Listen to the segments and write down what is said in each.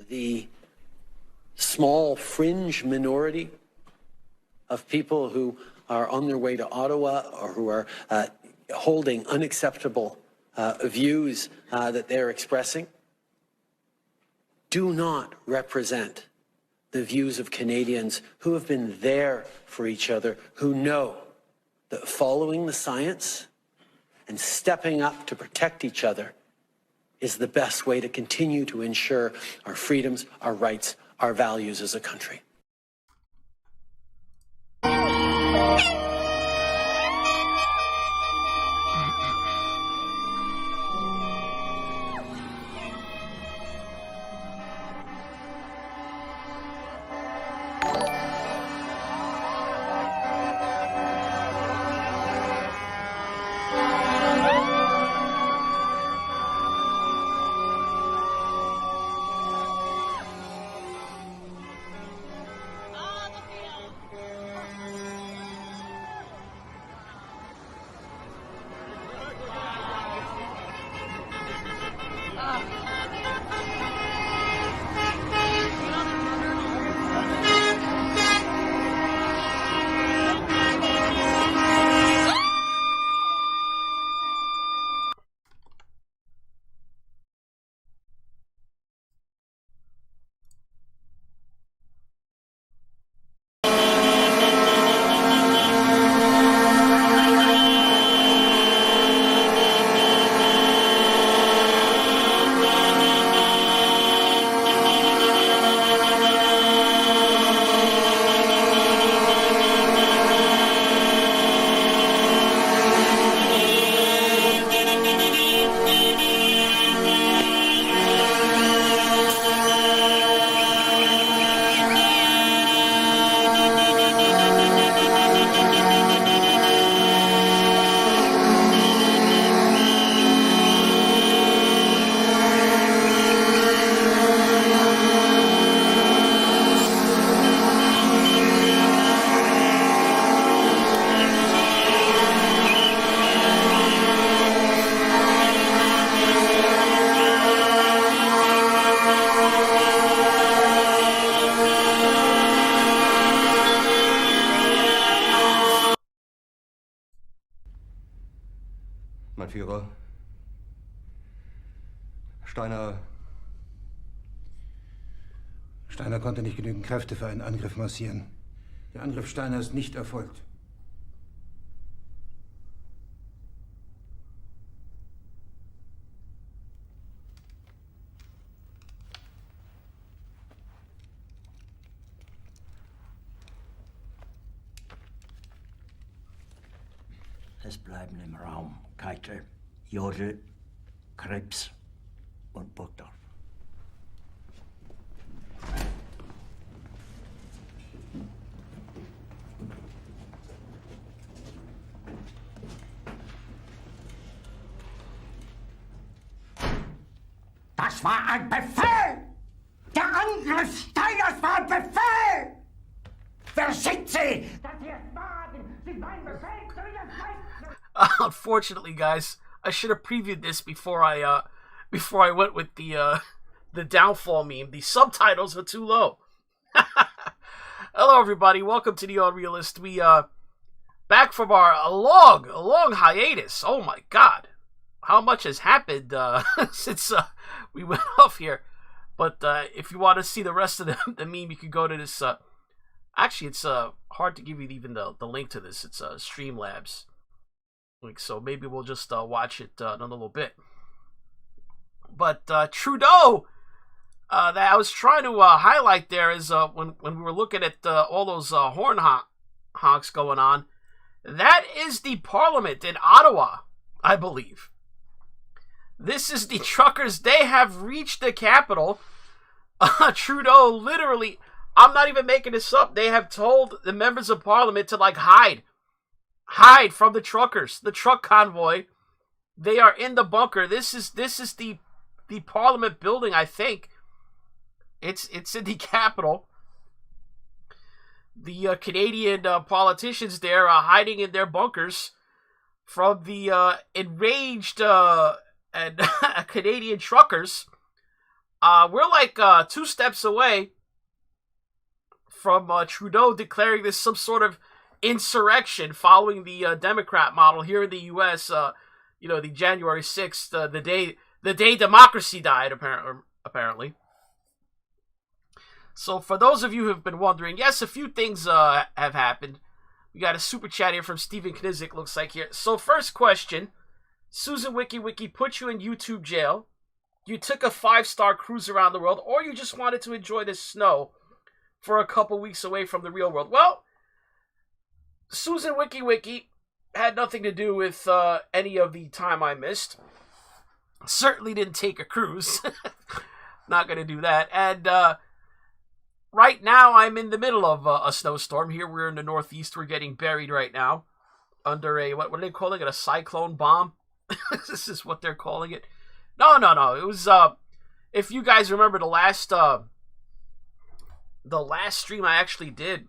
The small fringe minority of people who are on their way to Ottawa or who are holding unacceptable views that they're expressing do not represent the views of Canadians who have been there for each other, who know that following the science and stepping up to protect each other is the best way to continue to ensure our freedoms, our rights, our values as a country. Mein Führer, Steiner konnte nicht genügend Kräfte für einen Angriff massieren. Der Angriff Steiner ist nicht erfolgt. Es bleiben im Raum Keitel, Jodl, Krebs und Burgdorf. Das war ein Befehl! Der Angriff Steiners war ein Befehl! Wer schickt Sie? Dass Sie es wagen, sich meinen Befehl zu widersetzen! Unfortunately, guys, I should have previewed this before I went with the downfall meme. The subtitles are too low. Hello, everybody. Welcome to NeoUnrealist. We back from a long hiatus. Oh my God, how much has happened since we went off here? But if you want to see the rest of the meme, you can go to this. Actually, it's hard to give you even the link to this. It's Streamlabs. Like, so maybe we'll just watch it in a little bit. But Trudeau, that I was trying to highlight there is when we were looking at all those horn honks going on. That is the Parliament in Ottawa, I believe. This is the truckers. They have reached the capital. Trudeau literally, I'm not even making this up. They have told the members of Parliament to like hide from the truckers, the truck convoy. They are in the bunker. This is the Parliament building, I think. It's in the capital. The Canadian politicians there are hiding in their bunkers from the enraged and Canadian truckers. We're like 2 steps away from Trudeau declaring this some sort of insurrection following the Democrat model here in the U.S. The January 6th, the day democracy died, apparently. So for those of you who have been wondering, yes, a few things have happened. We got a super chat here from Steven Knizek, looks like here. So first question, Susan WikiWiki put you in YouTube jail. You took a 5-star cruise around the world, or you just wanted to enjoy the snow for a couple weeks away from the real world. Well, Susan WikiWiki had nothing to do with any of the time I missed. Certainly didn't take a cruise. Not going to do that. And right now I'm in the middle of a snowstorm. Here we're in the Northeast. We're getting buried right now under a, what are they calling it? A cyclone bomb? This is what they're calling it. No. It was, if you guys remember the last stream I actually did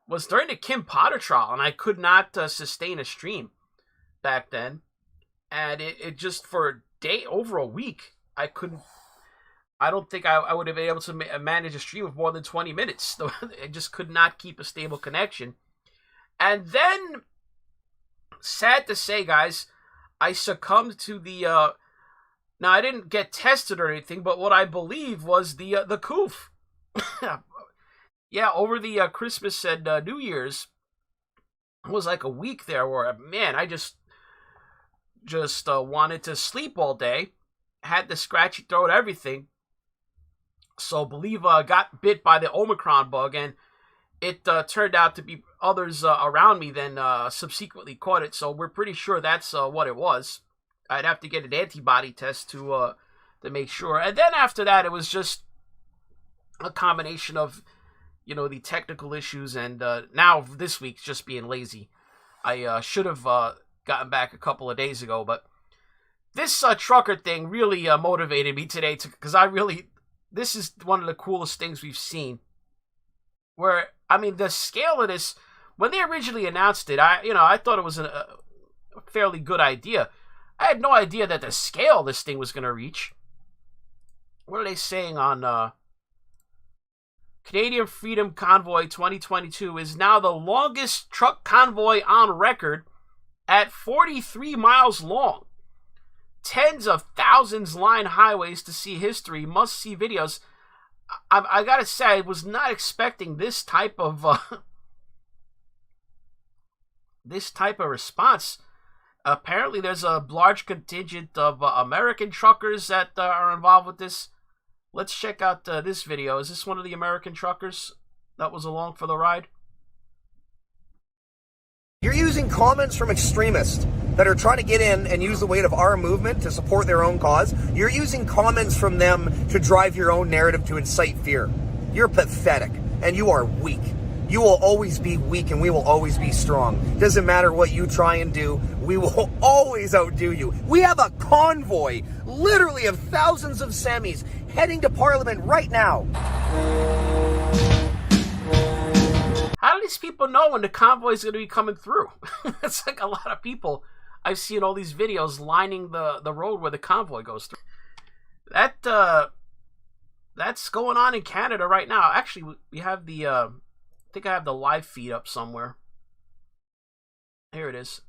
was during the Kim Potter trial, and I could not sustain a stream back then. And it just, for over a week, I don't think I would have been able to manage a stream of more than 20 minutes. I just could not keep a stable connection. And then, sad to say, guys, I succumbed to the, now I didn't get tested or anything, but what I believe was the coof. Yeah, over the Christmas and New Year's, it was like a week there where, man, I just wanted to sleep all day, had the scratchy throat, everything. So believe got bit by the Omicron bug, and it turned out to be others around me then subsequently caught it. So we're pretty sure that's what it was. I'd have to get an antibody test to make sure. And then after that, it was just a combination of, the technical issues, and now this week just being lazy. I should have gotten back a couple of days ago, but this trucker thing really motivated me today because this is one of the coolest things we've seen. Where, I mean, the scale of this, when they originally announced it, I thought it was a fairly good idea. I had no idea that the scale this thing was going to reach. What are they saying on Canadian Freedom Convoy 2022 is now the longest truck convoy on record at 43 miles long. Tens of thousands line highways to see history, must-see videos. I gotta say, I was not expecting this type of response. Apparently, there's a large contingent of American truckers that are involved with this. Let's check out this video. Is this one of the American truckers that was along for the ride? You're using comments from extremists that are trying to get in and use the weight of our movement to support their own cause. You're using comments from them to drive your own narrative to incite fear. You're pathetic, and you are weak. You will always be weak, and we will always be strong. Doesn't matter what you try and do, we will always outdo you. We have a convoy, literally of thousands of semis, heading to Parliament right now. How do these people know when the convoy is going to be coming through? It's like a lot of people. I've seen all these videos lining the road where the convoy goes through. That's going on in Canada right now. Actually, we have the, I think I have the live feed up somewhere. Here it is.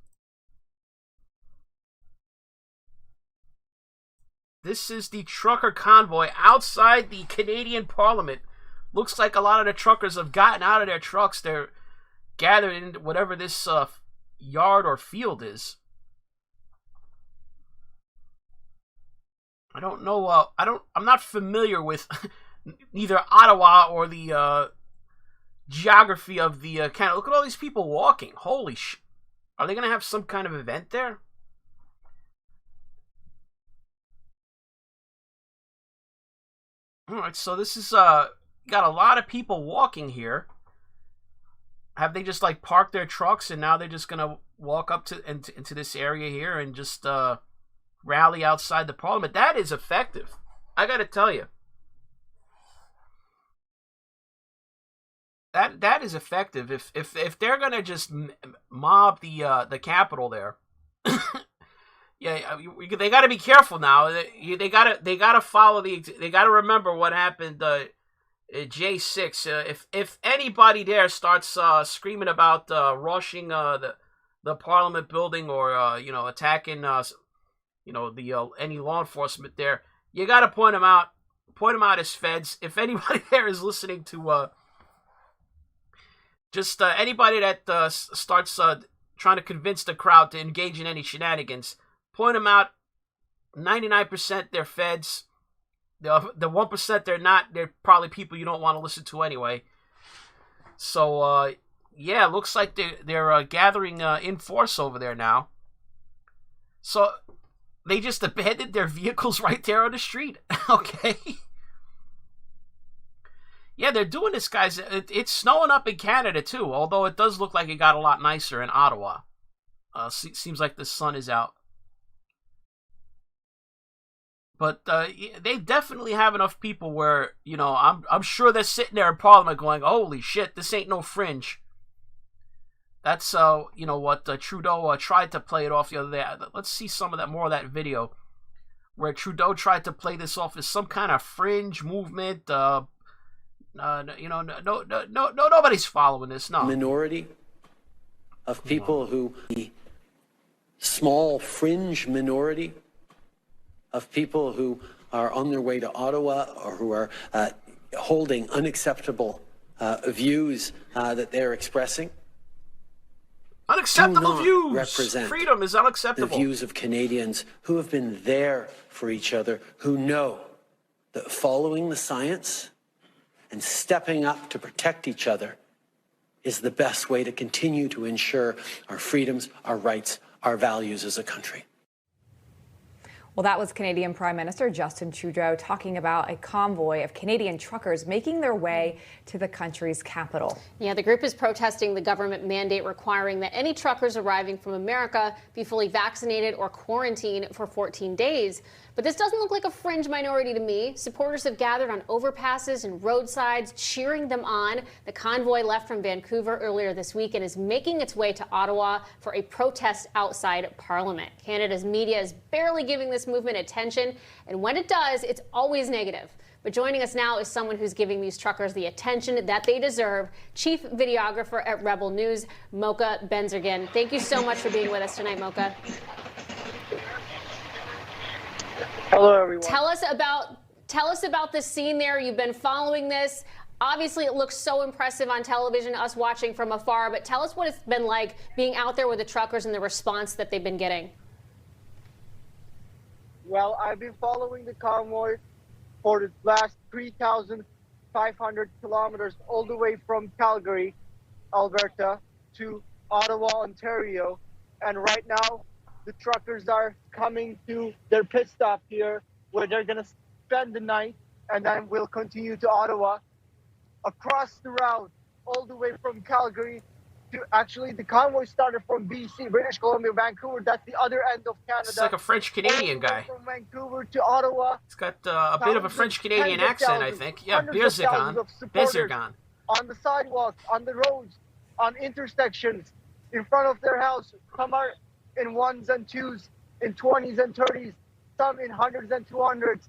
This is the trucker convoy outside the Canadian Parliament. looks like a lot of the truckers have gotten out of their trucks. They're gathered in whatever this yard or field is. I don't know. I'm not familiar with neither Ottawa or the geography of the Canada. Look at all these people walking. Holy sh! Are they gonna have some kind of event there? All right, so this is got a lot of people walking here. Have they just like parked their trucks and now they're just gonna walk up to into this area here and just rally outside the Parliament? That is effective. I got to tell you, that is effective. If they're gonna just mob the Capitol there, yeah, they got to be careful now. They gotta follow they gotta remember what happened. J6. If anybody there starts screaming about rushing the Parliament building or attacking any law enforcement there, you got to point them out as feds. If anybody there is listening to anybody that starts trying to convince the crowd to engage in any shenanigans, point them out. 99% they're feds. The 1% they're not. They're probably people you don't want to listen to anyway. So yeah, looks like they're gathering in force over there now. So they just abandoned their vehicles right there on the street. Okay. Yeah, they're doing this, guys. It's snowing up in Canada too, although it does look like it got a lot nicer in Ottawa. Seems like the sun is out. But they definitely have enough people where, I'm sure they're sitting there in Parliament going, holy shit, this ain't no fringe. That's, what Trudeau tried to play it off the other day. Let's see more of that video where Trudeau tried to play this off as some kind of fringe movement. Nobody's following this, no. Minority of people who, the small fringe minority of people who are on their way to Ottawa or who are holding unacceptable views that they're expressing. Unacceptable views. Represent freedom is unacceptable. The views of Canadians who have been there for each other, who know that following the science and stepping up to protect each other is the best way to continue to ensure our freedoms, our rights, our values as a country. Well, that was Canadian Prime Minister Justin Trudeau talking about a convoy of Canadian truckers making their way to the country's capital. Yeah, the group is protesting the government mandate requiring that any truckers arriving from America be fully vaccinated or quarantined for 14 days. But this doesn't look like a fringe minority to me. Supporters have gathered on overpasses and roadsides, cheering them on. The convoy left from Vancouver earlier this week and is making its way to Ottawa for a protest outside Parliament. Canada's media is barely giving this movement attention, and when it does, it's always negative. But joining us now is someone who's giving these truckers the attention that they deserve, Chief Videographer at Rebel News, Mocha Benzergan. Thank you so much for being with us tonight, Mocha. Hello, everyone. Tell us about the scene there. You've been following this. Obviously, it looks so impressive on television, us watching from afar, but tell us what it's been like being out there with the truckers and the response that they've been getting. Well, I've been following the convoy for the last 3,500 kilometers all the way from Calgary, Alberta, to Ottawa, Ontario. And right now, the truckers are coming to their pit stop here where they're going to spend the night, and then we'll continue to Ottawa. Across the route, all the way from Calgary to, actually, the convoy started from BC, British Columbia, Vancouver. That's the other end of Canada. It's like a French-Canadian guy. From Vancouver to Ottawa. It's got a bit of a French-Canadian accent, I think. Yeah, Bezergan. On the sidewalks, on the roads, on intersections, in front of their house. Some are in ones and twos, in 20s and 30s, some in hundreds and 200s.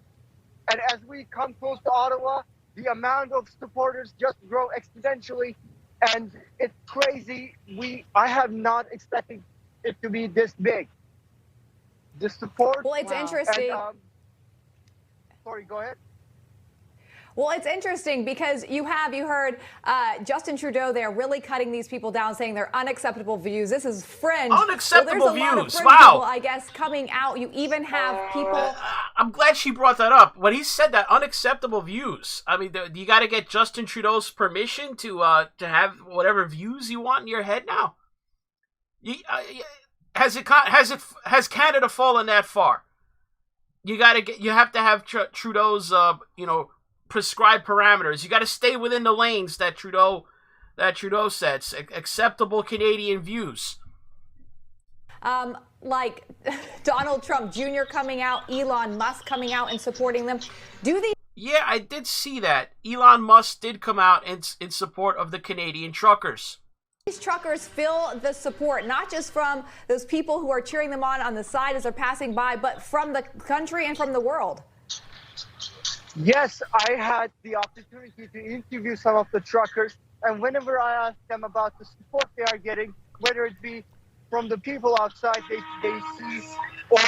And as we come close to Ottawa, the amount of supporters just grow exponentially, and it's crazy. I have not expected it to be this big. The support. Well, it's interesting. Sorry, go ahead. Well, it's interesting because you heard Justin Trudeau there really cutting these people down, saying they're unacceptable views. This is fringe. Unacceptable well, there's a lot of views. fringe Wow. people, I guess, coming out. You even have people. I'm glad she brought that up. When he said that, unacceptable views. I mean, you got to get Justin Trudeau's permission to have whatever views you want in your head now. Has Canada fallen that far? You have to have Trudeau's prescribed parameters. You got to stay within the lanes that Trudeau sets. Acceptable Canadian views. Like Donald Trump Jr. coming out, Elon Musk coming out and supporting them. Yeah, I did see that. Elon Musk did come out in support of the Canadian truckers. These truckers feel the support, not just from those people who are cheering them on the side as they're passing by, but from the country and from the world. Yes, I had the opportunity to interview some of the truckers, and whenever I asked them about the support they are getting, whether it be from the people outside they see or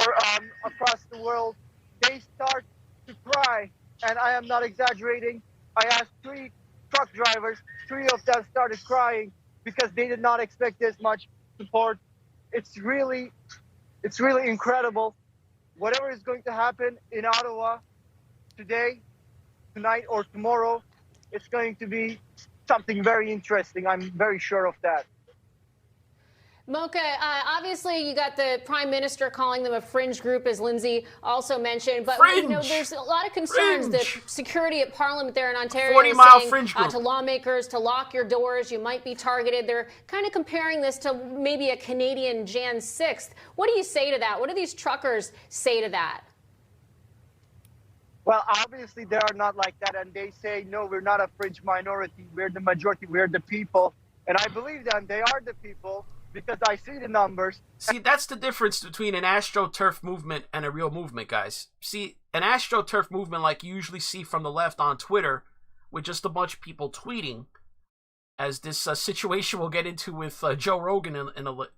across the world, they start to cry. And I am not exaggerating. I asked 3 truck drivers, 3 of them started crying because they did not expect this much support. It's really incredible. Whatever is going to happen in Ottawa today, tonight, or tomorrow, it's going to be something very interesting. I'm very sure of that. Mocha, obviously you got the Prime Minister calling them a fringe group, as Lindsay also mentioned, but there's a lot of concerns that security at Parliament there in Ontario is saying to lawmakers to lock your doors, you might be targeted. They're kind of comparing this to maybe a Canadian Jan 6th. What do you say to that? What do these truckers say to that? Well, obviously they are not like that, and they say, no, we're not a fringe minority, we're the majority, we're the people. And I believe them, they are the people, because I see the numbers. See, that's the difference between an AstroTurf movement and a real movement, guys. See, an AstroTurf movement like you usually see from the left on Twitter, with just a bunch of people tweeting, as this situation we'll get into with Joe Rogan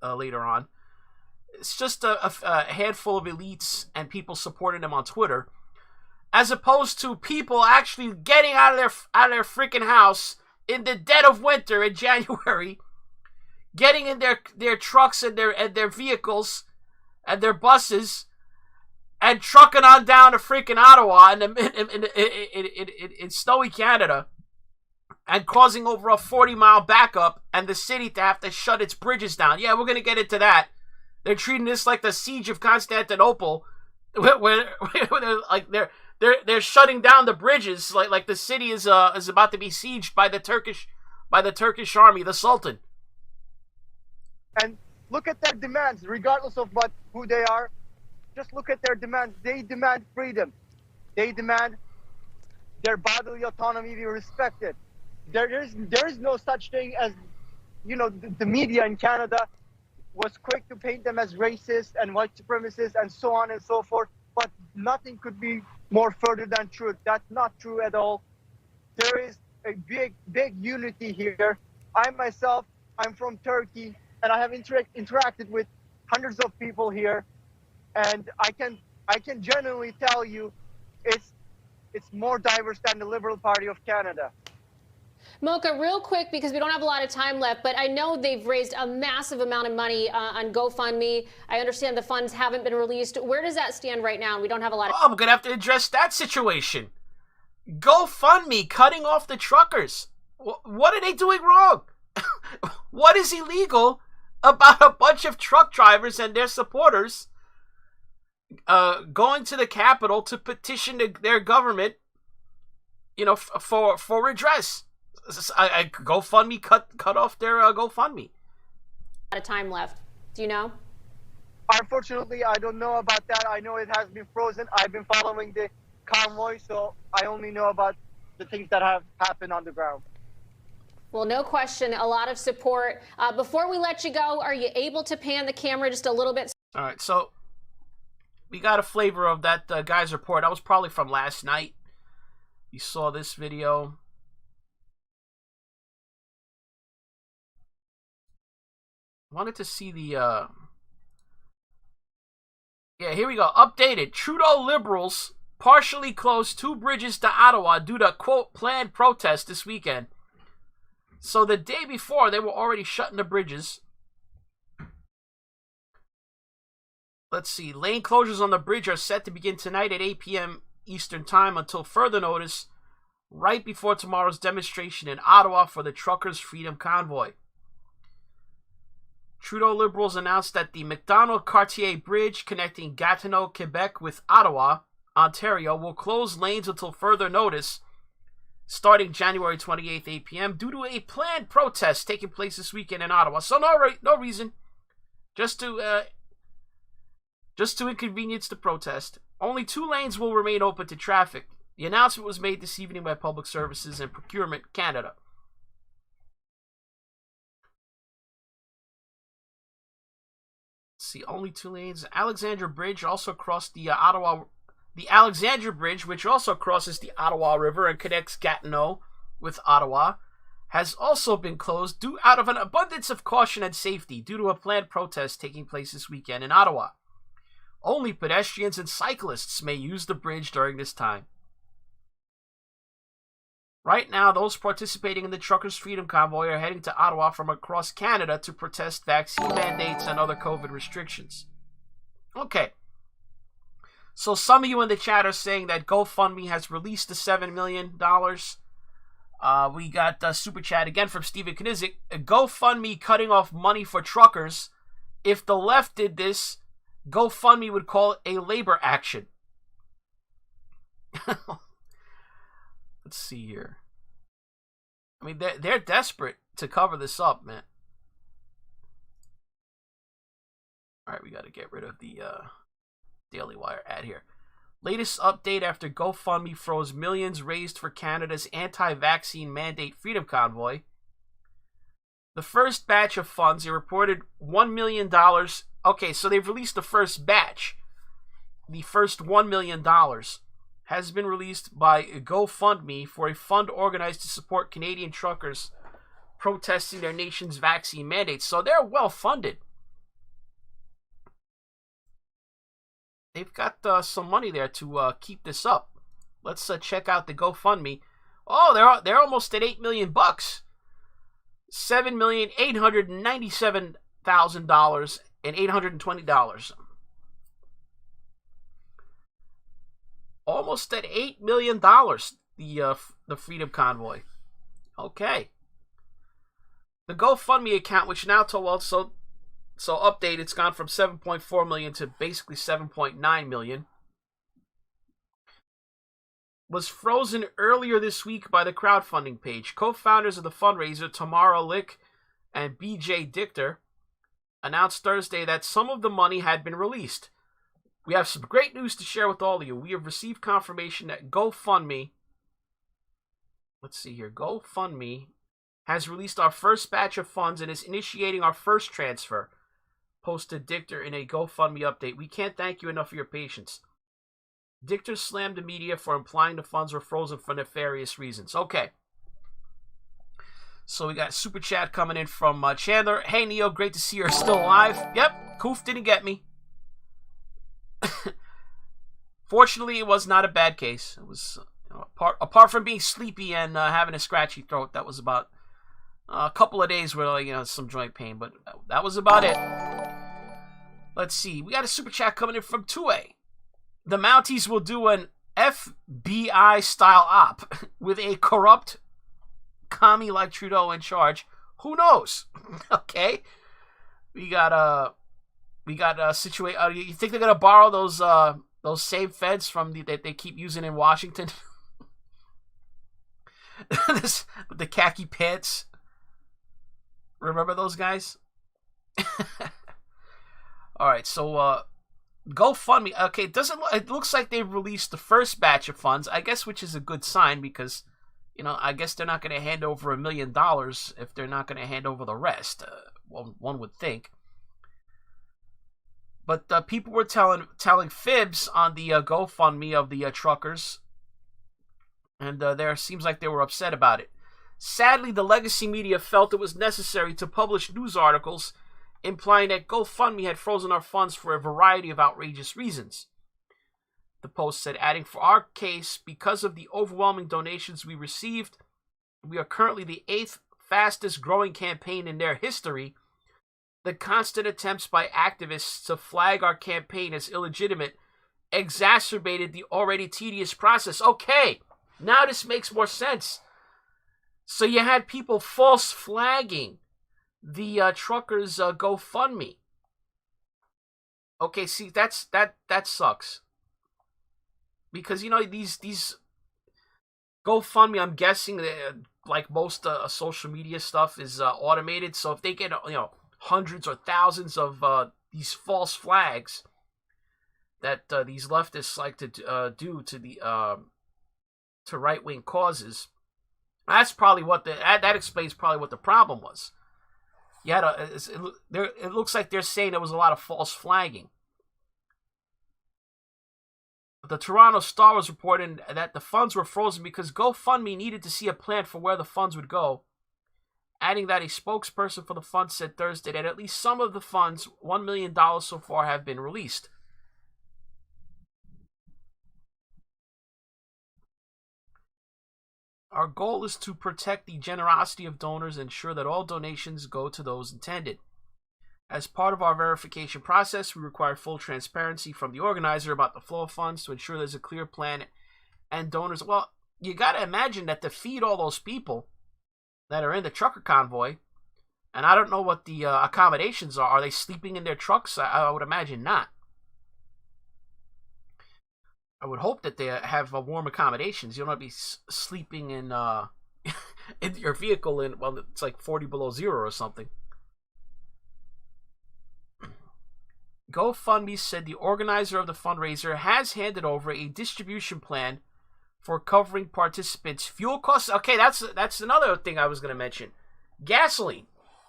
later on. It's just a handful of elites and people supporting them on Twitter, as opposed to people actually getting out of their freaking house in the dead of winter in January, getting in their trucks and their vehicles and their buses and trucking on down to freaking Ottawa in snowy Canada and causing over a 40-mile backup and the city to have to shut its bridges down. Yeah, we're going to get into that. They're treating this like the siege of Constantinople, where they're shutting down the bridges like the city is about to be sieged by the Turkish army, the Sultan. And look at their demands, regardless of who they are. Just look at their demands. They demand freedom. They demand their bodily autonomy be respected. There is no such thing as, the media in Canada was quick to paint them as racist and white supremacists and so on and so forth. But nothing could be more further than truth. That's not true at all. There is a big unity here. I'm from Turkey. And I have interacted with hundreds of people here, and I can genuinely tell you, it's more diverse than the Liberal Party of Canada. Mocha, real quick, because we don't have a lot of time left, but I know they've raised a massive amount of money on GoFundMe. I understand the funds haven't been released. Where does that stand right now? We don't have a lot of... I'm gonna have to address that situation. GoFundMe cutting off the truckers. What are they doing wrong? What is illegal about a bunch of truck drivers and their supporters going to the Capitol to petition their government, for redress? GoFundMe cut off their GoFundMe. A lot of time left. Do you know? Unfortunately, I don't know about that. I know it has been frozen. I've been following the convoy, so I only know about the things that have happened on the ground. Well, no question, a lot of support. Before we let you go, are you able to pan the camera just a little bit? All right, so we got a flavor of that guy's report. That was probably from last night. You saw this video. Wanted to see the... Yeah, here we go. Updated. Trudeau Liberals partially closed 2 bridges to Ottawa due to, quote, planned protest this weekend. So the day before, they were already shutting the bridges. Let's see. Lane closures on the bridge are set to begin tonight at 8 p.m. Eastern Time until further notice, right before tomorrow's demonstration in Ottawa for the Truckers' Freedom Convoy. Trudeau Liberals announced that the Macdonald-Cartier Bridge connecting Gatineau, Quebec with Ottawa, Ontario, will close lanes until further notice, starting January 28th, 8 p.m., due to a planned protest taking place this weekend in Ottawa. So no reason, just to inconvenience the protest. Only 2 lanes will remain open to traffic. The announcement was made this evening by Public Services and Procurement Canada. Let's see, only 2 lanes. Alexandra Bridge also crossed the Ottawa. The Alexandra Bridge, which also crosses the Ottawa River and connects Gatineau with Ottawa, has also been closed out of an abundance of caution and safety due to a planned protest taking place this weekend in Ottawa. Only pedestrians and cyclists may use the bridge during this time. Right now, those participating in the Truckers' Freedom Convoy are heading to Ottawa from across Canada to protest vaccine mandates and other COVID restrictions. Okay. So some of you in the chat are saying that GoFundMe has released the $7 million. We got a super chat again from Stephen Knizik. GoFundMe cutting off money for truckers. If the left did this, GoFundMe would call it a labor action. Let's see here. I mean, they're desperate to cover this up, man. All right, we got to get rid of the Daily Wire ad here. Latest update after GoFundMe froze millions raised for Canada's anti-vaccine mandate Freedom Convoy. The first batch of funds, they reported $1 million. Okay, so they've released the first batch. The first $1 million has been released by GoFundMe for a fund organized to support Canadian truckers protesting their nation's vaccine mandates. So they're well funded. They've got some money there to keep this up. Let's check out the GoFundMe. Oh, they're almost at $8 million. $7,897,820. Almost at $8 million. The Freedom Convoy. Okay. The GoFundMe account, which now so update, it's gone from 7.4 million to basically 7.9 million. Was frozen earlier this week by the crowdfunding page. Co-founders of the fundraiser, Tamara Lick and BJ Dichter, announced Thursday that some of the money had been released. We have some great news to share with all of you. We have received confirmation that GoFundMe, let's see here, GoFundMe has released our first batch of funds and is initiating our first transfer, posted Dichter in a GoFundMe update. We can't thank you enough for your patience. Dichter slammed the media for implying the funds were frozen for nefarious reasons. Okay. So we got super chat coming in from Chandler. Hey, Neo, great to see you're still alive. Yep, Koof didn't get me. Fortunately, it was not a bad case. It was, apart from being sleepy and having a scratchy throat, that was about a couple of days where, some joint pain, but that was about it. Let's see. We got a super chat coming in from 2A. The Mounties will do an FBI-style op with a corrupt commie like Trudeau in charge. Who knows? Okay. We got a situation. You think they're gonna borrow those same feds from that they keep using in Washington? With the khaki pants. Remember those guys? All right, so GoFundMe. Okay, it looks like they've released the first batch of funds, I guess, which is a good sign because, I guess they're not going to hand over $1 million if they're not going to hand over the rest. One would think. But people were telling fibs on the GoFundMe of the truckers, and there seems like they were upset about it. Sadly, the legacy media felt it was necessary to publish news articles implying that GoFundMe had frozen our funds for a variety of outrageous reasons. the Post said, adding, for our case, because of the overwhelming donations we received, we are currently the 8th fastest growing campaign in their history. The constant attempts by activists to flag our campaign as illegitimate exacerbated the already tedious process. Okay, now this makes more sense. So you had people false flagging the truckers' GoFundMe. Okay, see, that sucks. Because, you know, these GoFundMe, I'm guessing, like most social media stuff, is automated. So if they get, you know, hundreds or thousands of these false flags that these leftists like to do to the to right-wing causes, that's probably what that explains probably what the problem was. You had it looks like they're saying there was a lot of false flagging. The Toronto Star was reporting that the funds were frozen because GoFundMe needed to see a plan for where the funds would go, adding that a spokesperson for the fund said Thursday that at least some of the funds, $1 million so far, have been released. Our goal is to protect the generosity of donors and ensure that all donations go to those intended. As part of our verification process, we require full transparency from the organizer about the flow of funds to ensure there's a clear plan and donors. Well, you got to imagine that to feed all those people that are in the trucker convoy, and I don't know what the accommodations are. Are they sleeping in their trucks? I would imagine not. I would hope that they have warm accommodations. You don't want to be sleeping in in your vehicle well, it's like 40 below zero or something. GoFundMe said the organizer of the fundraiser has handed over a distribution plan for covering participants' fuel costs. Okay, that's another thing I was going to mention. Gasoline.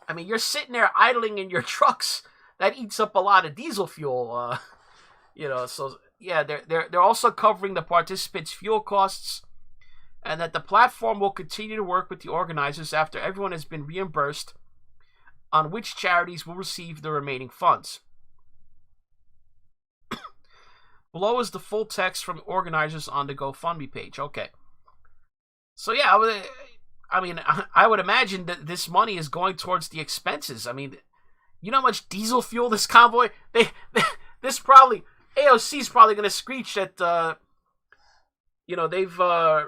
I mean, you're sitting there idling in your trucks. That eats up a lot of diesel fuel. You know, so yeah, they're also covering the participants' fuel costs, and that the platform will continue to work with the organizers after everyone has been reimbursed on which charities will receive the remaining funds. Below is the full text from the organizers on the GoFundMe page. Okay. So yeah, I would imagine that this money is going towards the expenses. I mean, you know how much diesel fuel this convoy? This probably, AOC's probably going to screech that, you know, they're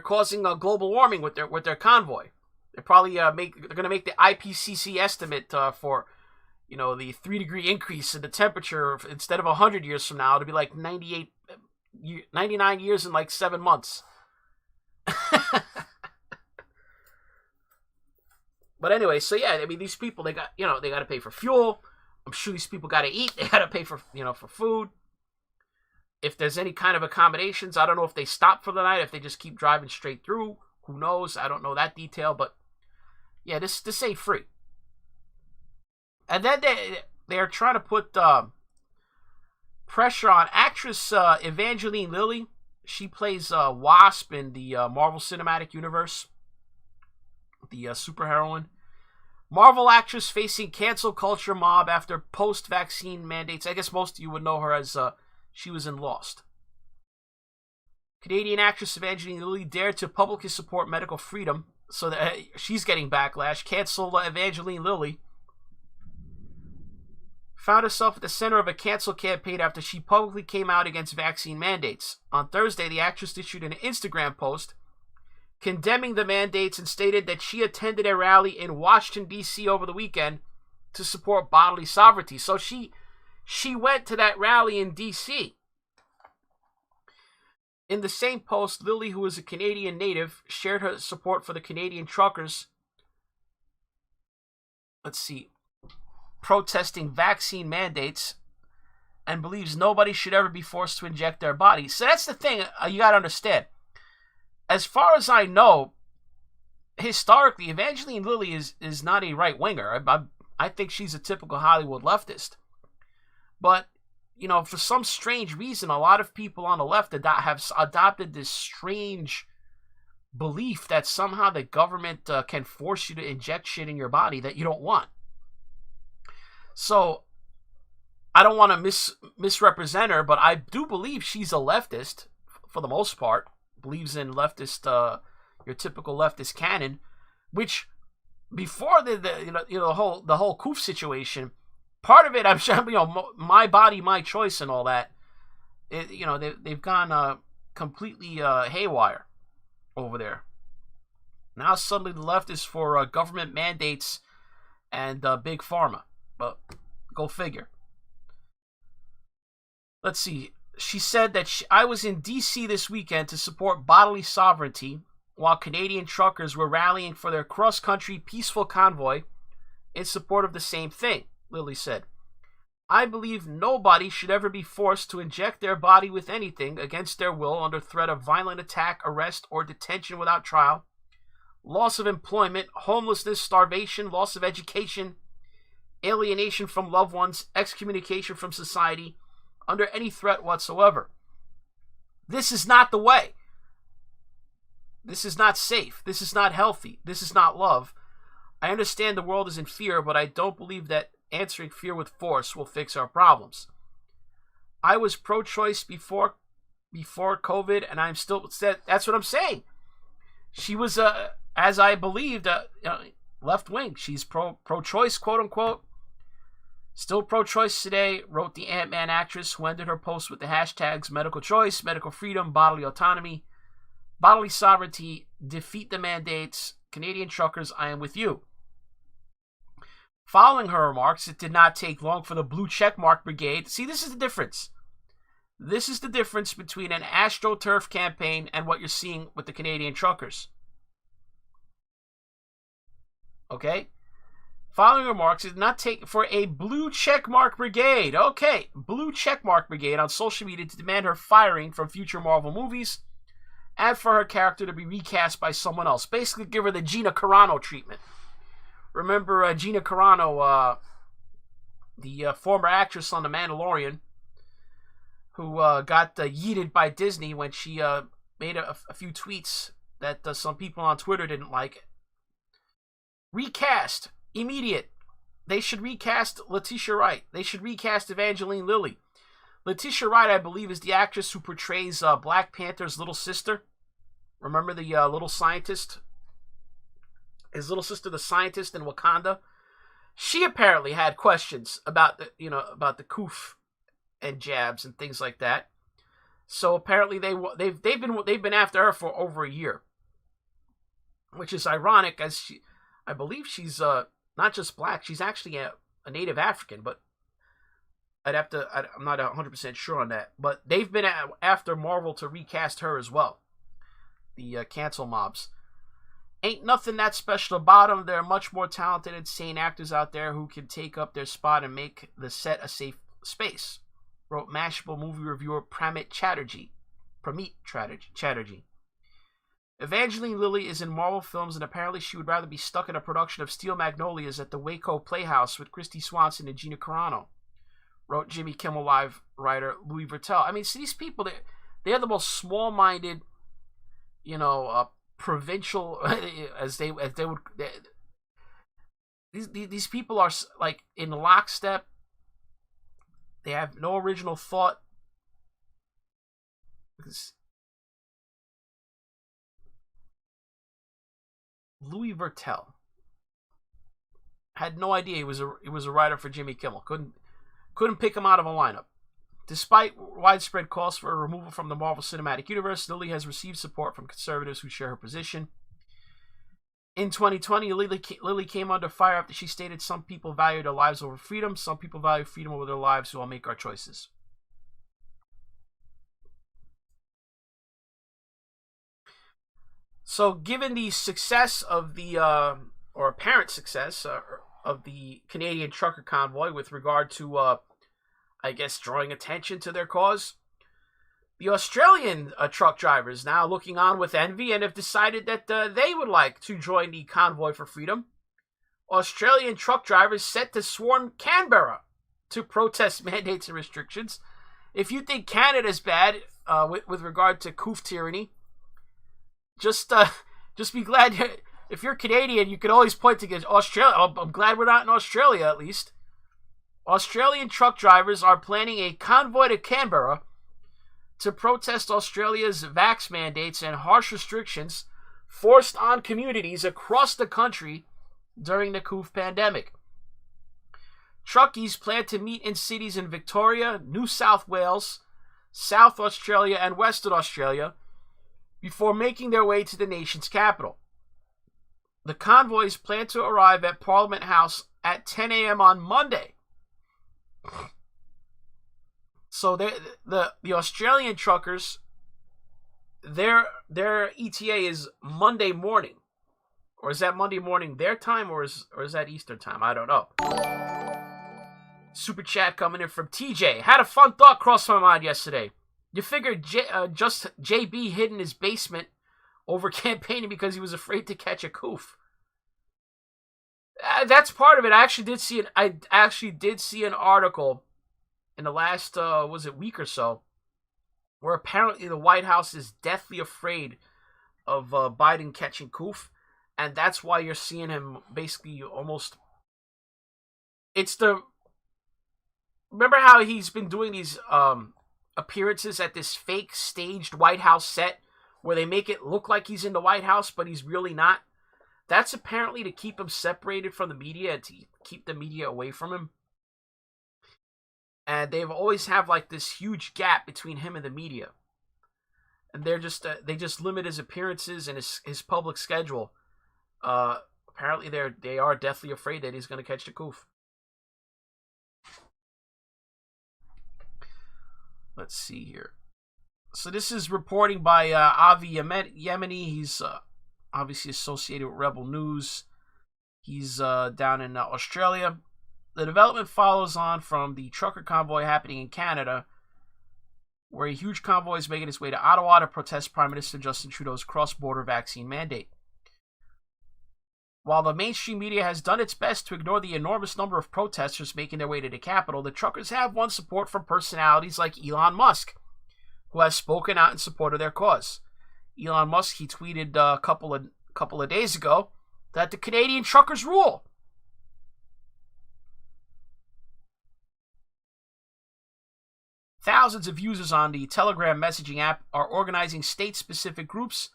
causing global warming with their convoy. They're probably they're going to make the IPCC estimate for, you know, the 3-degree increase in the temperature. Instead of 100 years from now, it'll be like 99 years in like 7 months. But anyway, so yeah, I mean, these people, they got to pay for fuel. I'm sure these people got to eat. They got to pay for, you know, for food. If there's any kind of accommodations, I don't know if they stop for the night, if they just keep driving straight through. Who knows? I don't know that detail, but yeah, this ain't free. And then they're trying to put pressure on actress Evangeline Lilly. She plays Wasp in the Marvel Cinematic Universe, the superheroine. Marvel actress facing cancel culture mob after post-vaccine mandates. I guess most of you would know her as she was in Lost. Canadian actress Evangeline Lilly dared to publicly support medical freedom, so that she's getting backlash. Cancel Evangeline Lilly. Found herself at the center of a cancel campaign after she publicly came out against vaccine mandates. On Thursday, the actress issued an Instagram post condemning the mandates and stated that she attended a rally in Washington, D.C. over the weekend to support bodily sovereignty. So she went to that rally in D.C. In the same post, Lilly, who is a Canadian native, shared her support for the Canadian truckers. Protesting vaccine mandates, and believes nobody should ever be forced to inject their body. So that's the thing you got to understand. As far as I know, historically, Evangeline Lilly is not a right-winger. I think she's a typical Hollywood leftist. But, you know, for some strange reason, a lot of people on the left have adopted this strange belief that somehow the government can force you to inject shit in your body that you don't want. So, I don't want to misrepresent her, but I do believe she's a leftist for the most part. Believes in leftist, your typical leftist canon, which before the whole Koof situation, part of it, I'm sure, my body, my choice, and all that. They've gone completely haywire over there. Now suddenly the left is for government mandates and big pharma, but go figure. Let's see. She said that I was in D.C. this weekend to support bodily sovereignty while Canadian truckers were rallying for their cross-country peaceful convoy in support of the same thing, Lilly said. I believe nobody should ever be forced to inject their body with anything against their will under threat of violent attack, arrest, or detention without trial, loss of employment, homelessness, starvation, loss of education, alienation from loved ones, excommunication from society, under any threat whatsoever. This is not the way. This is not safe. This is not healthy. This is not love. I understand the world is in fear, but I don't believe that answering fear with force will fix our problems. I was pro-choice before COVID, and I'm still... That's what I'm saying. She was, as I believed, left-wing. She's pro-choice, quote-unquote. Still pro-choice today, wrote the Ant-Man actress who ended her post with the hashtags medical choice, medical freedom, bodily autonomy, bodily sovereignty, defeat the mandates, Canadian truckers, I am with you. Following her remarks, it did not take long for the blue checkmark brigade. See, this is the difference. This is the difference between an AstroTurf campaign and what you're seeing with the Canadian truckers. Okay? Following remarks, it did not take for a blue checkmark brigade. Okay, blue checkmark brigade on social media to demand her firing from future Marvel movies and for her character to be recast by someone else. Basically, give her the Gina Carano treatment. Remember Gina Carano, the former actress on The Mandalorian, who got yeeted by Disney when she made a few tweets that some people on Twitter didn't like. Recast. Immediate. They should recast Letitia Wright. They should recast Evangeline Lilly. Letitia Wright, I believe, is the actress who portrays Black Panther's little sister. Remember the little scientist? His little sister, the scientist in Wakanda. She apparently had questions about the Koof and jabs and things like that. So apparently they've been after her for over a year, which is ironic, as I believe she's not just black, she's actually a native African, but I'm not 100% sure on that. But they've been after Marvel to recast her as well. The cancel mobs. Ain't nothing that special about them. There are much more talented and sane actors out there who can take up their spot and make the set a safe space, wrote Mashable movie reviewer Pramit Chatterjee. Evangeline Lilly is in Marvel films, and apparently she would rather be stuck in a production of Steel Magnolias at the Waco Playhouse with Christy Swanson and Gina Carano, wrote Jimmy Kimmel Live writer Louis Vertel. I mean, see, these people, they're the most small-minded, provincial, these people are like in lockstep. They have no original thought. Because Louis Vertel had no idea he was a writer for Jimmy Kimmel. Couldn't pick him out of a lineup. Despite widespread calls for a removal from the Marvel Cinematic Universe, Lilly has received support from conservatives who share her position. In 2020, Lilly came under fire after she stated some people value their lives over freedom. Some people value freedom over their lives, so I'll make our choices. So given the success of the, or apparent success of the Canadian trucker convoy with regard to, I guess, drawing attention to their cause, the Australian truck drivers now looking on with envy and have decided that they would like to join the convoy for freedom. Australian truck drivers set to swarm Canberra to protest mandates and restrictions. If you think Canada's bad with regard to Koof tyranny, just be glad. If you're Canadian, you can always point to Australia. Oh, I'm glad we're not in Australia, at least. Australian truck drivers are planning a convoy to Canberra to protest Australia's vax mandates and harsh restrictions forced on communities across the country during the COVID pandemic. Truckies plan to meet in cities in Victoria, New South Wales, South Australia, and Western Australia before making their way to the nation's capital. The convoys plan to arrive at Parliament House at 10 a.m. on Monday. So the Australian truckers, their ETA is Monday morning. Or is that Monday morning their time, or is that Eastern time? I don't know. Super chat coming in from TJ. Had a fun thought cross my mind yesterday. You figured just JB hid in his basement over campaigning because he was afraid to catch a coof. That's part of it. I actually did see an article in the last week or so, where apparently the White House is deathly afraid of Biden catching coof, and that's why you're seeing him basically almost. Remember how he's been doing these appearances at this fake staged White House set where they make it look like he's in the White House, but he's really not? That's apparently to keep him separated from the media and to keep the media away from him. And they've always have like this huge gap between him and the media. And they just limit his appearances and his public schedule. Apparently they are deathly afraid that he's going to catch the coof. Let's see here. So this is reporting by Avi Yemeni. He's obviously associated with Rebel News. He's down in Australia. The development follows on from the trucker convoy happening in Canada, where a huge convoy is making its way to Ottawa to protest Prime Minister Justin Trudeau's cross-border vaccine mandate. While the mainstream media has done its best to ignore the enormous number of protesters making their way to the capital, the truckers have won support from personalities like Elon Musk, who has spoken out in support of their cause. Elon Musk, he tweeted a couple of days ago that the Canadian truckers rule. Thousands of users on the Telegram messaging app are organizing state-specific groups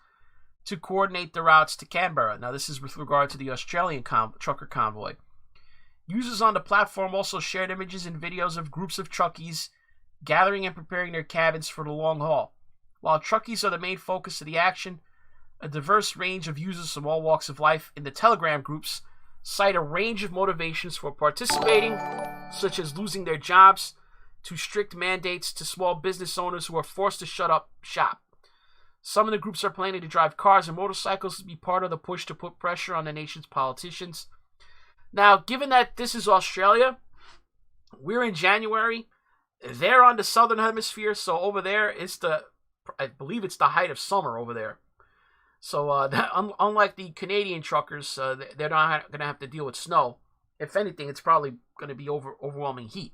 to coordinate the routes to Canberra. Now, this is with regard to the Australian trucker convoy. Users on the platform also shared images and videos of groups of truckies gathering and preparing their cabins for the long haul. While truckies are the main focus of the action, a diverse range of users from all walks of life in the Telegram groups cite a range of motivations for participating, such as losing their jobs, to strict mandates to small business owners who are forced to shut up shop. Some of the groups are planning to drive cars and motorcycles to be part of the push to put pressure on the nation's politicians. Now, given that this is Australia, we're in January, they're on the southern hemisphere, so over there, I believe it's the height of summer over there. So, unlike the Canadian truckers, they're not going to have to deal with snow. If anything, it's probably going to be overwhelming heat.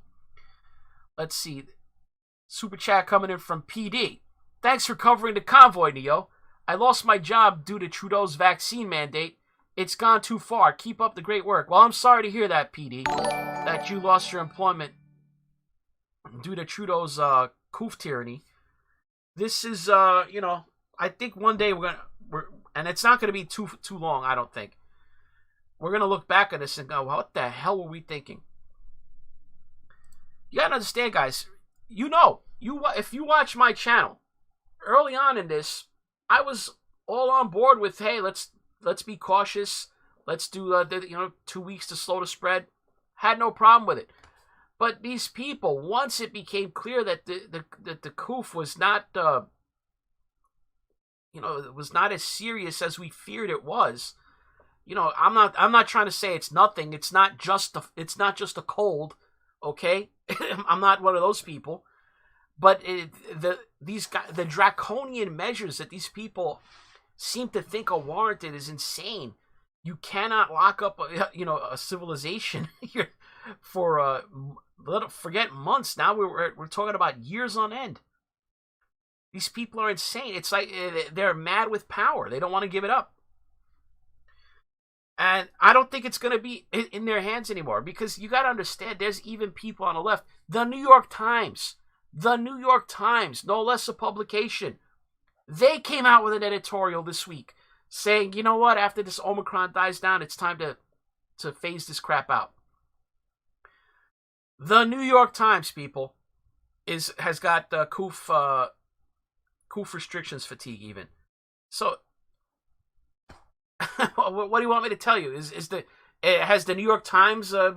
Let's see. Super chat coming in from PD. Thanks for covering the convoy, Neo. I lost my job due to Trudeau's vaccine mandate. It's gone too far. Keep up the great work. Well, I'm sorry to hear that, PD, that you lost your employment due to Trudeau's coof tyranny. This is, I think one day and it's not going to be too long, I don't think. We're going to look back at this and go, what the hell were we thinking? You got to understand, guys, if you watch my channel, early on in this, I was all on board with, hey, let's be cautious. Let's do 2 weeks to slow the spread. Had no problem with it. But these people, once it became clear that the coof was not, it was not as serious as we feared it was. I'm not trying to say it's nothing. It's not just a cold, okay? I'm not one of those people. But the draconian measures that these people seem to think are warranted is insane. You cannot lock up a civilization for forget months. Now we're talking about years on end. These people are insane. It's like they're mad with power. They don't want to give it up. And I don't think it's going to be in their hands anymore, because you got to understand, there's even people on the left. The New York Times, no less a publication, they came out with an editorial this week saying, you know what, after this Omicron dies down, it's time to phase this crap out. The New York Times, people, has got COOF restrictions fatigue even. So, what do you want me to tell you? Has the New York Times, are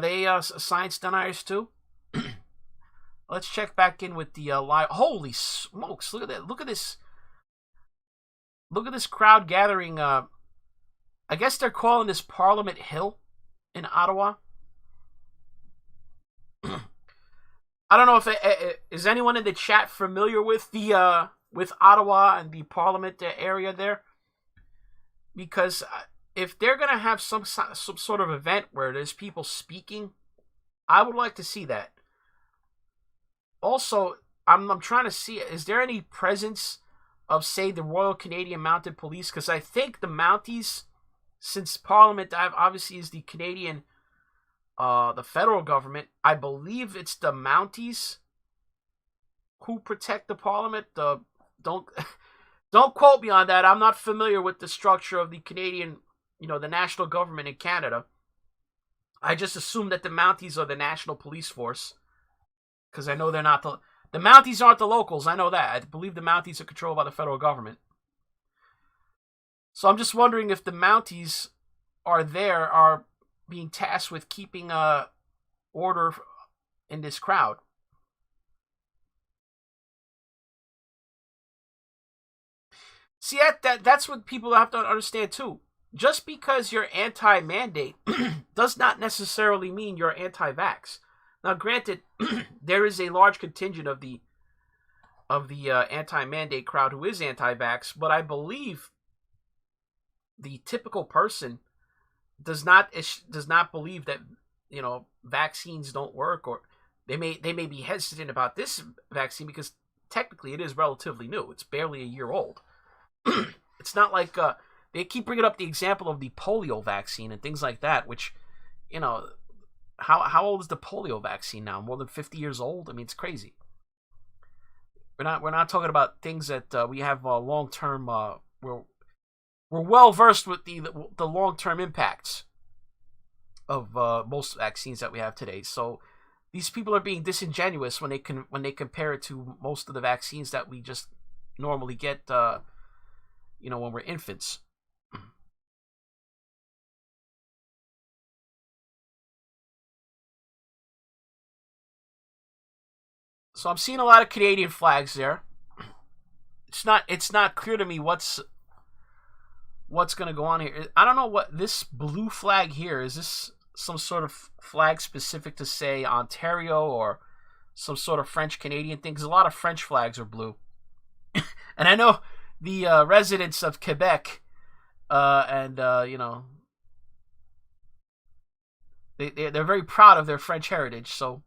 they science deniers too? Let's check back in with the live. Holy smokes! Look at that! Look at this! Look at this crowd gathering. I guess they're calling this Parliament Hill in Ottawa. I don't know if is anyone in the chat familiar with the with Ottawa and the Parliament area there, because if they're gonna have some sort of event where there's people speaking, I would like to see that. Also, I'm trying to see, is there any presence of, say, the Royal Canadian Mounted Police? Because I think the Mounties, since Parliament obviously is the Canadian, the federal government, I believe it's the Mounties who protect the Parliament. Don't quote me on that. I'm not familiar with the structure of the Canadian, the national government in Canada. I just assume that the Mounties are the national police force, because I know they're not the Mounties aren't the locals. I know that. I believe the Mounties are controlled by the federal government. So I'm just wondering if the Mounties are being tasked with keeping order in this crowd. See, that's what people have to understand too. Just because you're anti-mandate does not necessarily mean you're anti-vax. Now, granted, there is a large contingent of the anti-mandate crowd who is anti-vax, but I believe the typical person does not believe that vaccines don't work, or they may be hesitant about this vaccine because technically it is relatively new. It's barely a year old. It's not like they keep bringing up the example of the polio vaccine and things like that, which how old is the polio vaccine now? More than 50 years old? I mean, it's crazy. We're not talking about things that we have long term. We're well versed with the long term impacts of most vaccines that we have today. So these people are being disingenuous when they compare it to most of the vaccines that we just normally get. When we're infants. So I'm seeing a lot of Canadian flags there. It's not clear to me what's going to go on here. I don't know what this blue flag here is. This some sort of flag specific to, say, Ontario or some sort of French Canadian thing? Because a lot of French flags are blue, and I know the residents of Quebec they're very proud of their French heritage. So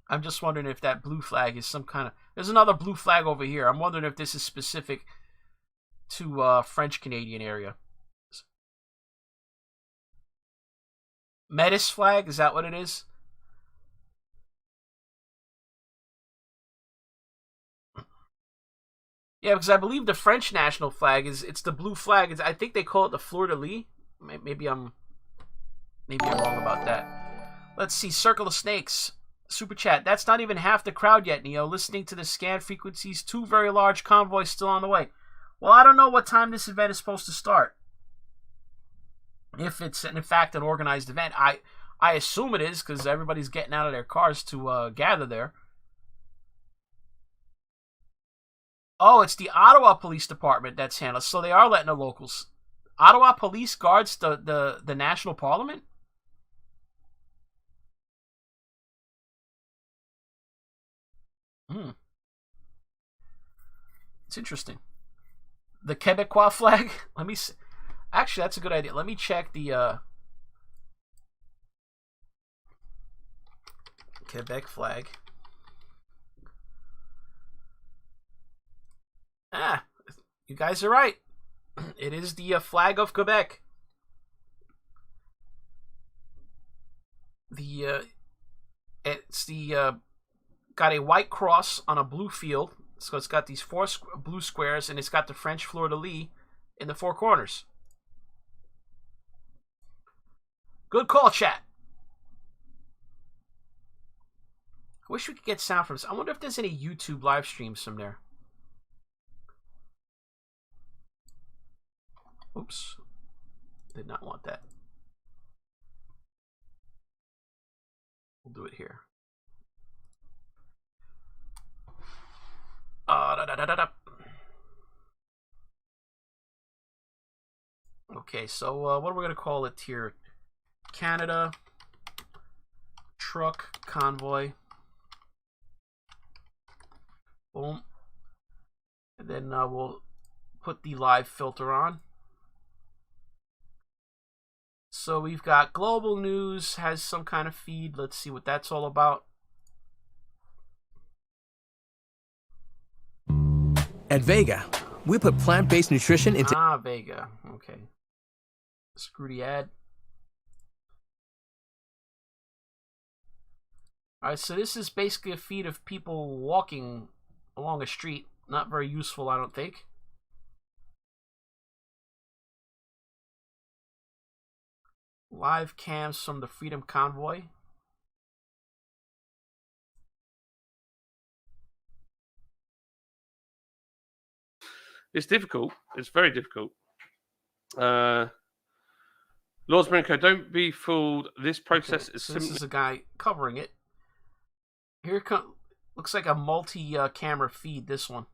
I'm just wondering if that blue flag is some kind of... There's another blue flag over here. I'm wondering if this is specific to French Canadian area. Metis flag, is that what it is? Yeah, because I believe the French national flag it's the blue flag. I think they call it the fleur-de-lis. Maybe I'm wrong about that. Let's see. Circle of Snakes. Super chat. That's not even half the crowd yet, Neo. Listening to the scan frequencies. 2 very large convoys still on the way. Well, I don't know what time this event is supposed to start. If it's, in fact, an organized event. I assume it is, because everybody's getting out of their cars to gather there. Oh, it's the Ottawa Police Department that's handled. So they are letting the locals. Ottawa Police guards the National Parliament? It's interesting. The Quebecois flag? Let me see. Actually, that's a good idea. Let me check the Quebec flag. You guys are right. It is the flag of Quebec. It's got a white cross on a blue field. So it's got these four blue squares, and it's got the French fleur-de-lis in the four corners. Good call, chat. I wish we could get sound from this. I wonder if there's any YouTube live streams from there. Oops. Did not want that. We'll do it here. Okay, so what are we going to call it here? Canada Truck Convoy. Boom. And then we'll put the live filter on. So we've got global news, has some kind of feed. Let's see what that's all about. At Vega, we put plant-based nutrition into... Vega. Okay. Screw the ad. Alright, so this is basically a feed of people walking along a street. Not very useful, I don't think. Live cams from the Freedom Convoy. It's difficult. It's very difficult. Lord Brinko, don't be fooled. This process is so this is a guy covering it. Here it comes. Looks like a multi-camera feed, this one.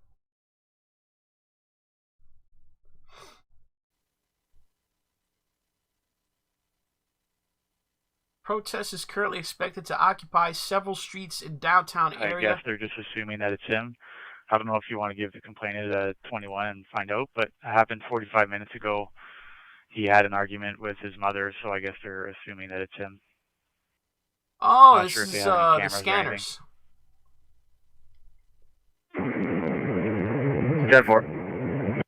Protest is currently expected to occupy several streets in downtown area. I guess they're just assuming that it's him. I don't know if you want to give the complainant a 21 and find out, but it happened 45 minutes ago. He had an argument with his mother, so I guess they're assuming that it's him. Oh, this is the scanners. 10-4.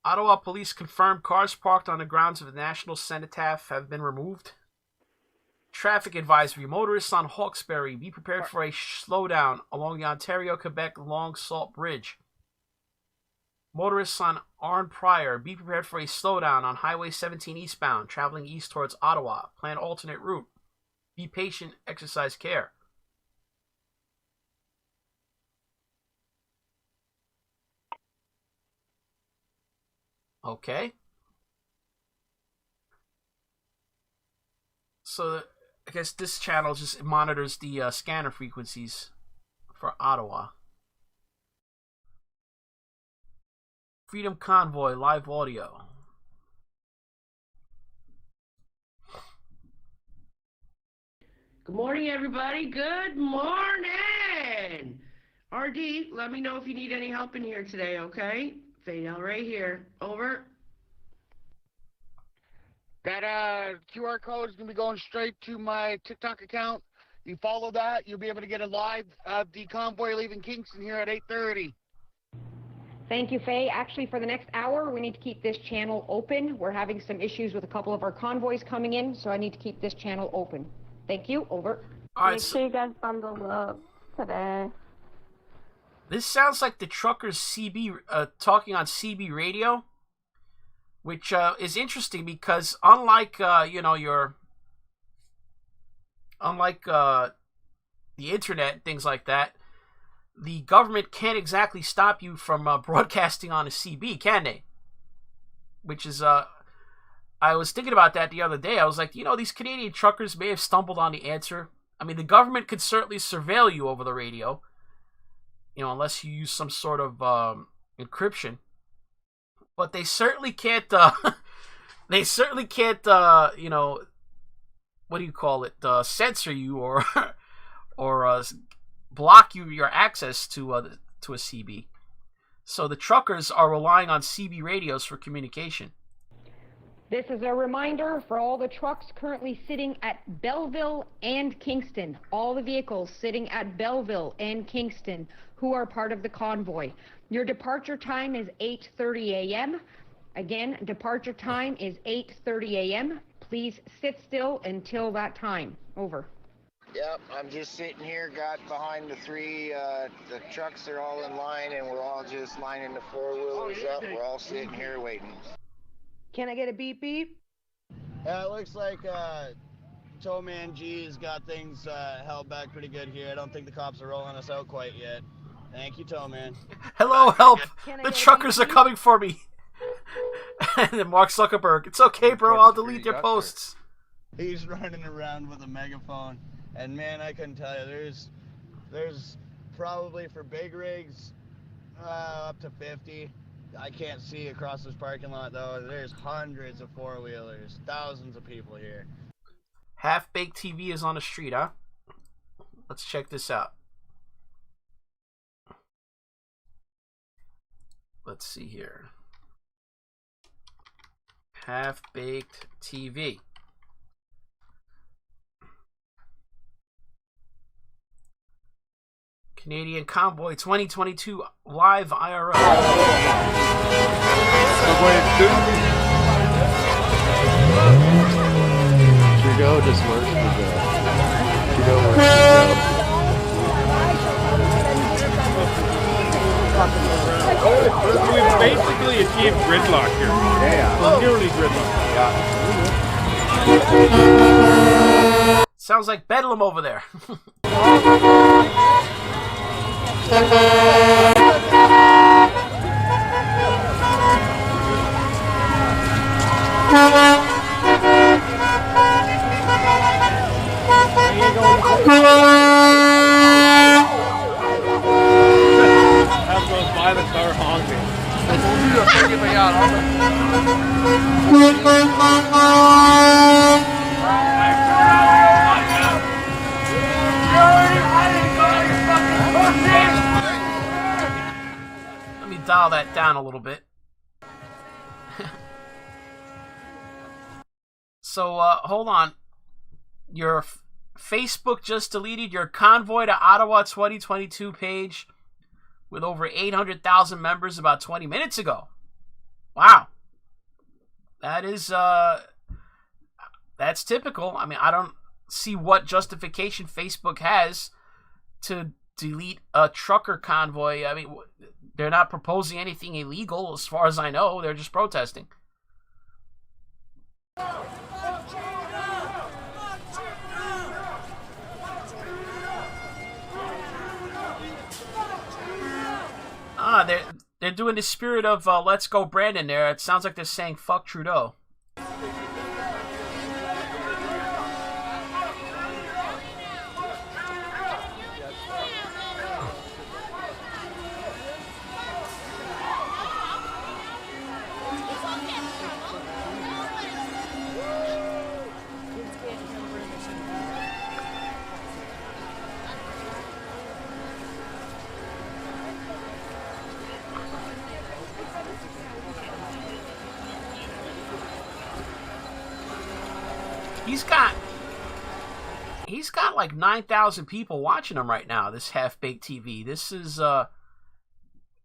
Ottawa police confirmed cars parked on the grounds of the National Cenotaph have been removed. Traffic advisory. Motorists on Hawkesbury, be prepared for a slowdown along the Ontario-Quebec Long Sault Bridge. Motorists on Arn Prior, be prepared for a slowdown on Highway 17 eastbound, traveling east towards Ottawa. Plan alternate route. Be patient, exercise care. Okay. So I guess this channel just monitors the scanner frequencies for Ottawa. Freedom Convoy live audio. Good morning, everybody. Good morning. RD, let me know if you need any help in here today, okay? Fadel right here. Over. That QR code is going to be going straight to my TikTok account. You follow that, you'll be able to get a live of the convoy leaving Kingston here at 8:30. Thank you, Faye. Actually, for the next hour, we need to keep this channel open. We're having some issues with a couple of our convoys coming in, so I need to keep this channel open. Thank you. Over. All right, Make sure you guys bundle up today. This sounds like the truckers CB talking on CB radio, which is interesting because unlike the internet and things like that, the government can't exactly stop you from broadcasting on a CB, can they? Which is I was thinking about that the other day. I was like, these Canadian truckers may have stumbled on the answer. I mean, the government could certainly surveil you over the radio, unless you use some sort of encryption. But they certainly can't. They certainly can't. What do you call it? Censor you or block your access to a CB. So the truckers are relying on CB radios for communication. This is a reminder for all the trucks currently sitting at Belleville and Kingston. All the vehicles sitting at Belleville and Kingston who are part of the convoy. Your departure time is 8:30 a.m. Again, departure time is 8:30 a.m. Please sit still until that time. Over. Yep, I'm just sitting here, got behind the three, the trucks are all in line, and we're all just lining the four-wheelers up. We're all sitting here waiting. Can I get a beep beep? It looks like Towman G's got things held back pretty good here. I don't think the cops are rolling us out quite yet. Thank you, Towman. Hello, help! The truckers are coming for me. And then Mark Zuckerberg, it's okay, bro. I'll delete your posts. He's running around with a megaphone, and man, I couldn't tell you. There's probably for big rigs up to 50. I can't see across this parking lot though. There's hundreds of four-wheelers, thousands of people here. Half-Baked TV is on the street, huh? Let's check this out. Let's see here. Half-Baked TV. Canadian Convoy 2022 live IRL. Trudeau just works for Trudeau works We basically achieved gridlock here. Yeah. Nearly gridlock. Yeah. Sounds like Bedlam over there. Have those by the car honking. Let me dial that down a little bit. So, hold on. Your Facebook just deleted your Convoy to Ottawa 2022 page with over 800,000 members about 20 minutes ago. Wow. That is, that's typical. I mean, I don't see what justification Facebook has to delete a trucker convoy. I mean, they're not proposing anything illegal as far as I know. They're just protesting. They're doing the spirit of Let's Go Brandon there. It sounds like they're saying fuck Trudeau. He's got like 9,000 people watching him right now, this Half-Baked TV. This is,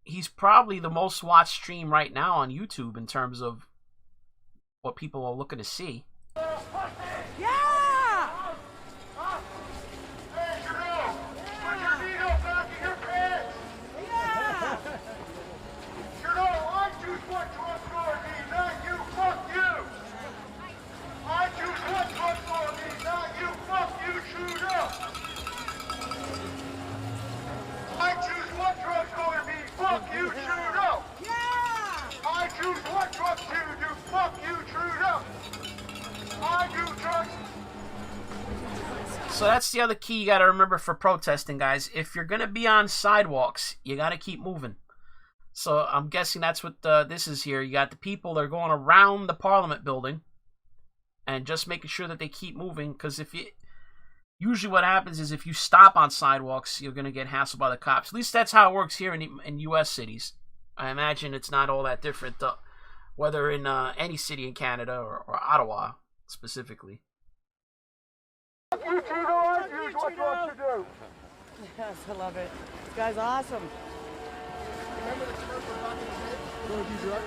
he's probably the most watched stream right now on YouTube in terms of what people are looking to see. Yeah! So that's the other key you got to remember for protesting, guys. If you're going to be on sidewalks, you got to keep moving. So I'm guessing that's what this is here. You got the people that are going around the Parliament building and just making sure that they keep moving. Because usually what happens is if you stop on sidewalks, you're going to get hassled by the cops. At least that's how it works here in U.S. cities. I imagine it's not all that different, whether in any city in Canada or Ottawa specifically. Yes, I love it. This guy's awesome. Remember the commercial back in the day?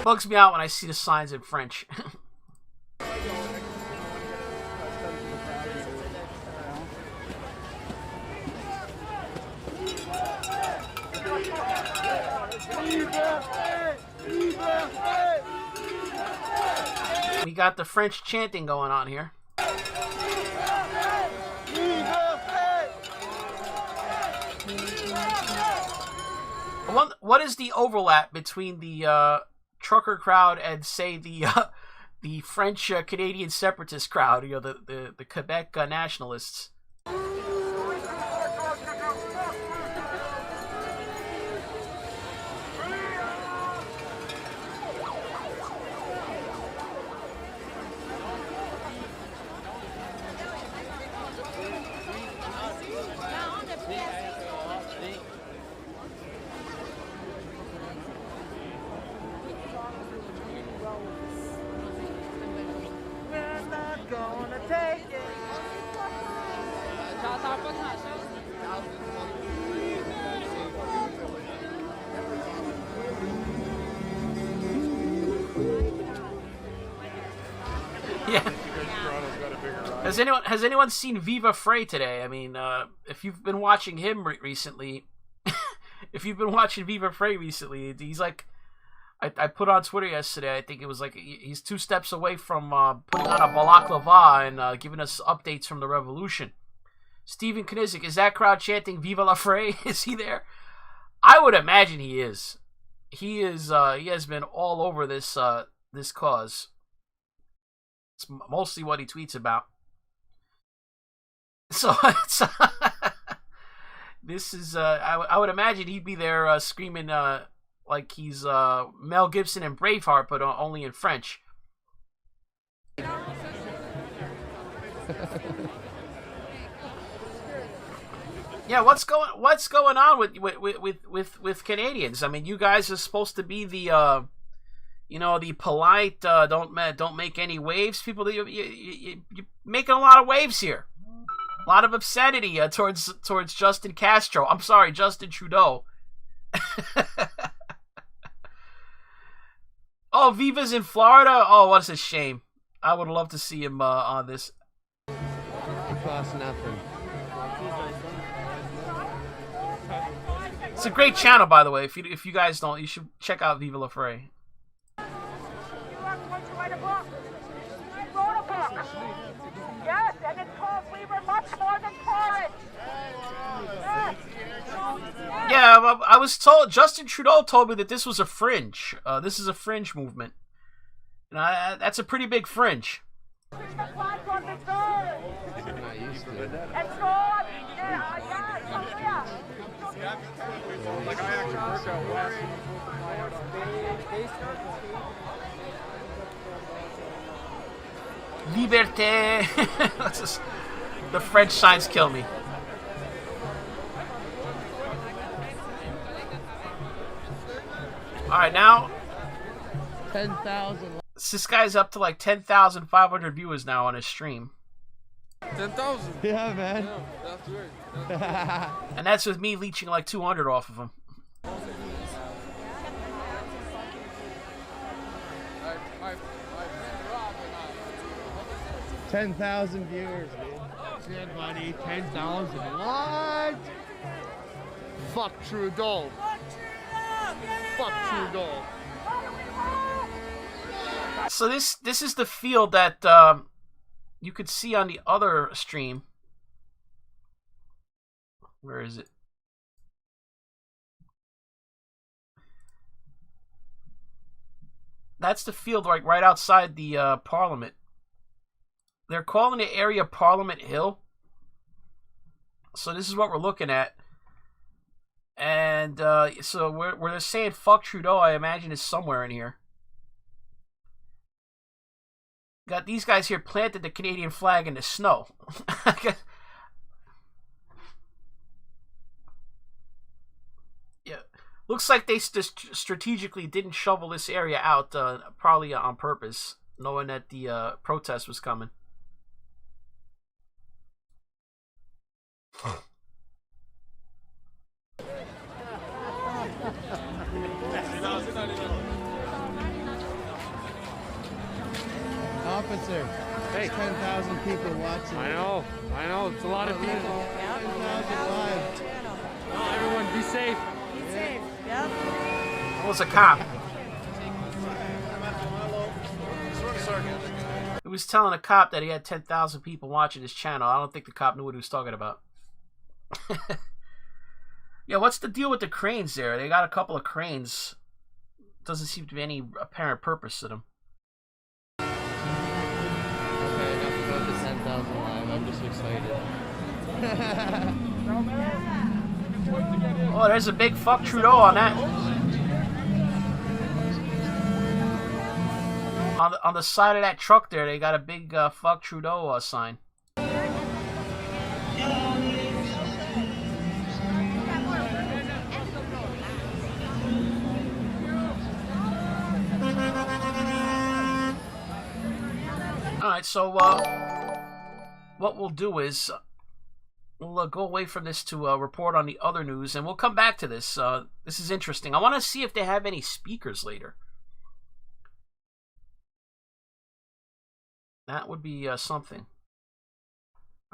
Bugs me out when I see the signs in French. We got the French chanting going on here. What is the overlap between the trucker crowd and, say, the French Canadian separatist crowd? You know, the Quebec nationalists. Has anyone seen Viva Frey today? I mean, if you've been watching him recently, if you've been watching Viva Frey recently, he's like, I put on Twitter yesterday, I think it was like, he's 2 steps away from putting on a balaclava and giving us updates from the revolution. Stephen Knizik, is that crowd chanting Viva la Frey? Is he there? I would imagine he is. He is. He has been all over this this cause. It's mostly what he tweets about. So it's, this is. I would imagine he'd be there screaming like he's Mel Gibson in Braveheart, but only in French. Yeah, what's going on with Canadians? I mean, you guys are supposed to be the the polite, don't make any waves people. You're making a lot of waves here. A lot of obscenity towards Justin Castro. I'm sorry, Justin Trudeau. Oh, Viva's in Florida? Oh, what a shame. I would love to see him on this. It costs nothing. It's a great channel, by the way. If you guys don't, you should check out Viva La Frey. Yes, and it's called We Were Much More Than Porridge. Yeah, I was told, Justin Trudeau told me that this was a fringe. This is a fringe movement. And that's a pretty big fringe. Liberté. The French signs kill me. Alright, now 10,000. This guy's up to like 10,500 viewers now on his stream. 10,000. Yeah, man. Yeah, that's weird. And that's with me leeching like 200 off of him. 10,000 viewers, dude. Shit, buddy. 10,000. What? Fuck Trudeau. Fuck Trudeau. So this is the field that you could see on the other stream. Where is it? That's the field right outside the Parliament. They're calling the area Parliament Hill. So this is what we're looking at. And so where they're saying fuck Trudeau, I imagine is somewhere in here. Got these guys here planted the Canadian flag in the snow. Yeah. Looks like they strategically didn't shovel this area out, probably on purpose, knowing that the protest was coming. Officer, hey, 10,000 people watching. I know, it's a lot of people. 10,000 live. Well, everyone be safe. Be safe, yep. It was a cop. He was telling a cop that he had 10,000 people watching his channel. I don't think the cop knew what he was talking about. Yeah, what's the deal with the cranes there? They got a couple of cranes. Doesn't seem to be any apparent purpose to them. Okay, enough about the 10,000 live. I'm just excited. Oh, there's a big fuck Trudeau on that. On the side of that truck there, they got a big fuck Trudeau sign. Alright, so what we'll do is we'll go away from this to report on the other news, and we'll come back to this. This is interesting. I want to see if they have any speakers later. That would be something.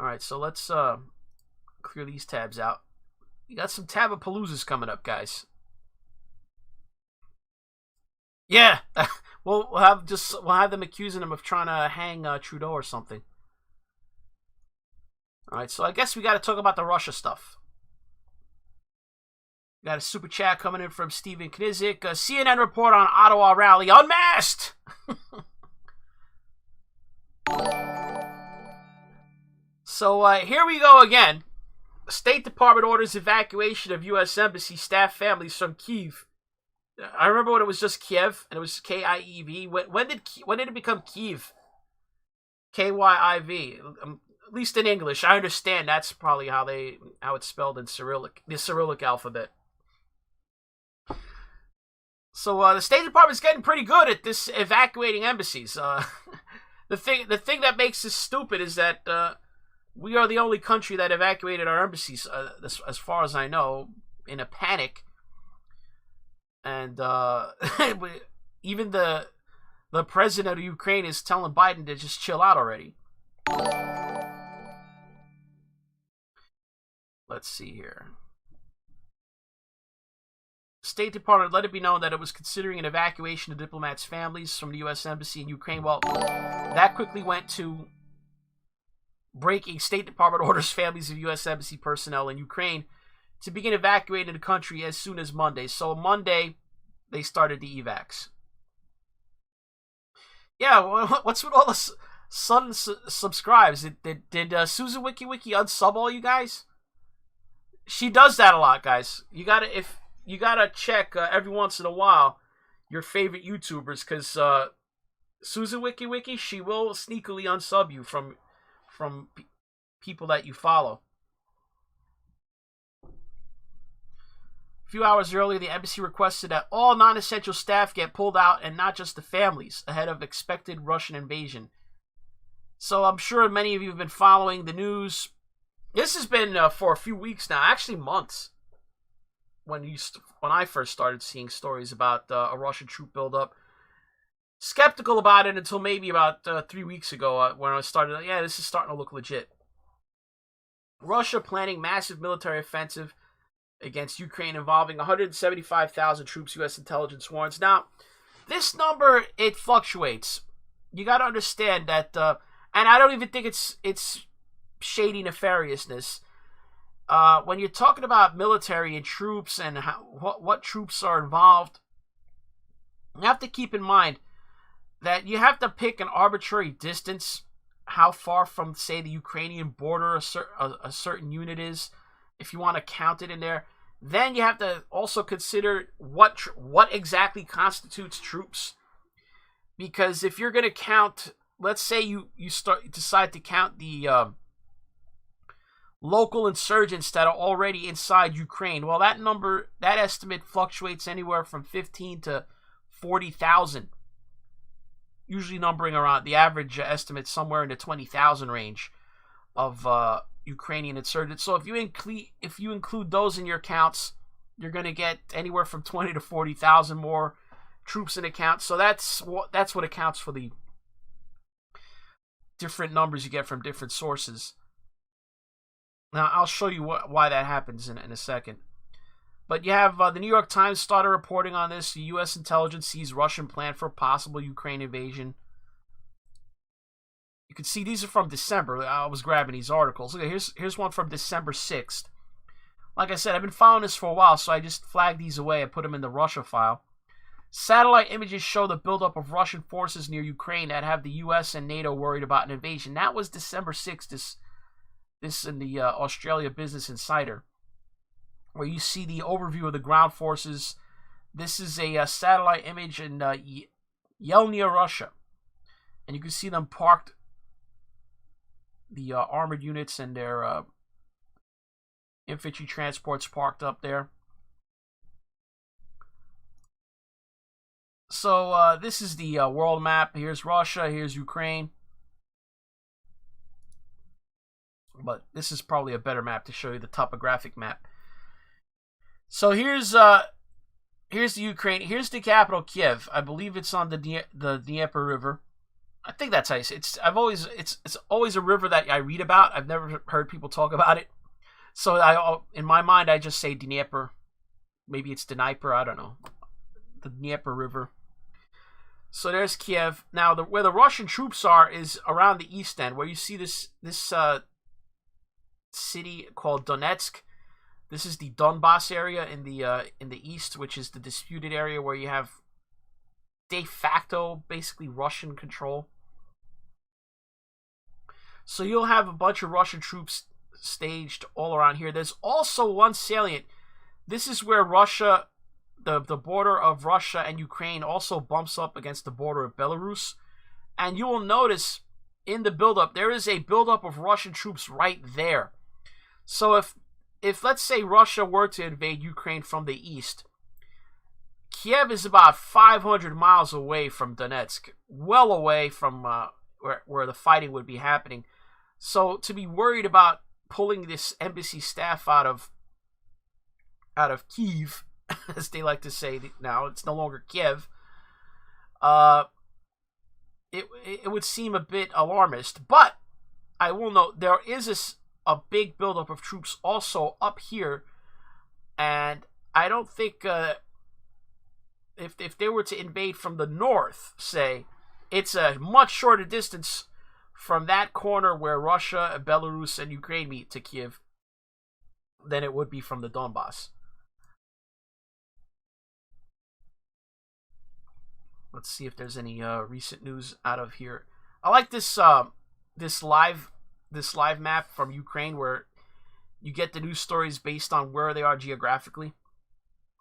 Alright, so let's clear these tabs out. We got some Tabapaloozas coming up, guys. Yeah, we'll have them accusing him of trying to hang Trudeau or something. All right, so I guess we got to talk about the Russia stuff. We got a super chat coming in from Stephen Knizik. CNN report on Ottawa rally unmasked. So here we go again. State Department orders evacuation of U.S. Embassy staff families from Kyiv. I remember when it was just Kiev, and it was K-I-E-V. When did it become Kyiv? K-Y-I-V. At least in English, I understand that's probably how it's spelled in Cyrillic, the Cyrillic alphabet. So the State Department's getting pretty good at this evacuating embassies. The thing that makes this stupid is that we are the only country that evacuated our embassies, as far as I know, in a panic. And even the president of Ukraine is telling Biden to just chill out already. Let's see here. State Department let it be known that it was considering an evacuation of diplomats' families from the U.S. Embassy in Ukraine. Well, that quickly went to breaking State Department orders families of U.S. Embassy personnel in Ukraine to begin evacuating the country as soon as Monday. So Monday, they started the evacs. Yeah, what's with all the sudden subscribes? Did Susan Wiki unsub all you guys? She does that a lot, guys. You gotta check every once in a while your favorite YouTubers, because Susan Wiki, she will sneakily unsub you from people that you follow. A few hours earlier, the embassy requested that all non-essential staff get pulled out, and not just the families, ahead of expected Russian invasion. So I'm sure many of you have been following the news. This has been for a few weeks now, actually months, when I first started seeing stories about a Russian troop buildup. Skeptical about it until maybe about 3 weeks ago, when I started, yeah, this is starting to look legit. Russia planning massive military offensive against Ukraine involving 175,000 troops, U.S. intelligence warns. Now, this number, it fluctuates. You got to understand that, and I don't even think it's shady nefariousness. When you're talking about military and troops and what troops are involved, you have to keep in mind that you have to pick an arbitrary distance, how far from, say, the Ukrainian border a certain unit is, if you want to count it in there. Then you have to also consider what exactly constitutes troops. Because if you're going to count, let's say you decide to count the local insurgents that are already inside Ukraine. Well, that estimate fluctuates anywhere from 15 to 40,000, usually numbering around the average estimate somewhere in the 20,000 range of Ukrainian insurgents. So if you include those in your counts, you're going to get anywhere from 20 to 40,000 more troops in the count. So that's what accounts for the different numbers you get from different sources. Now, I'll show you why that happens in a second. But you have the New York Times started reporting on this. The U.S. intelligence sees Russian plan for a possible Ukraine invasion. You can see these are from December. I was grabbing these articles. Okay, here's one from December 6th. Like I said, I've been following this for a while, so I just flagged these away and put them in the Russia file. Satellite images show the buildup of Russian forces near Ukraine that have the U.S. and NATO worried about an invasion. That was December 6th, this in the Australia Business Insider, where you see the overview of the ground forces. This is a satellite image in Yelnya, Russia. And you can see them parked, the armored units and their infantry transports parked up there. So this is the world map. Here's Russia, here's Ukraine. But this is probably a better map to show you the topographic map. So here's the Ukraine. Here's the capital, Kiev. I believe it's on the Dnieper River. I think that's how you say it. It's always a river that I read about. I've never heard people talk about it. So in my mind, I just say Dnieper. Maybe it's Dnieper. I don't know. The Dnieper River. So there's Kiev. Now, where the Russian troops are is around the east end, where you see this city called Donetsk. This is the Donbass area in the east, which is the disputed area where you have de facto, basically Russian control. So you'll have a bunch of Russian troops staged all around here. There's also one salient. This is where Russia, the border of Russia and Ukraine also bumps up against the border of Belarus. And you will notice in the buildup, there is a buildup of Russian troops right there. So if let's say Russia were to invade Ukraine from the east, Kiev is about 500 miles away from Donetsk, well away from where the fighting would be happening. So to be worried about pulling this embassy staff out of Kyiv, as they like to say now, it's no longer Kiev, it would seem a bit alarmist. But I will note there is a big buildup of troops also up here, and I don't think if they were to invade from the north, say, it's a much shorter distance from that corner where Russia, Belarus, and Ukraine meet to Kiev than it would be from the Donbass. Let's see if there's any recent news out of here. I like this live map from Ukraine where you get the news stories based on where they are geographically.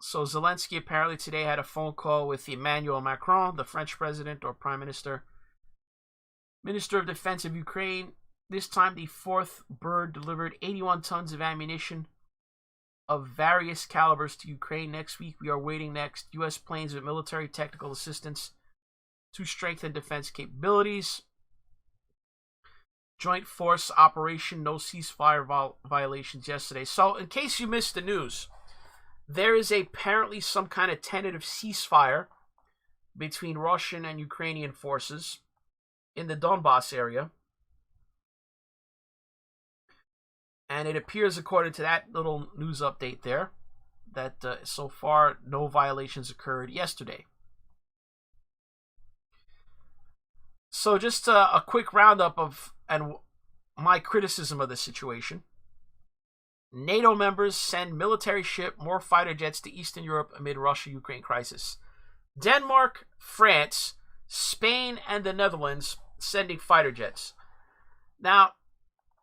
So Zelensky apparently today had a phone call with Emmanuel Macron, the French president or prime minister, Minister of Defense of Ukraine. This time the 4th bird delivered 81 tons of ammunition of various calibers to Ukraine. Next week we are waiting next U.S. planes with military technical assistance to strengthen defense capabilities. Joint force operation, no ceasefire violations yesterday. So in case you missed the news, there is apparently some kind of tentative ceasefire between Russian and Ukrainian forces in the Donbass area. And it appears, according to that little news update there, that so far no violations occurred yesterday. So just a quick roundup of my criticism of the situation. NATO members send military ship, more fighter jets to Eastern Europe amid Russia-Ukraine crisis. Denmark, France, Spain, and the Netherlands sending fighter jets. Now,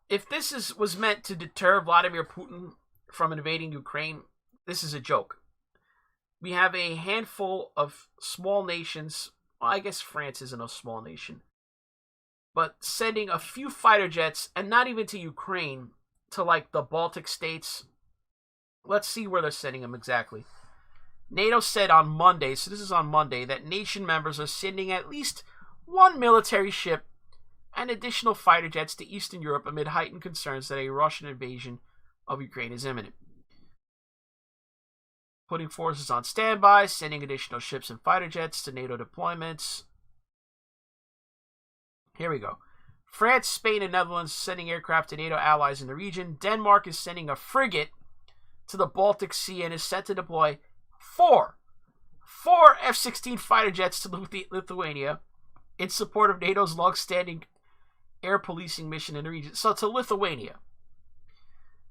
if this was meant to deter Vladimir Putin from invading Ukraine, this is a joke. We have a handful of small nations. Well, I guess France isn't a small nation. But sending a few fighter jets, and not even to Ukraine, to like the Baltic states. Let's see where they're sending them exactly. NATO said on Monday, so this is on Monday, that nation members are sending at least one military ship and additional fighter jets to Eastern Europe amid heightened concerns that a Russian invasion of Ukraine is imminent. Putting forces on standby, sending additional ships and fighter jets to NATO deployments. Here we go. France, Spain, and Netherlands sending aircraft to NATO allies in the region. Denmark is sending a frigate to the Baltic Sea and is set to deploy four F-16 fighter jets to Lithuania in support of NATO's long-standing air policing mission in the region. So to Lithuania.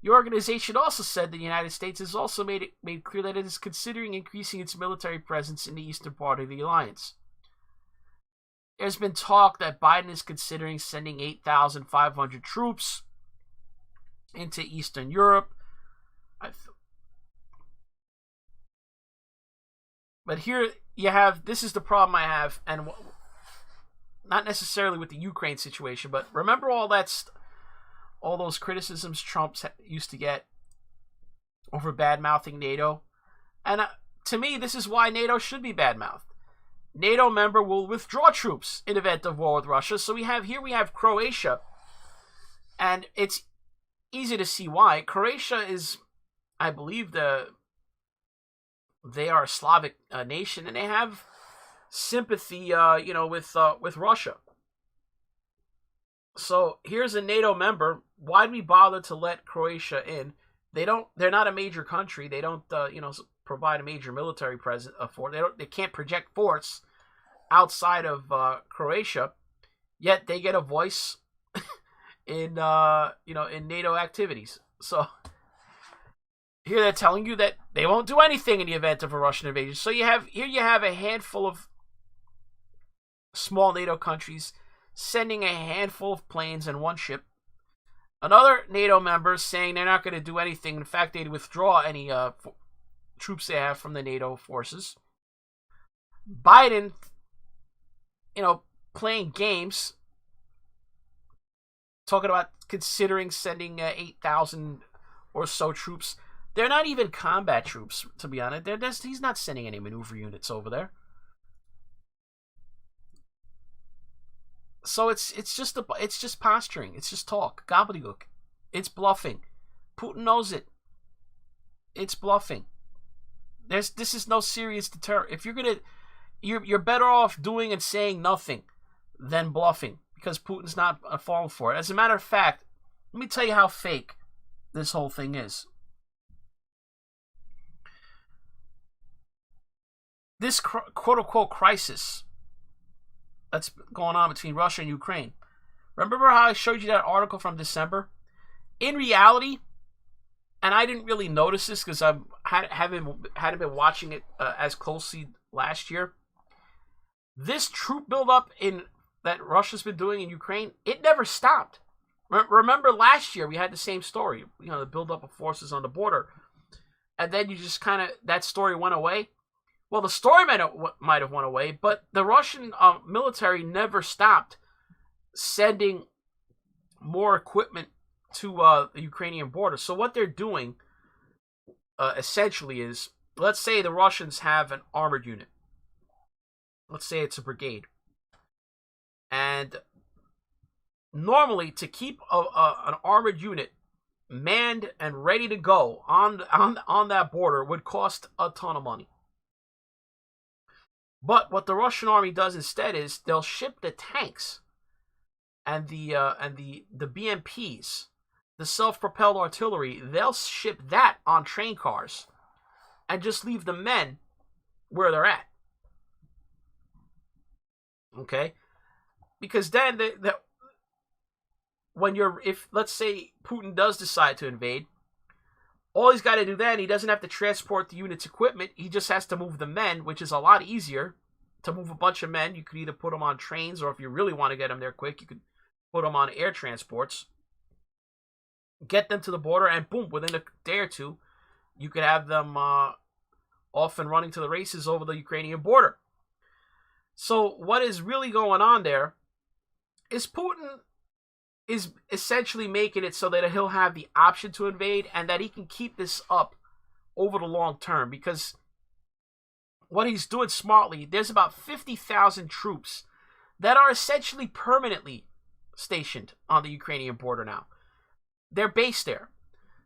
The organization also said the United States has also made clear that it is considering increasing its military presence in the eastern part of the alliance. There's been talk that Biden is considering sending 8,500 troops into Eastern Europe. But here you have, this is the problem I have, and not necessarily with the Ukraine situation, but remember all those criticisms Trump used to get over bad-mouthing NATO? And to me, this is why NATO should be bad-mouthed. NATO member will withdraw troops in event of war with Russia. So we have Croatia, and it's easy to see why. Croatia is, I believe, they are a Slavic nation, and they have sympathy, with Russia. So here's a NATO member. Why'd we bother to let Croatia in? They're not a major country. They don't, provide a major military presence for. They can't project force outside of Croatia. Yet they get a voice in NATO activities. So here they're telling you that they won't do anything in the event of a Russian invasion. So you have a handful of small NATO countries sending a handful of planes and one ship. Another NATO member saying they're not going to do anything. In fact, they'd withdraw any troops they have from the NATO forces. Biden, playing games, talking about considering sending 8,000 or so troops. They're not even combat troops, to be honest. He's not sending any maneuver units over there. So it's just posturing. It's just talk, gobbledygook. It's bluffing. Putin knows it. It's bluffing. This is no serious deterrent. If you're better off doing and saying nothing than bluffing, because Putin's not falling for it. As a matter of fact, let me tell you how fake this whole thing is. This quote-unquote crisis that's going on between Russia and Ukraine. Remember how I showed you that article from December? In reality, and I didn't really notice this because I hadn't been watching it as closely last year. This troop buildup that Russia's been doing in Ukraine, it never stopped. Remember last year we had the same story. The buildup of forces on the border, and then you just that story went away. Well, the story might have went away, but the Russian military never stopped sending more equipment to the Ukrainian border. So what they're doing essentially is, let's say the Russians have an armored unit. Let's say it's a brigade. And normally to keep an armored unit manned and ready to go on that border would cost a ton of money. But what the Russian army does instead is they'll ship the tanks and the BMPs, the self-propelled artillery. They'll ship that on train cars and just leave the men where they're at. Okay, because then if let's say Putin does decide to invade, all he's got to do then, he doesn't have to transport the unit's equipment. He just has to move the men, which is a lot easier. To move a bunch of men, you could either put them on trains, or if you really want to get them there quick, you could put them on air transports. Get them to the border, and boom, within a day or two, you could have them off and running to the races over the Ukrainian border. So what is really going on there is Putin is essentially making it so that he'll have the option to invade and that he can keep this up over the long term, because what he's doing smartly, there's about 50,000 troops that are essentially permanently stationed on the Ukrainian border now. They're based there.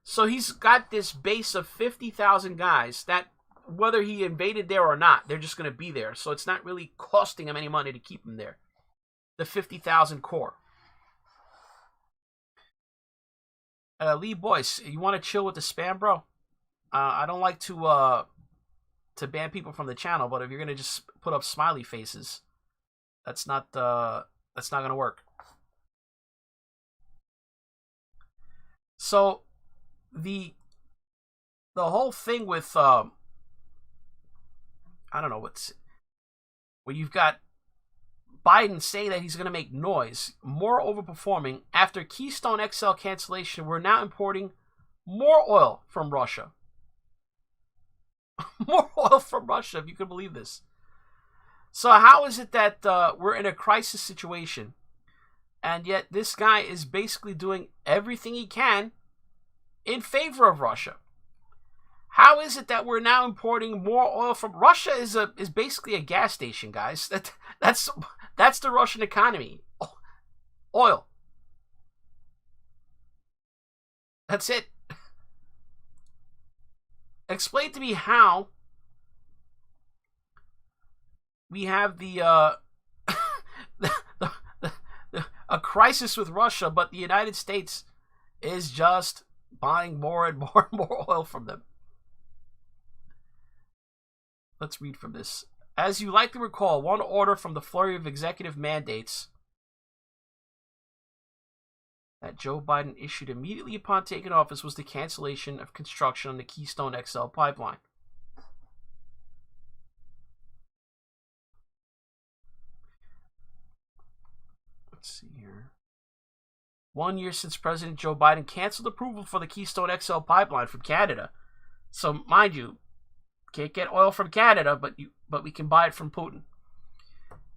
So he's got this base of 50,000 guys that, whether he invaded there or not, they're just going to be there. So it's not really costing him any money to keep them there. The 50,000 core. Lee Boyce, you want to chill with the spam, bro? I don't like to ban people from the channel, but if you're gonna just put up smiley faces, that's not gonna work. So the whole thing with I don't know where you've got Biden saying that he's going to make noise, more overperforming. After Keystone XL cancellation, we're now importing more oil from Russia. More oil from Russia, if you can believe this. So how is it that we're in a crisis situation, and yet this guy is basically doing everything he can in favor of Russia? How is it that we're now importing more oil from Russia? Is basically a gas station, guys. That's the Russian economy. Oil. That's it. Explain to me how we have a crisis with Russia, but the United States is just buying more and more and more oil from them. Let's read from this. As you likely recall, one order from the flurry of executive mandates that Joe Biden issued immediately upon taking office was the cancellation of construction on the Keystone XL pipeline. Let's see here. 1 year since President Joe Biden canceled approval for the Keystone XL pipeline from Canada. So, mind you, can't get oil from Canada, but we can buy it from Putin.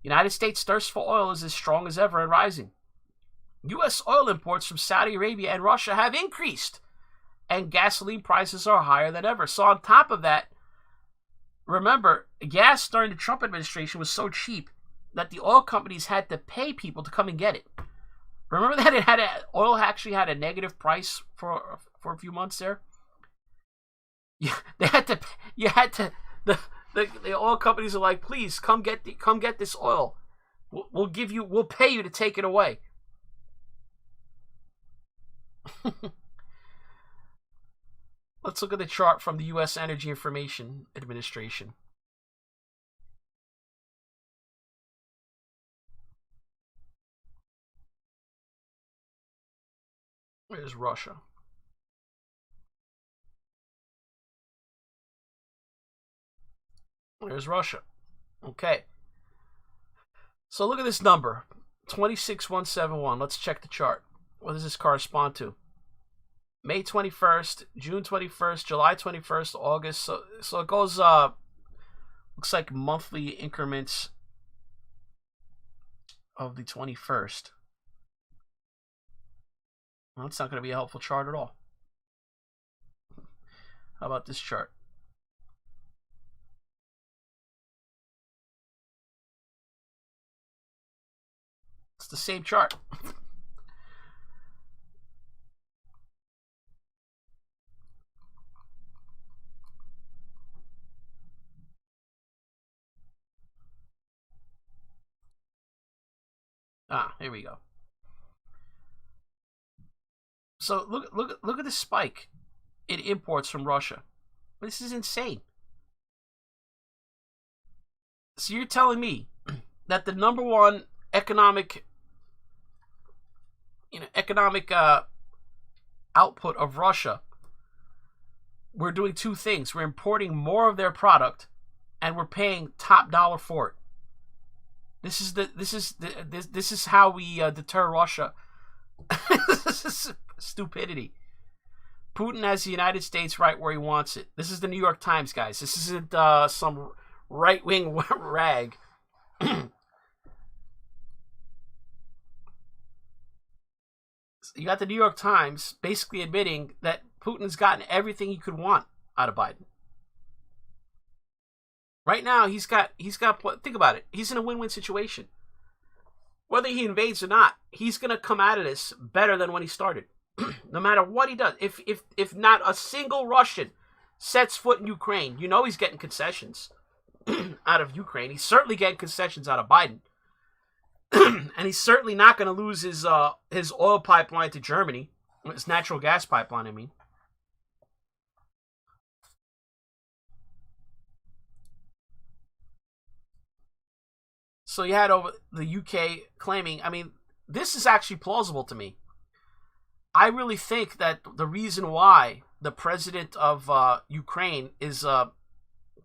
United States' thirst for oil is as strong as ever and rising. U.S. oil imports from Saudi Arabia and Russia have increased, and gasoline prices are higher than ever. So on top of that, remember, gas during the Trump administration was so cheap that the oil companies had to pay people to come and get it. Remember that oil actually had a negative price for a few months there? Yeah, the oil companies are like, please come get this oil. We'll pay you to take it away. Let's look at the chart from the U.S. Energy Information Administration. Where's Russia? There's Russia. Okay. So look at this number, 26,171. Let's check the chart. What does this correspond to? May 21st, June 21st, July 21st, August. So it goes, looks like monthly increments of the 21st. Well, that's not going to be a helpful chart at all. How about this chart? It's the same chart. Here we go. So look at the spike in imports from Russia. This is insane. So you're telling me that the number one economic output of Russia, we're doing two things. We're importing more of their product, and we're paying top dollar for it. This is how we deter Russia. This is stupidity. Putin has the United States right where he wants it. This is the New York Times, guys. This isn't some right-wing rag. you got the New York Times basically admitting that Putin's gotten everything he could want out of Biden. Right now, he's got. Think about it. He's in a win-win situation. Whether he invades or not, he's gonna come out of this better than when he started. No matter what he does, if not a single Russian sets foot in Ukraine, you know he's getting concessions out of Ukraine. He's certainly getting concessions out of Biden. And he's certainly not going to lose his oil pipeline to Germany. His natural gas pipeline, I mean. So you had over the UK claiming, I mean, this is actually plausible to me. I really think that the reason why the president of Ukraine is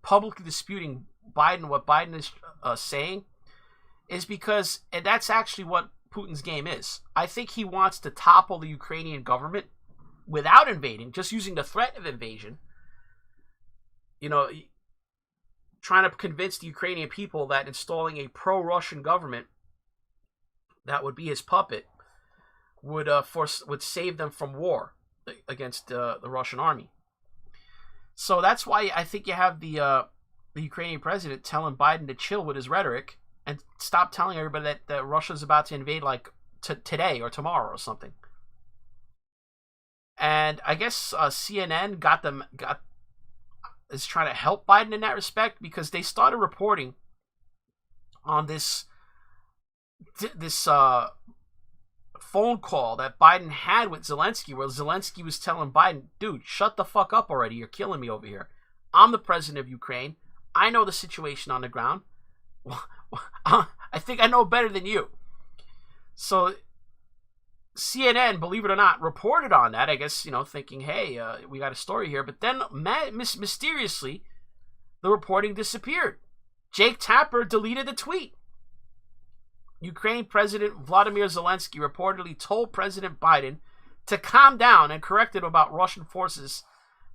publicly disputing Biden, what Biden is saying, is because, and that's actually what Putin's game is. I think he wants to topple the Ukrainian government without invading, just using the threat of invasion. You know, trying to convince the Ukrainian people that installing a pro-Russian government that would be his puppet would save them from war against the Russian army. So that's why I think you have the Ukrainian president telling Biden to chill with his rhetoric and stop telling everybody that Russia's about to invade like today or tomorrow or something. And I guess CNN is trying to help Biden in that respect, because they started reporting on this phone call that Biden had with Zelensky, where Zelensky was telling Biden, dude, shut the fuck up already. You're killing me over here. I'm the president of Ukraine. I know the situation on the ground. I think I know better than you. So CNN, believe it or not, reported on that, I guess, thinking, hey, we got a story here. But then mysteriously, the reporting disappeared. Jake Tapper deleted the tweet. Ukraine President Vladimir Zelensky reportedly told President Biden to calm down and corrected about Russian forces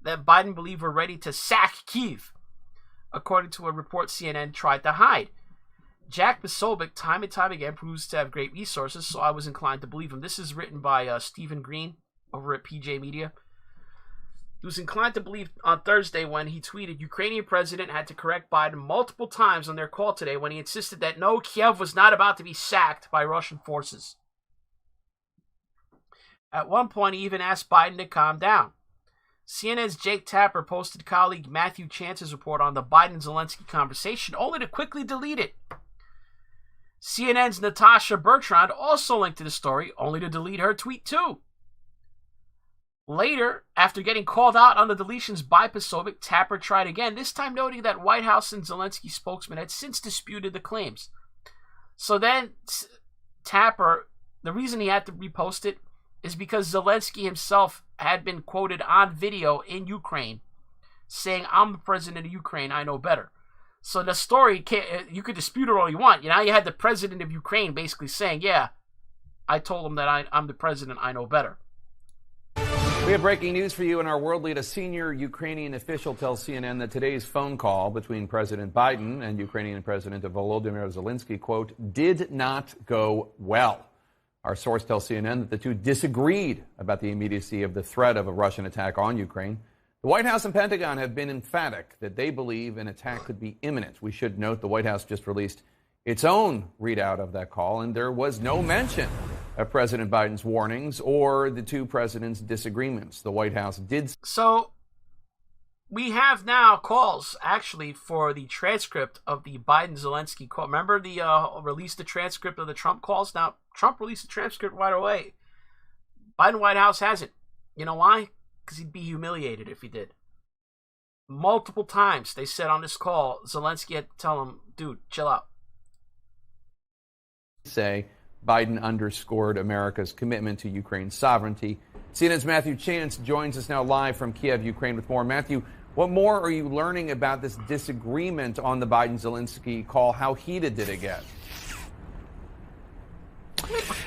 that Biden believed were ready to sack Kyiv, according to a report CNN tried to hide. Jack Posobiec, time and time again, proves to have great resources, so I was inclined to believe him. This is written by Stephen Green over at PJ Media. He was inclined to believe on Thursday when he tweeted, Ukrainian president had to correct Biden multiple times on their call today when he insisted that no, Kiev was not about to be sacked by Russian forces. At one point, he even asked Biden to calm down. CNN's Jake Tapper posted colleague Matthew Chance's report on the Biden-Zelensky conversation, only to quickly delete it. CNN's Natasha Bertrand also linked to the story, only to delete her tweet too. Later, after getting called out on the deletions by Posobiec, Tapper tried again, this time noting that White House and Zelensky spokesman had since disputed the claims. So then, Tapper, the reason he had to repost it is because Zelensky himself had been quoted on video in Ukraine saying, I'm the president of Ukraine, I know better. So the story, you could dispute it all you want. Now you had the president of Ukraine basically saying, yeah, I told him that I'm the president, I know better. We have breaking news for you in our world lead. A senior Ukrainian official tells CNN that today's phone call between President Biden and Ukrainian President Volodymyr Zelensky, quote, did not go well. Our source tells CNN that the two disagreed about the immediacy of the threat of a Russian attack on Ukraine. The White House and Pentagon have been emphatic that they believe an attack could be imminent. We should note the White House just released its own readout of that call, and there was no mention of President Biden's warnings or the two presidents' disagreements. The White House did. So we have now calls, actually, for the transcript of the Biden-Zelensky call. Remember released the transcript of the Trump calls? Now, Trump released the transcript right away. Biden White House hasn't. You know why? Because he'd be humiliated if he did. Multiple times they said on this call, Zelensky had to tell him, dude, chill out. Say Biden underscored America's commitment to Ukraine's sovereignty. CNN's Matthew Chance joins us now live from Kiev, Ukraine with more. Matthew, what more are you learning about this disagreement on the Biden-Zelensky call? How heated did it get?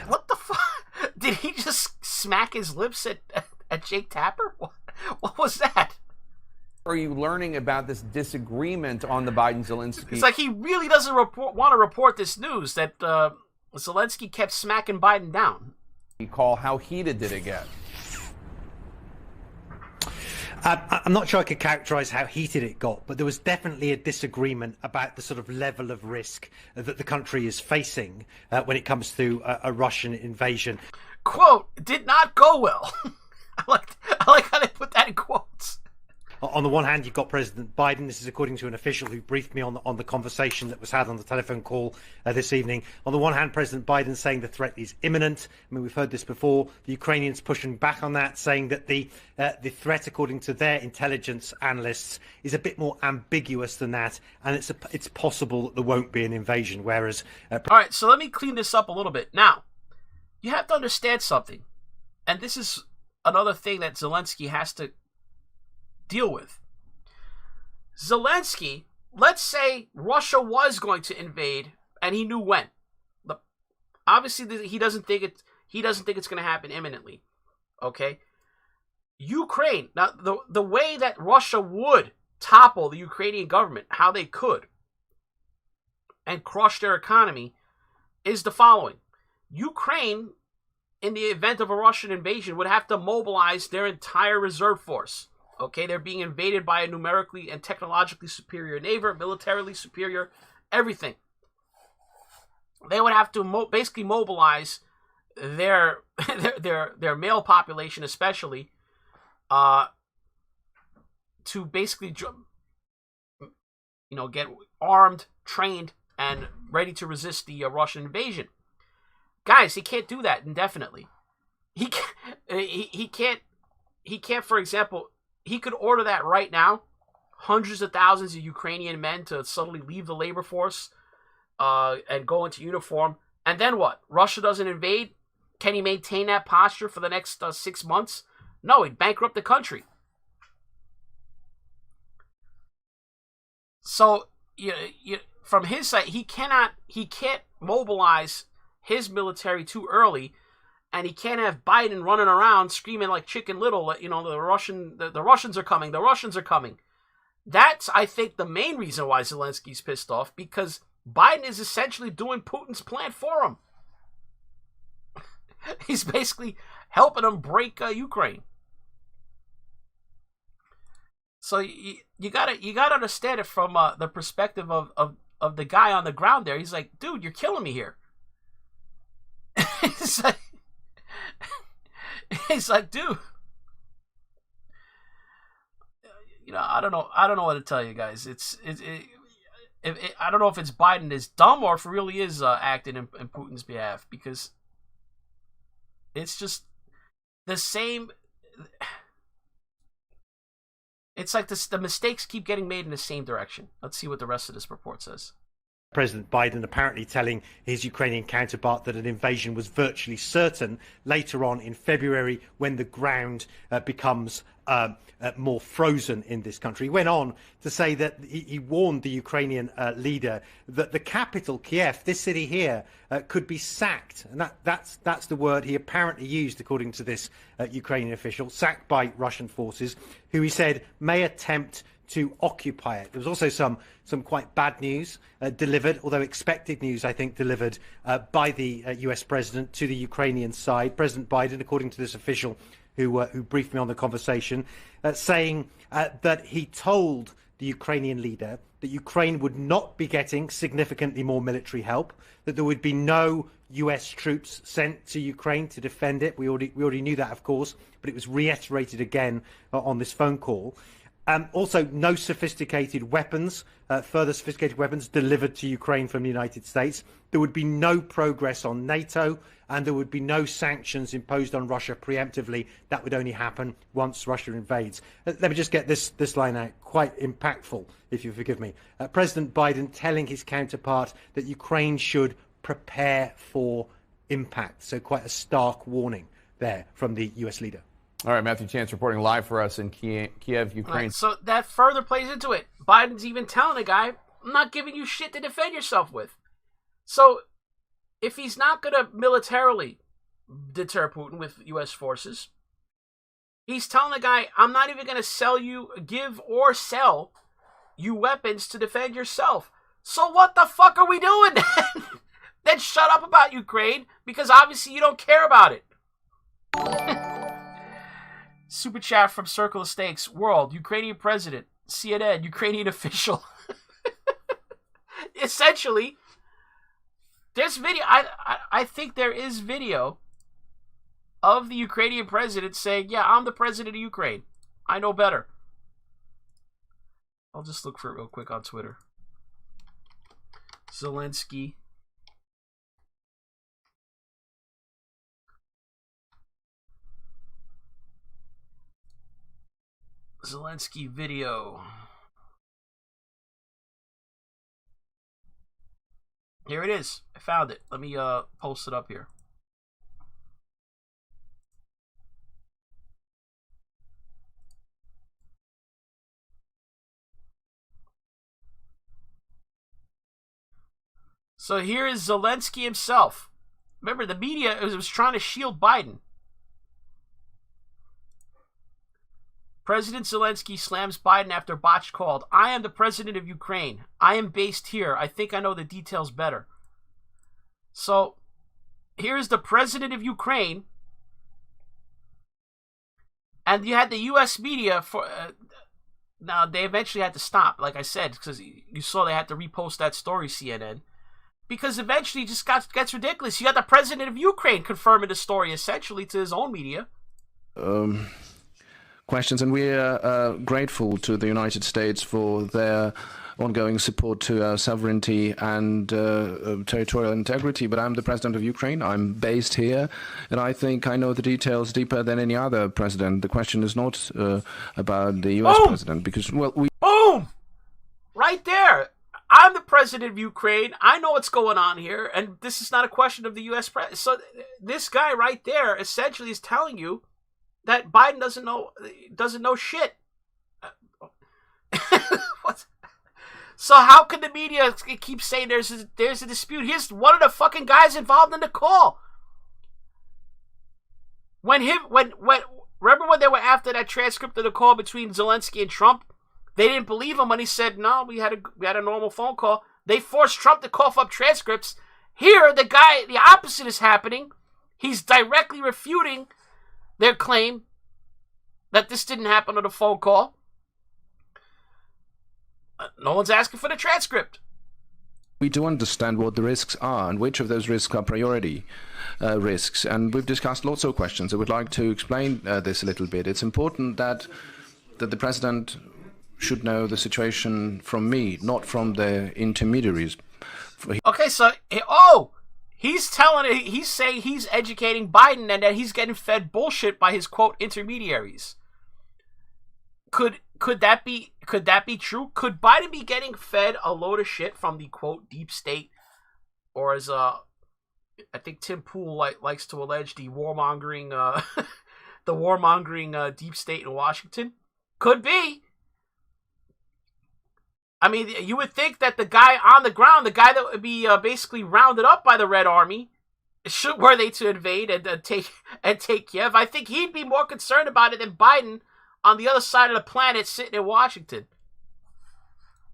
What the fuck? Did he just smack his lips at Jake Tapper? What was that? Are you learning about this disagreement on the Biden-Zelensky? It's like he really doesn't want to report this news that Zelensky kept smacking Biden down. Call, how heated did it get? I'm not sure I could characterize how heated it got, but there was definitely a disagreement about the sort of level of risk that the country is facing when it comes to a Russian invasion. Quote, did not go well. I like how they put that in quotes. On the one hand, you've got President Biden. This is according to an official who briefed me on the conversation that was had on the telephone call this evening. On the one hand, President Biden saying the threat is imminent. I mean, we've heard this before. The Ukrainians pushing back on that, saying that the threat, according to their intelligence analysts, is a bit more ambiguous than that, and it's possible that there won't be an invasion. Whereas, all right, so let me clean this up a little bit. Now, you have to understand something, and this is another thing that Zelensky has to deal with. Zelensky, let's say Russia was going to invade and he knew when. Obviously he doesn't think it's going to happen imminently. Okay? Ukraine, now the way that Russia would topple the Ukrainian government, how they could, and crush their economy is the following. Ukraine, in the event of a Russian invasion, would have to mobilize their entire reserve force. Okay, they're being invaded by a numerically and technologically superior neighbor, militarily superior, everything. They would have to basically mobilize their male population, especially, to basically, get armed, trained, and ready to resist the Russian invasion. Guys, he can't do that indefinitely. He can't. For example. He could order that right now, hundreds of thousands of Ukrainian men to suddenly leave the labor force and go into uniform. And then what? Russia doesn't invade? Can he maintain that posture for the next 6 months? No, he'd bankrupt the country. So, from his side, he can't mobilize his military too early. And he can't have Biden running around screaming like Chicken Little, the Russians are coming, the Russians are coming. That's, I think, the main reason why Zelensky's pissed off, because Biden is essentially doing Putin's plan for him. He's basically helping him break Ukraine. So you gotta understand it from the perspective of the guy on the ground there. He's like, dude, you're killing me here. He's like, dude, I don't know what to tell you guys. I don't know if it's Biden is dumb or if it really is acting in Putin's behalf, because it's just the same. It's like the mistakes keep getting made in the same direction. Let's see what the rest of this report says. President Biden apparently telling his Ukrainian counterpart that an invasion was virtually certain later on in February when the ground becomes more frozen in this country. He went on to say that he warned the Ukrainian leader that the capital, Kiev, this city here, could be sacked. And that's the word he apparently used, according to this Ukrainian official, sacked by Russian forces, who he said may attempt to occupy it. There was also some quite bad news delivered, although expected news, I think, delivered by the US president to the Ukrainian side. President Biden, according to this official who briefed me on the conversation, saying that he told the Ukrainian leader that Ukraine would not be getting significantly more military help, that there would be no US troops sent to Ukraine to defend it. We already knew that, of course, but it was reiterated again on this phone call. Also, no sophisticated weapons, further sophisticated weapons delivered to Ukraine from the United States. There would be no progress on NATO, and there would be no sanctions imposed on Russia preemptively. That would only happen once Russia invades. Let me just get this line out, quite impactful, if you forgive me. President Biden telling his counterpart that Ukraine should prepare for impact. So quite a stark warning there from the US leader. All right, Matthew Chance reporting live for us in Kiev, Ukraine. Right, so that further plays into it. Biden's even telling the guy, I'm not giving you shit to defend yourself with. So if he's not going to militarily deter Putin with U.S. forces, he's telling the guy, I'm not even going to give or sell you weapons to defend yourself. So what the fuck are we doing then? Then shut up about Ukraine, because obviously you don't care about it. Super chat from Circle of Stakes. World, Ukrainian president. CNN, Ukrainian official. Essentially, there's video. I think there is video of the Ukrainian president saying, yeah, I'm the president of Ukraine. I know better. I'll just look for it real quick on Twitter. Zelensky. Zelensky video. Here it is. I found it. Let me post it up here. So here is Zelensky himself. Remember, the media was trying to shield Biden. President Zelensky slams Biden after botched called. I am the president of Ukraine. I am based here. I think I know the details better. So, here's the president of Ukraine. And you had the U.S. media for... now, they eventually had to stop, like I said, because you saw they had to repost that story, CNN. Because eventually it just gets ridiculous. You got the president of Ukraine confirming the story, essentially, to his own media. Questions, and we are grateful to the United States for their ongoing support to our sovereignty and territorial integrity. But I'm the president of Ukraine. I'm based here, and I think I know the details deeper than any other president. The question is not about the U.S. president, because, well, we... Boom! Right there! I'm the president of Ukraine. I know what's going on here, and this is not a question of the U.S. president. So this guy right there essentially is telling you that Biden doesn't know shit. What? So how can the media keep saying there's a dispute? Here's one of the fucking guys involved in the call. Remember when they were after that transcript of the call between Zelensky and Trump? They didn't believe him when he said, no, we had a normal phone call. They forced Trump to cough up transcripts. Here, the opposite is happening. He's directly refuting their claim that this didn't happen on a phone call. No one's asking for the transcript. We do understand what the risks are and which of those risks are priority risks. And we've discussed lots of questions. I would like to explain this a little bit. It's important that the president should know the situation from me, not from the intermediaries. Okay, so he's saying he's educating Biden and that he's getting fed bullshit by his quote intermediaries. Could that be true? Could Biden be getting fed a load of shit from the quote deep state, or as I think Tim Pool likes to allege, the warmongering deep state in Washington? Could be. I mean, you would think that the guy on the ground, the guy that would be basically rounded up by the Red Army, were they to invade and take Kiev, I think he'd be more concerned about it than Biden on the other side of the planet sitting in Washington.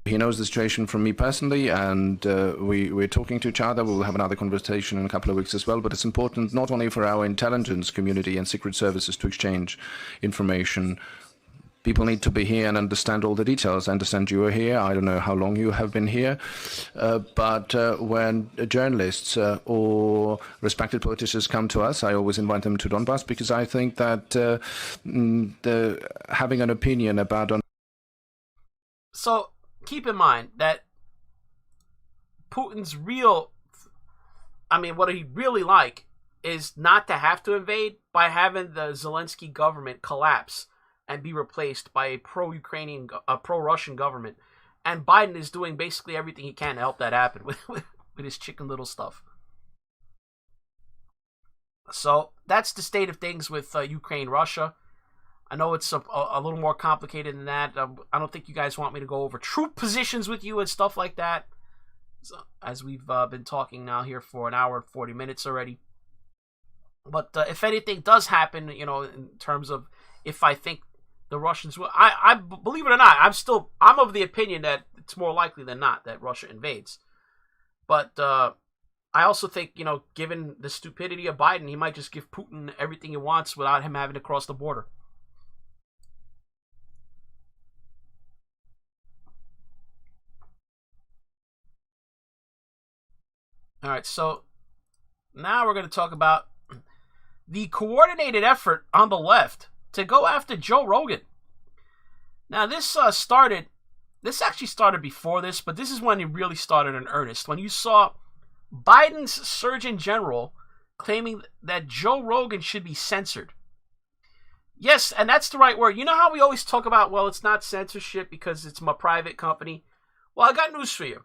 He knows the situation from me personally, and we're talking to each other. We'll have another conversation in a couple of weeks as well. But it's important not only for our intelligence community and secret services to exchange information. People need to be here and understand all the details. I understand you are here. I don't know how long you have been here. But when journalists or respected politicians come to us, I always invite them to Donbass, because I think that having an opinion about... So keep in mind that Putin's what he'd really like is not to have to invade by having the Zelensky government collapse and be replaced by a pro-Ukrainian, pro-Russian government. And Biden is doing basically everything he can to help that happen with his chicken little stuff. So that's the state of things with Ukraine-Russia. I know it's a little more complicated than that. I don't think you guys want me to go over troop positions with you and stuff like that, so, as we've been talking now here for an hour and 40 minutes already. But if anything does happen, in terms of if I think the Russians will, I believe it or not, I'm of the opinion that it's more likely than not that Russia invades. But I also think, given the stupidity of Biden, he might just give Putin everything he wants without him having to cross the border. All right, so now we're going to talk about the coordinated effort on the left to go after Joe Rogan. Now, this actually started before this, but this is when it really started in earnest. When you saw Biden's Surgeon General claiming that Joe Rogan should be censored. Yes, and that's the right word. You know how we always talk about, well, it's not censorship because it's my private company? Well, I got news for you.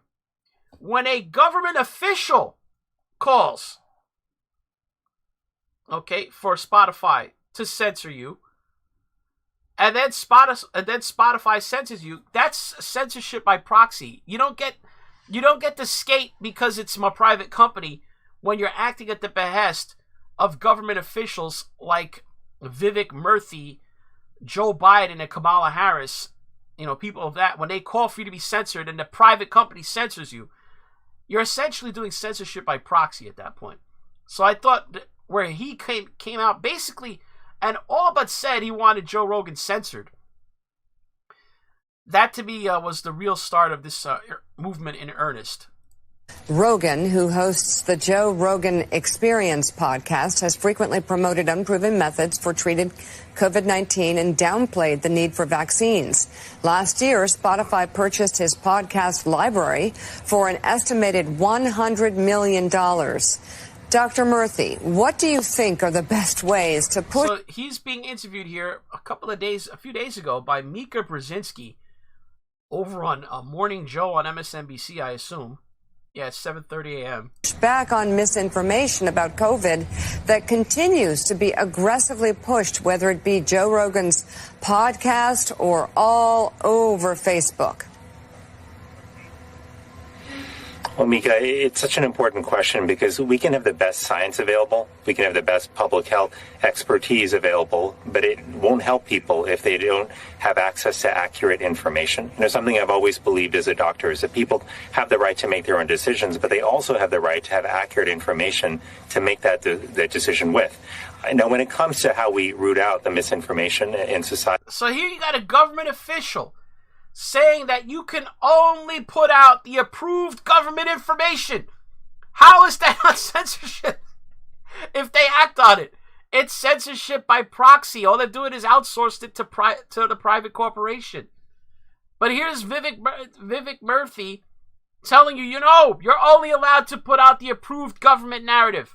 When a government official calls, okay, for Spotify to censor you, and then Spotify censors you, that's censorship by proxy. You don't get to skate because it's my private company when you're acting at the behest of government officials like Vivek Murthy, Joe Biden, and Kamala Harris. People of that, when they call for you to be censored and the private company censors you, you're essentially doing censorship by proxy at that point. So I thought that where he came out basically and all but said he wanted Joe Rogan censored, that to me was the real start of this movement in earnest. Rogan, who hosts the Joe Rogan Experience podcast, has frequently promoted unproven methods for treating COVID-19 and downplayed the need for vaccines. Last year, Spotify purchased his podcast library for an estimated $100 million. Dr. Murthy, what do you think are the best ways to put... So he's being interviewed here a few days ago by Mika Brzezinski over on Morning Joe on MSNBC, I assume. Yeah, it's 7:30 a.m. back on misinformation about COVID that continues to be aggressively pushed, whether it be Joe Rogan's podcast or all over Facebook? Well, Mika, it's such an important question because we can have the best science available, we can have the best public health expertise available, but it won't help people if they don't have access to accurate information. Something I've always believed as a doctor is that people have the right to make their own decisions, but they also have the right to have accurate information to make that decision with. Now, when it comes to how we root out the misinformation in society... So here you got a government official saying that you can only put out the approved government information. How is that not censorship? If they act on it, it's censorship by proxy. All they're doing is outsourced it to the private corporation. But here's Vivek Murthy telling you, you're only allowed to put out the approved government narrative.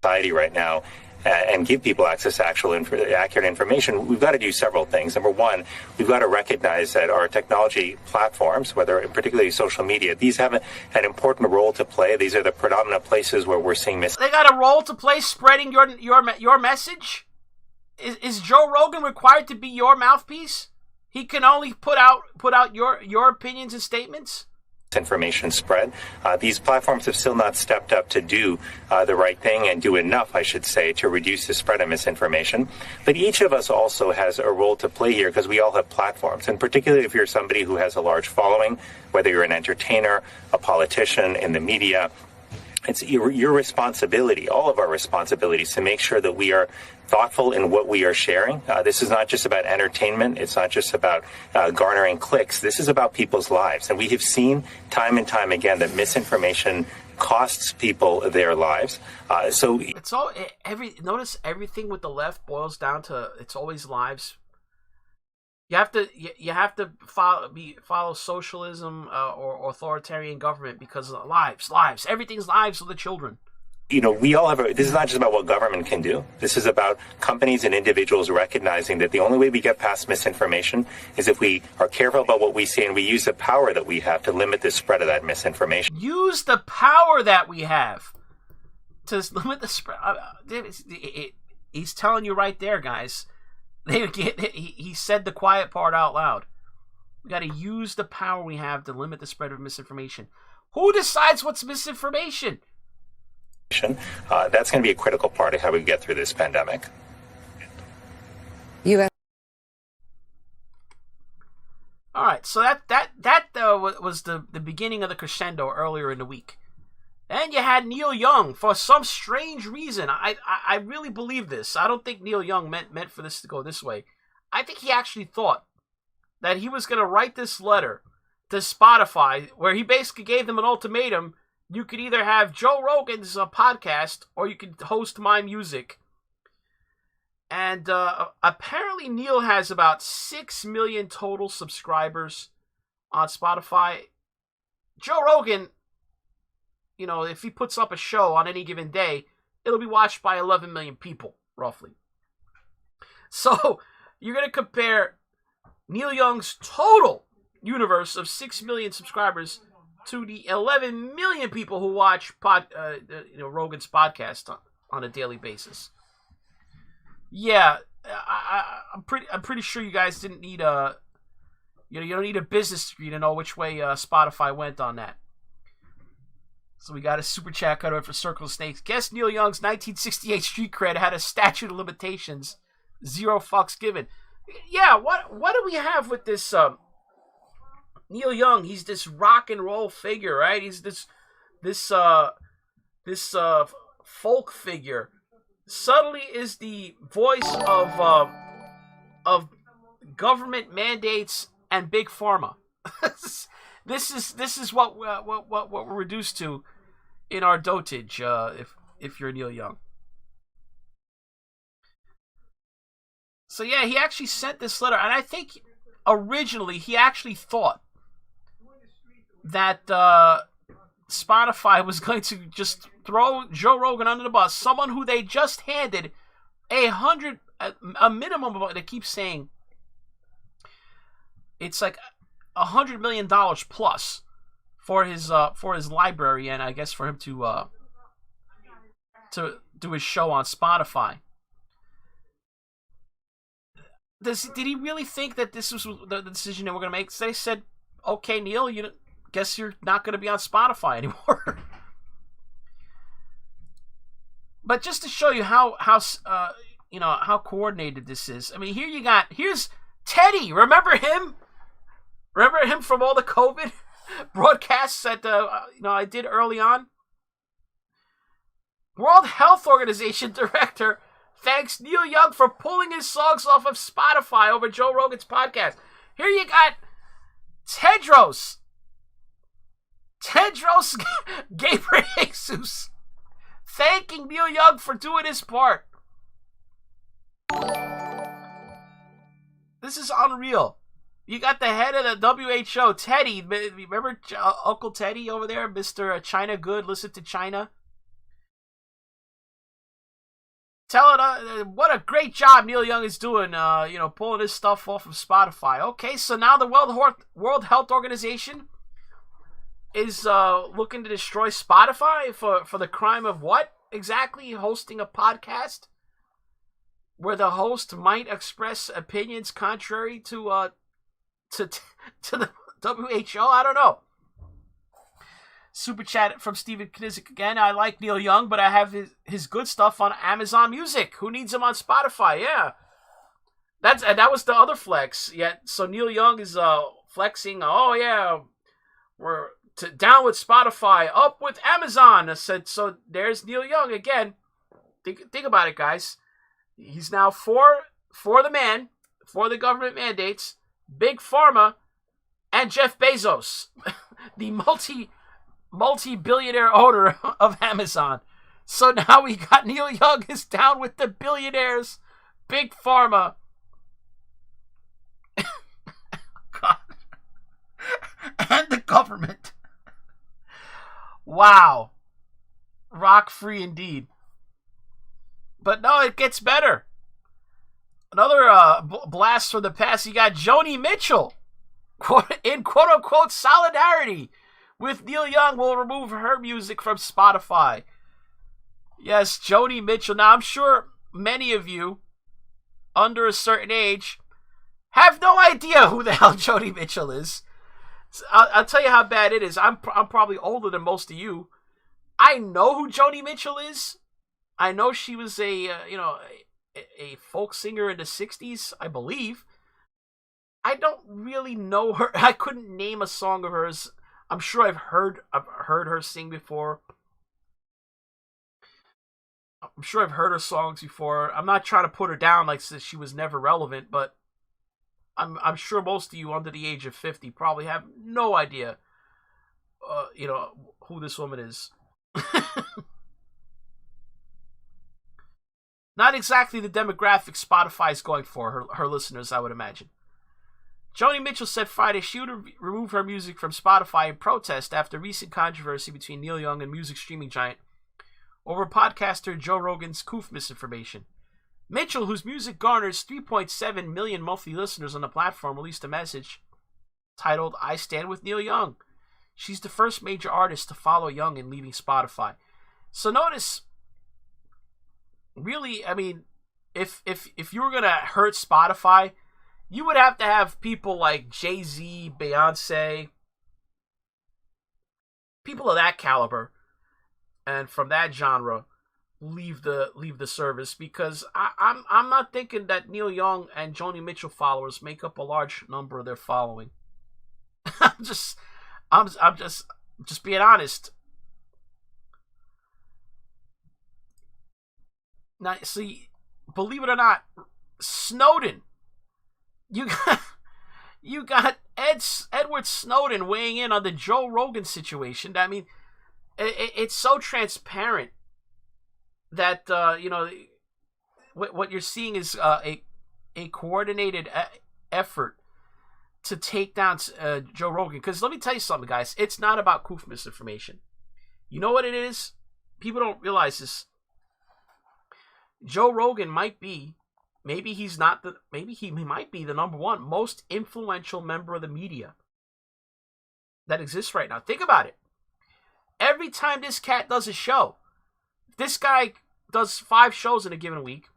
Society right now and give people access to accurate information, we've got to do several things. Number one, we've got to recognize that our technology platforms, particularly social media, these have an important role to play. These are the predominant places where we're seeing They got a role to play spreading your message? Is Joe Rogan required to be your mouthpiece? He can only put out your opinions and statements? Information spread. These platforms have still not stepped up to do the right thing and do enough, I should say, to reduce the spread of misinformation. But each of us also has a role to play here because we all have platforms. And particularly if you're somebody who has a large following, whether you're an entertainer, a politician, in the media, it's your responsibility, all of our responsibilities, to make sure that we are thoughtful in what we are sharing. This is not just about entertainment. It's not just about garnering clicks. This is about people's lives. And we have seen time and time again that misinformation costs people their lives. It's all notice everything with the left boils down to it's always lives. You have to follow socialism or authoritarian government because of lives. Everything's lives of the children. We all have this is not just about what government can do. This is about companies and individuals recognizing that the only way we get past misinformation is if we are careful about what we say and we use the power that we have to limit the spread of that misinformation. Use the power that we have to limit the spread. He's telling you right there, guys. He said the quiet part out loud. We got to use the power we have to limit the spread of misinformation. Who decides what's misinformation? That's going to be a critical part of how we get through this pandemic. All right, so that was the beginning of the crescendo earlier in the week. And you had Neil Young for some strange reason. I really believe this. I don't think Neil Young meant for this to go this way. I think he actually thought that he was going to write this letter to Spotify where he basically gave them an ultimatum. You could either have Joe Rogan's podcast or you could host my music. And apparently Neil has about 6 million total subscribers on Spotify. Joe Rogan, you know, if he puts up a show on any given day, it'll be watched by 11 million people, roughly. So you're going to compare Neil Young's total universe of 6 million subscribers to the 11 million people who watch Rogan's podcast on a daily basis. Yeah, I'm pretty sure you guys didn't need you don't need a business degree to know which way Spotify went on that. So we got a super chat cut over for Circle of Snakes. Guess Neil Young's 1968 street cred had a statute of limitations. 0 fucks given. Yeah, what do we have with this Neil Young? He's this rock and roll figure, right? He's this folk figure. Suddenly is the voice of government mandates and big pharma. This is what we're reduced to in our dotage. If you're Neil Young. So yeah, he actually sent this letter, and I think originally he actually thought that Spotify was going to just throw Joe Rogan under the bus, someone who they just handed a minimum of, they keep saying it's like $100 million plus for his library, and I guess for him to do his show on Spotify. Did he really think that this was the decision that we're going to make? So they said, okay, Neil, guess you're not going to be on Spotify anymore. But just to show you how coordinated this is. I mean, here's Teddy. Remember him? Remember him from all the COVID broadcasts that I did early on? World Health Organization director thanks Neil Young for pulling his songs off of Spotify over Joe Rogan's podcast. Here you got Tedros Ghebreyesus thanking Neil Young for doing his part. This is unreal. You got the head of the WHO, Teddy. Remember Uncle Teddy over there, Mr. China Good, listen to China? Telling what a great job Neil Young is doing, pulling his stuff off of Spotify. Okay, so now the World Health Organization is looking to destroy Spotify for the crime of what exactly? Hosting a podcast where the host might express opinions contrary to the WHO. I don't know. Super chat from Steven Knizik again. I like Neil Young, but I have his good stuff on Amazon Music. Who needs him on Spotify? Yeah, that was the other flex. Yeah, so Neil Young is flexing. Oh yeah, we're down with Spotify, up with Amazon. I said so. There's Neil Young again. Think about it, guys. He's now for the man, for the government mandates, big pharma, and Jeff Bezos, the multi-billionaire owner of Amazon. So now we got Neil Young is down with the billionaires, big pharma. God. And the government. Wow. Rock free indeed. But no, it gets better. Another blast from the past. You got Joni Mitchell in quote-unquote solidarity with Neil Young will remove her music from Spotify. Yes, Joni Mitchell. Now, I'm sure many of you under a certain age have no idea who the hell Joni Mitchell is. I'll tell you how bad it is. I'm probably older than most of you. I know who Joni Mitchell is. I know she was a folk singer in the 60s, I believe. I don't really know her. I couldn't name a song of hers. I'm sure I've heard her sing before. I'm sure I've heard her songs before. I'm not trying to put her down like she was never relevant, but I'm sure most of you under the age of 50 probably have no idea, who this woman is. Not exactly the demographic Spotify is going for her listeners, I would imagine. Joni Mitchell said Friday she would remove her music from Spotify in protest after recent controversy between Neil Young and music streaming giant over podcaster Joe Rogan's Koof misinformation. Mitchell, whose music garners 3.7 million monthly listeners on the platform, released a message titled, "I Stand With Neil Young." She's the first major artist to follow Young in leaving Spotify. So notice, really, I mean, if you were going to hurt Spotify, you would have to have people like Jay-Z, Beyonce, people of that caliber, and from that genre, leave the service, because I'm not thinking that Neil Young and Joni Mitchell followers make up a large number of their following. I'm just being honest. Now, see, believe it or not, Snowden. You got Edward Snowden weighing in on the Joe Rogan situation. I mean, it's so transparent that what you're seeing is a coordinated effort to take down Joe Rogan. Because let me tell you something, guys. It's not about Koof misinformation. You know what it is? People don't realize this. Joe Rogan might be, maybe he might be the number one most influential member of the media that exists right now. Think about it. Every time this cat does a show, this guy does 5 shows in a given week.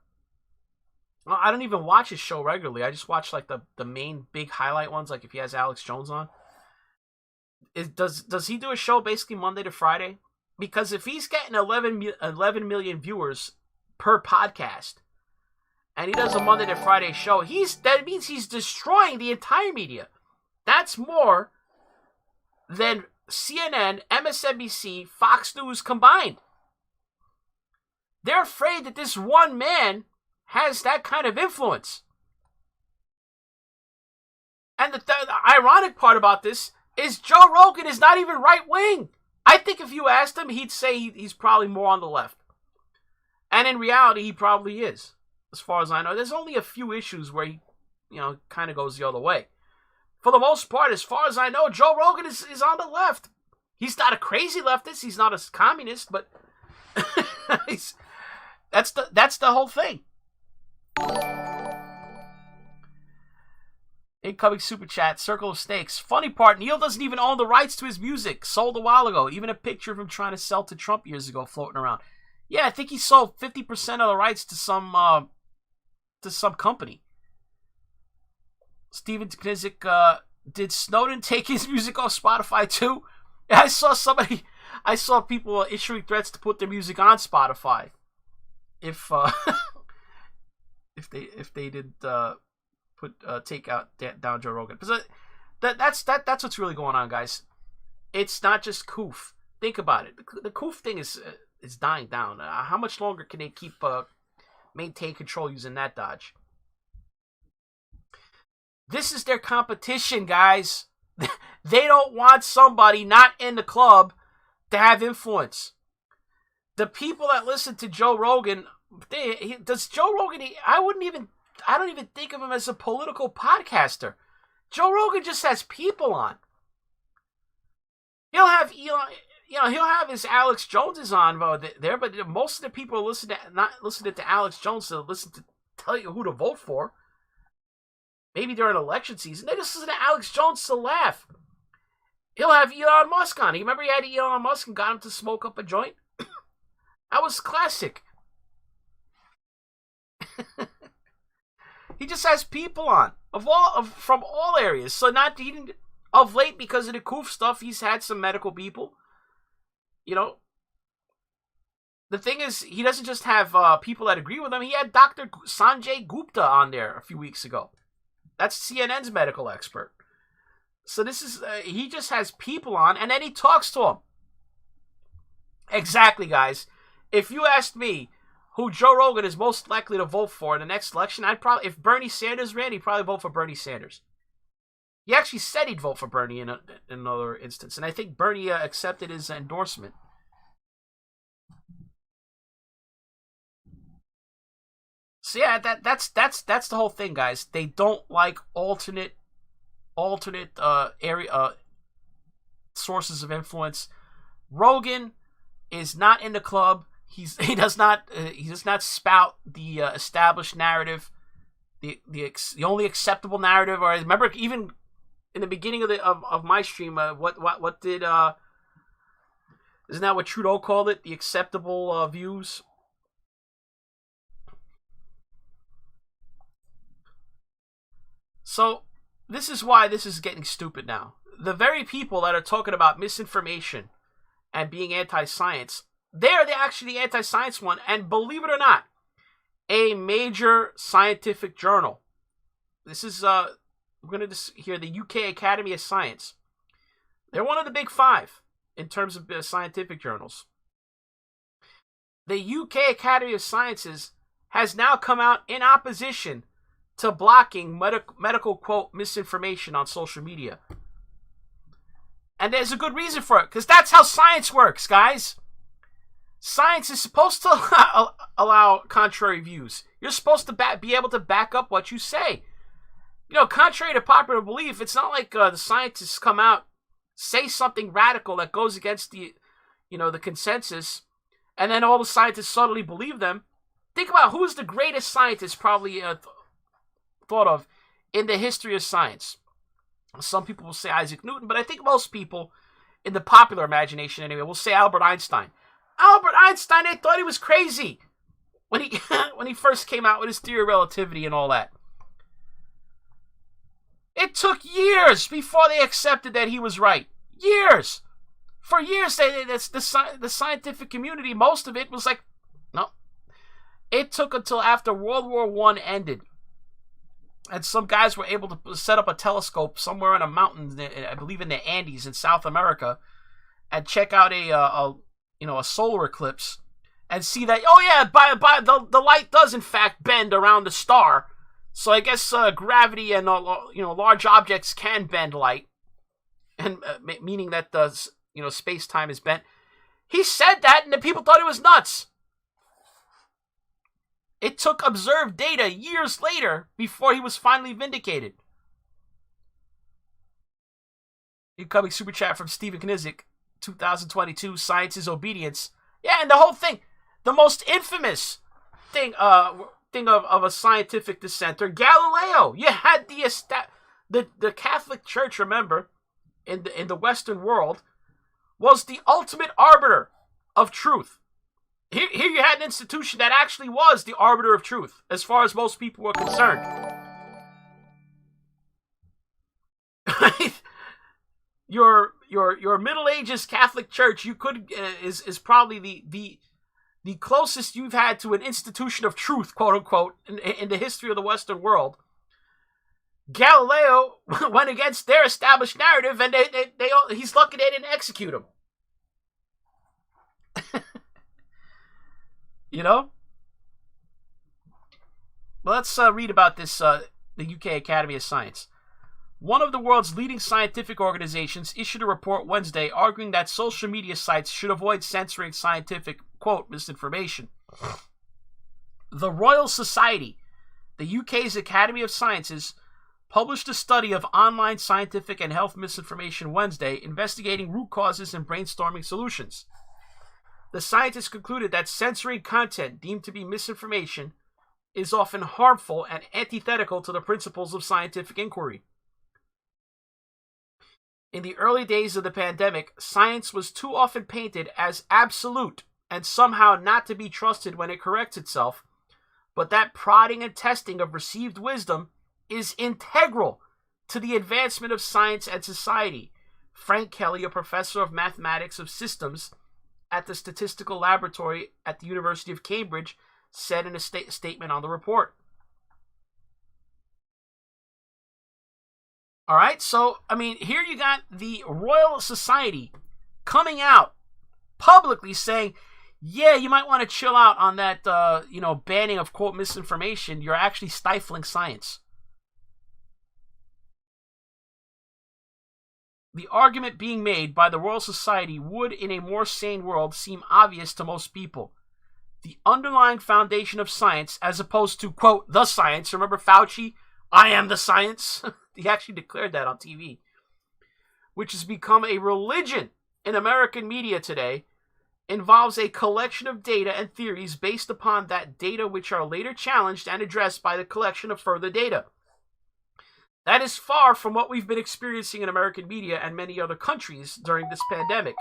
Well, I don't even watch his show regularly. I just watch like the main big highlight ones, like if he has Alex Jones on. Does he do a show basically Monday to Friday? Because if he's getting 11 million viewers per podcast, and he does a Monday to Friday show, that means he's destroying the entire media. That's more than CNN, MSNBC, Fox News combined. They're afraid that this one man has that kind of influence. And the ironic part about this is Joe Rogan is not even right-wing. I think if you asked him, he'd say he's probably more on the left. And in reality, he probably is. As far as I know, there's only a few issues where he, kind of goes the other way. For the most part, as far as I know, Joe Rogan is on the left. He's not a crazy leftist. He's not a communist, but that's the whole thing. Incoming super chat, Circle of Snakes. Funny part, Neil doesn't even own the rights to his music. Sold a while ago. Even a picture of him trying to sell to Trump years ago floating around. Yeah, I think he sold 50% of the rights to some company. Steven Knizik, did Snowden take his music off Spotify too? I saw people issuing threats to put their music on Spotify if they did take down Joe Rogan. That's what's really going on, guys. It's not just Koof. Think about it. The Koof thing is dying down. How much longer can they keep maintain control using that dodge? This is their competition, guys. They don't want somebody not in the club to have influence. The people that listen to Joe Rogan, does Joe Rogan? I don't even think of him as a political podcaster. Joe Rogan just has people on. He'll have Elon. He'll have his Alex Joneses on there, but most of the people not listening to Alex Jones to listen to tell you who to vote for. Maybe during election season, they just listen to Alex Jones to laugh. He'll have Elon Musk on. You remember he had Elon Musk and got him to smoke up a joint? That was classic. He just has people on from all areas. So of late, because of the Koof stuff, he's had some medical people. The thing is, he doesn't just have people that agree with him. He had Dr. Sanjay Gupta on there a few weeks ago. That's CNN's medical expert. So this is, he just has people on, and then he talks to them. Exactly, guys. If you asked me, who Joe Rogan is most likely to vote for in the next election, if Bernie Sanders ran, he'd probably vote for Bernie Sanders. He actually said he'd vote for Bernie in another instance, and I think Bernie accepted his endorsement. So yeah, that's the whole thing, guys. They don't like alternate area sources of influence. Rogan is not in the club. He does not spout the established narrative, the only acceptable narrative. Or I remember even in the beginning of my stream, what did isn't that what Trudeau called it? The acceptable views. So this is why this is getting stupid now. The very people that are talking about misinformation and being anti-science, they're actually the anti-science one. And believe it or not, a major scientific journal. This is we're going to hear the UK Academy of Science. They're one of the big five in terms of scientific journals. The UK Academy of Sciences has now come out in opposition to blocking medical quote misinformation on social media. And there's a good reason for it, because that's how science works, guys. Science is supposed to allow contrary views. You're supposed to be able to back up what you say. You know, contrary to popular belief, it's not like the scientists come out, say something radical that goes against the consensus, and then all the scientists subtly believe them. Think about who's the greatest scientist probably thought of in the history of science. Some people will say Isaac Newton, but I think most people, in the popular imagination anyway, will say Albert Einstein. Albert Einstein, they thought he was crazy when he first came out with his theory of relativity and all that. It took years before they accepted that he was right. Years. For years, the scientific community, most of it was like, no. It took until after World War I ended, and some guys were able to set up a telescope somewhere in a mountain, I believe in the Andes in South America, and check out a solar eclipse, and see that, oh yeah, the light does in fact bend around the star. So I guess gravity and large objects can bend light, and meaning that space time is bent. He said that, and the people thought it was nuts. It took observed data years later before he was finally vindicated. Incoming super chat from Stephen Knizik, 2022, Science is Obedience. Yeah, and the whole thing, the most infamous thing of a scientific dissenter, Galileo. You had the Catholic Church, remember, in the Western world, was the ultimate arbiter of truth. Here you had an institution that actually was the arbiter of truth, as far as most people were concerned. Your Middle Ages Catholic Church, is probably the closest you've had to an institution of truth, quote unquote, in the history of the Western world. Galileo went against their established narrative, and he's lucky they didn't execute him. Well, let's read about this, the UK Academy of Science. One of the world's leading scientific organizations issued a report Wednesday arguing that social media sites should avoid censoring scientific, quote, misinformation. The Royal Society, the UK's Academy of Sciences, published a study of online scientific and health misinformation Wednesday, investigating root causes and brainstorming solutions. The scientists concluded that censoring content deemed to be misinformation is often harmful and antithetical to the principles of scientific inquiry. In the early days of the pandemic, science was too often painted as absolute and somehow not to be trusted when it corrects itself, but that prodding and testing of received wisdom is integral to the advancement of science and society. Frank Kelly, a professor of mathematics of systems at the Statistical Laboratory at the University of Cambridge, said in a statement on the report. All right, so, here you got the Royal Society coming out publicly saying, yeah, you might want to chill out on that, banning of, quote, misinformation. You're actually stifling science. The argument being made by the Royal Society would, in a more sane world, seem obvious to most people. The underlying foundation of science, as opposed to, quote, the science. Remember Fauci? I am the science. He actually declared that on TV. Which has become a religion in American media today, involves a collection of data and theories based upon that data, which are later challenged and addressed by the collection of further data. That is far from what we've been experiencing in American media and many other countries during this pandemic.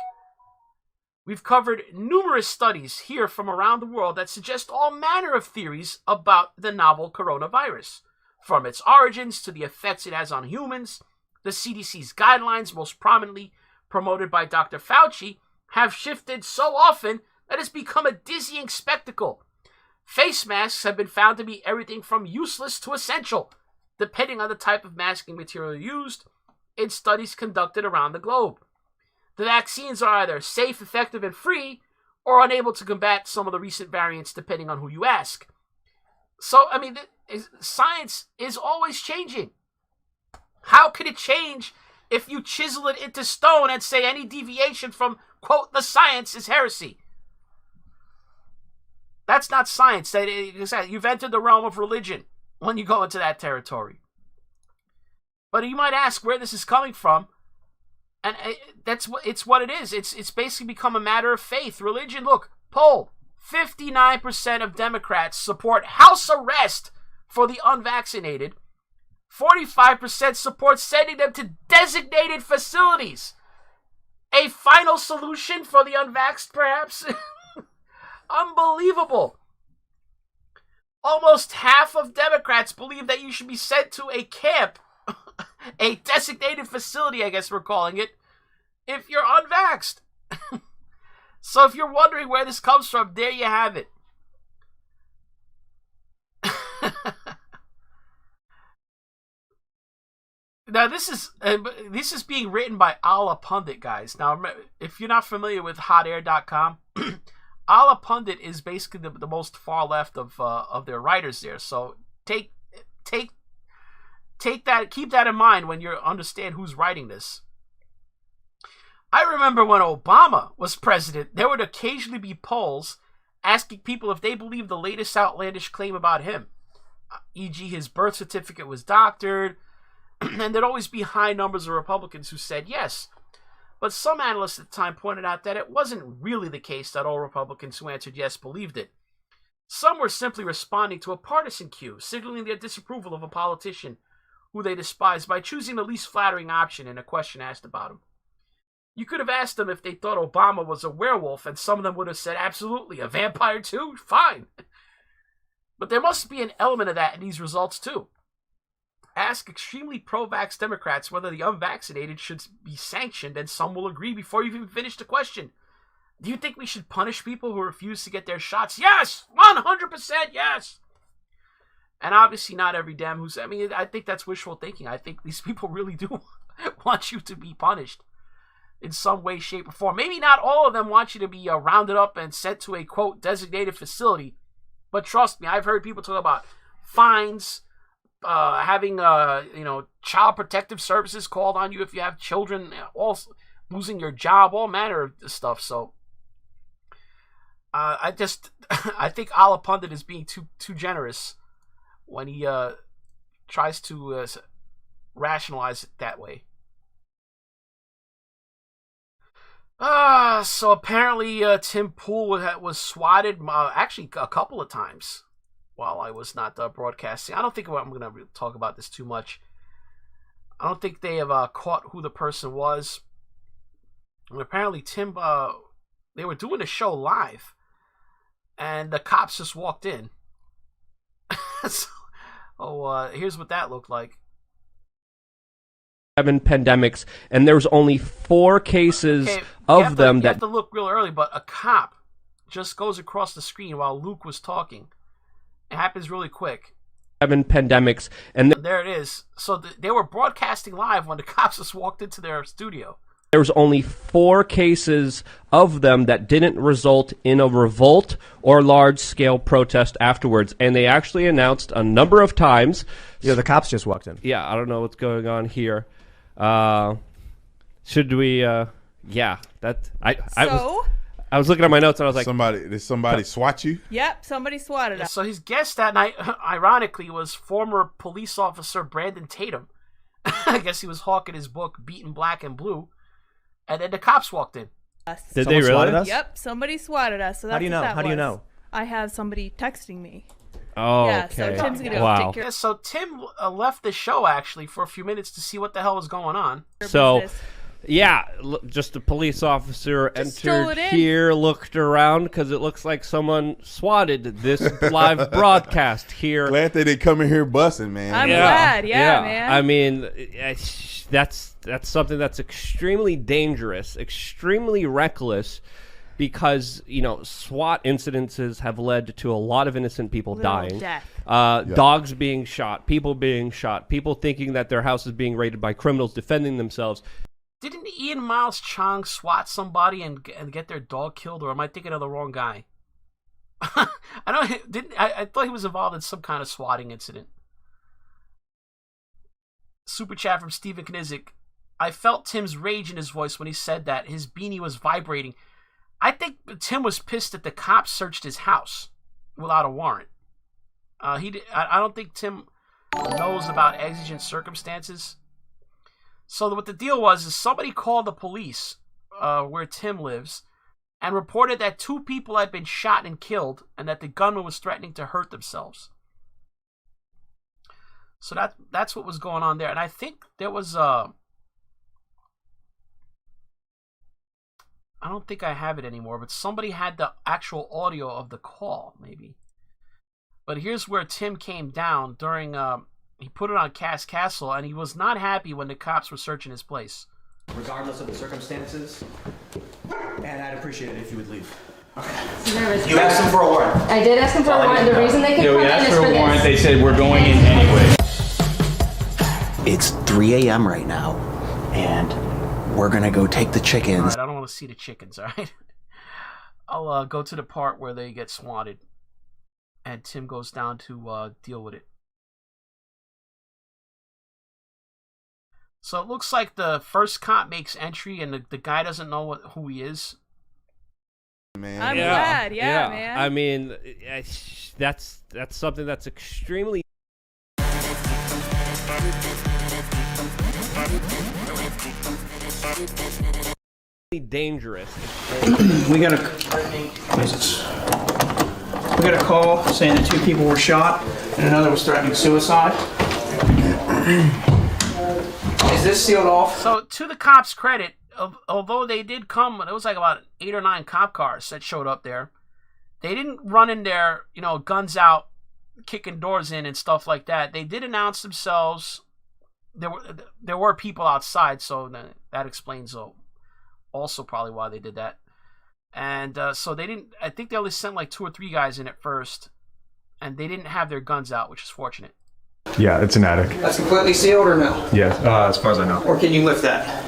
We've covered numerous studies here from around the world that suggest all manner of theories about the novel coronavirus, from its origins to the effects it has on humans. The CDC's guidelines, most prominently promoted by Dr. Fauci, have shifted so often that it's become a dizzying spectacle. Face masks have been found to be everything from useless to essential, depending on the type of masking material used in studies conducted around the globe. The vaccines are either safe, effective, and free, or unable to combat some of the recent variants, depending on who you ask. So, science is always changing. How could it change if you chisel it into stone and say any deviation from, quote, the science is heresy? That's not science. You've entered the realm of religion when you go into that territory. But you might ask where this is coming from, and it's what it is. It's basically become a matter of faith. Religion, look, poll, 59% of Democrats support house arrest for the unvaccinated. 45% support sending them to designated facilities. A final solution for the unvaxxed, perhaps? Unbelievable. Almost half of Democrats believe that you should be sent to a camp, a designated facility, I guess we're calling it, if you're unvaxxed. So if you're wondering where this comes from, there you have it. Now, this is being written by Allah Pundit, guys. Now, if you're not familiar with hotair.com, Allah Pundit is basically the most far left of their writers there. So take that, keep that in mind when you understand who's writing this. I remember when Obama was president, there would occasionally be polls asking people if they believed the latest outlandish claim about him, e.g. his birth certificate was doctored. And there'd always be high numbers of Republicans who said yes. But some analysts at the time pointed out that it wasn't really the case that all Republicans who answered yes believed it. Some were simply responding to a partisan cue, signaling their disapproval of a politician who they despised by choosing the least flattering option in a question asked about him. You could have asked them if they thought Obama was a werewolf, and some of them would have said, absolutely, a vampire too? Fine. But there must be an element of that in these results too. Ask extremely pro-vax Democrats whether the unvaccinated should be sanctioned, and some will agree before you've even finished the question. Do you think we should punish people who refuse to get their shots? Yes! 100% yes! And obviously not every Dem who's... I think that's wishful thinking. I think these people really do want you to be punished in some way, shape, or form. Maybe not all of them want you to be rounded up and sent to a, quote, designated facility. But trust me, I've heard people talk about fines... having child protective services called on you if you have children, all losing your job, all manner of stuff. So I think Allah Pundit is being too generous when he tries to rationalize it that way. So apparently Tim Pool was swatted actually a couple of times while I was not broadcasting. I don't think I'm going to talk about this too much. I don't think they have caught who the person was. And apparently Tim, they were doing a show live, and the cops just walked in. Here's what that looked like. 7 pandemics, and there's only 4 cases of them You have to look real early, but a cop just goes across the screen while Luke was talking. It happens really quick. 7 pandemics, and there it is. So they were broadcasting live when the cops just walked into their studio. There's only 4 cases of them that didn't result in a revolt or large-scale protest afterwards. And they actually announced a number of times. Yeah, the cops just walked in. Yeah, I don't know what's going on here. Should we? Yeah, that I was looking at my notes and I was like, did somebody swat you? Yep, somebody swatted us. So his guest that night, ironically, was former police officer Brandon Tatum. I guess he was hawking his book, Beaten Black and Blue. And then the cops walked in. Did they really? Yep, somebody swatted us. So that's How do you know? What that How do you was. know? I have somebody texting me. Oh, yeah, okay. so Tim's gonna go take care Yeah, so Tim left the show, actually, for a few minutes to see what the hell was going on. So, yeah, just a police officer entered here, looked around, because it looks like someone swatted this live broadcast here. Glad they didn't come in here bussing, man. I'm glad, yeah, man. I mean, that's something that's extremely dangerous, extremely reckless, because, you know, SWAT incidences have led to a lot of innocent people dying. Death. Dogs being shot, people thinking that their house is being raided by criminals defending themselves. Didn't Ian Miles Chong swat somebody and get their dog killed, or am I thinking of the wrong guy? I thought he was involved in some kind of swatting incident. Super chat from Stephen Knizek. I felt Tim's rage in his voice when he said that. His beanie was vibrating. I think Tim was pissed that the cops searched his house without a warrant. I don't think Tim knows about exigent circumstances. So what the deal was is somebody called the police where Tim lives and reported that 2 people had been shot and killed and that the gunman was threatening to hurt themselves. So that's what was going on there. And I think there was I don't think I have it anymore, but somebody had the actual audio of the call, maybe. But here's where Tim came down during he put it on Cass Castle, and he was not happy when the cops were searching his place. Regardless of the circumstances, and I'd appreciate it if you would leave. Nervous. You asked them for a warrant. I did ask them for a warrant. The reason they could come in is for this. They said we're going in anyway. It's 3 a.m. right now, and we're gonna go take the chickens. All right, I don't want to see the chickens, all right? I'll go to the part where they get swatted, and Tim goes down to deal with it. So it looks like the first cop makes entry, and the guy doesn't know who he is. Man. I'm glad, yeah, man. I mean, that's something that's extremely dangerous. We got a call saying that 2 people were shot and another was threatening suicide. Is this sealed off? So to the cops' credit, although they did come, it was like about 8 or 9 cop cars that showed up there. They didn't run in there, you know, guns out, kicking doors in and stuff like that. They did announce themselves. There were people outside, so that explains also probably why they did that. And so they didn't. I think they only sent like 2 or 3 guys in at first, and they didn't have their guns out, which is fortunate. Yeah, it's an attic. That's completely sealed or no? Yes, as far as I know. Or can you lift that?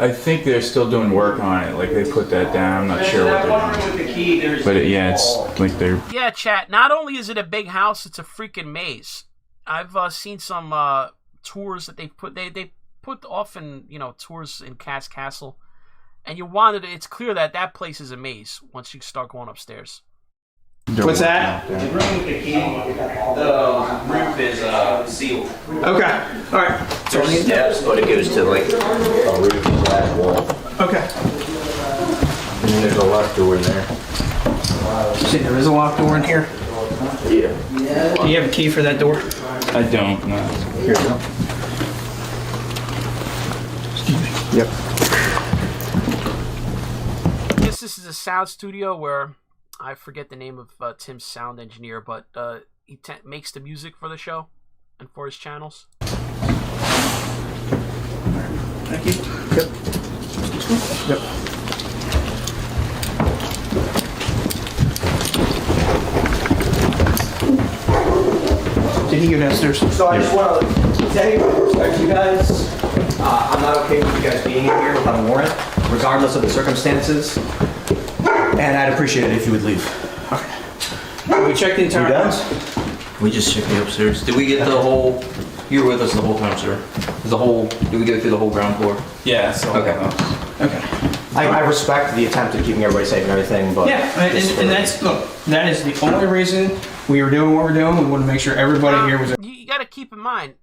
I think they're still doing work on it. Like they put that down. I'm not sure what they're doing. But yeah, it's like they're. Yeah, chat. Not only is it a big house, it's a freaking maze. I've seen some tours that they put. They put often, you know, tours in Cass Castle, and it's clear that place is a maze once you start going upstairs. What's that? The room with the key, the roof is sealed. Okay, alright. So there's steps, but it goes to like a roof/wall. Okay. And then there's a locked door in there. See, there is a locked door in here? Yeah. Do you have a key for that door? I don't, no. Here we go. Excuse me. Yep. I guess this is a sound studio where I forget the name of Tim's sound engineer, but he makes the music for the show and for his channels. Thank you. Yep. Yep. Did he go downstairs? So I just want to tell you, respect you guys. I'm not okay with you guys being here without a warrant, regardless of the circumstances, and I'd appreciate it if you would leave. We checked the entire house. We just checked the upstairs. Did we get the whole? You were with us the whole time, sir. Did we go through the whole ground floor? Yeah. So, okay. I respect the attempt at keeping everybody safe and everything, but yeah, and that's look. That is the only reason we were doing what we're doing. We want to make sure everybody here was. You got to keep in mind,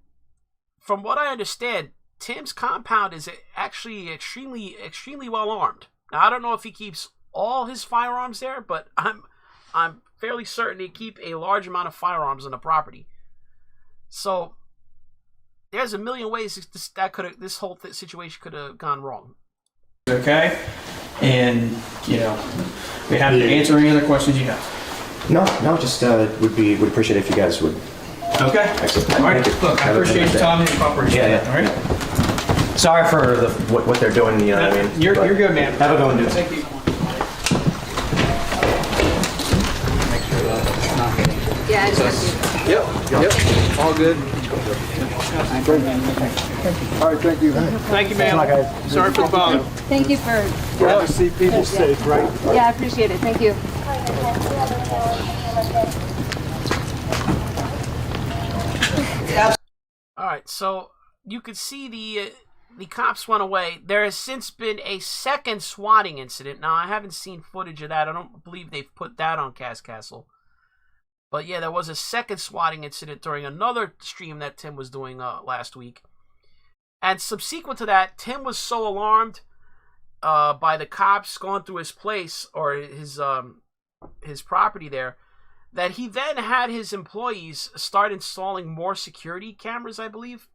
from what I understand, Tim's compound is actually extremely well armed. Now I don't know if he keeps all his firearms there, but I'm fairly certain they keep a large amount of firearms on the property. So there's a million ways this whole situation could have gone wrong. Okay, and we have to answer any other questions you have. No, just would appreciate it if you guys would. Okay. Excellent. All right. Look, I appreciate your time and your cooperation. Yeah. All right. Sorry for what they're doing. You know what I mean? You're good, man. Have a good one, dude. Thank you. Yeah, I just Yep. All good. All right, thank you. Thank you, ma'am. Sorry for the bother. Thank you for... Glad to see people safe, right? Yeah, I appreciate it. Thank you. All right, so you could see the cops went away. There has since been a second swatting incident. Now, I haven't seen footage of that. I don't believe they've put that on Castle. But yeah, there was a second swatting incident during another stream that Tim was doing last week. And subsequent to that, Tim was so alarmed by the cops going through his place or his property there that he then had his employees start installing more security cameras, I believe.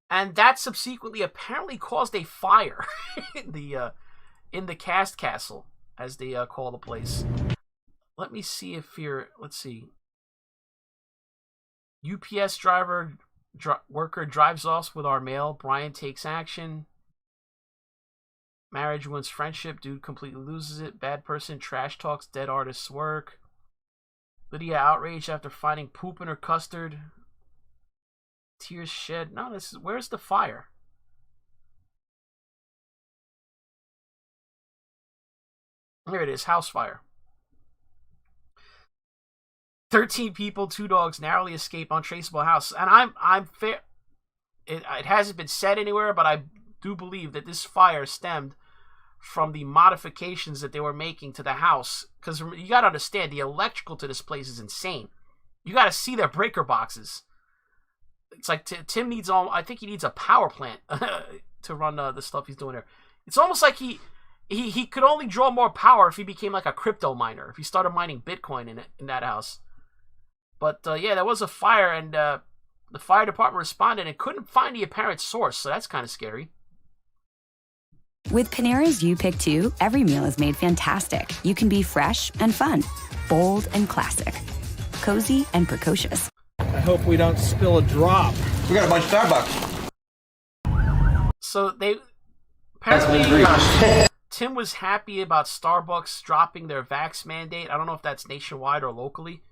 And that subsequently apparently caused a fire in the Castle, as they call the place. Let me see if let's see. UPS worker drives off with our mail. Brian takes action. Marriage wins friendship. Dude completely loses it. Bad person trash talks dead artist's work. Lydia outraged after finding poop in her custard. Tears shed. No, where's the fire? Here it is. House fire. 13 people, 2 dogs narrowly escape untraceable house. And I'm fair. It hasn't been said anywhere, but I do believe that this fire stemmed from the modifications that they were making to the house. Because you got to understand, the electrical to this place is insane. You got to see their breaker boxes. It's like Tim needs I think he needs a power plant to run the stuff he's doing there. It's almost like he could only draw more power if he became like a crypto miner. If he started mining Bitcoin in that house. But yeah, there was a fire, and the fire department responded and couldn't find the apparent source, so that's kind of scary. With Panera's You Pick 2, every meal is made fantastic. You can be fresh and fun, bold and classic, cozy and precocious. I hope we don't spill a drop. We got a bunch of Starbucks. So they apparently Tim was happy about Starbucks dropping their vax mandate. I don't know if that's nationwide or locally.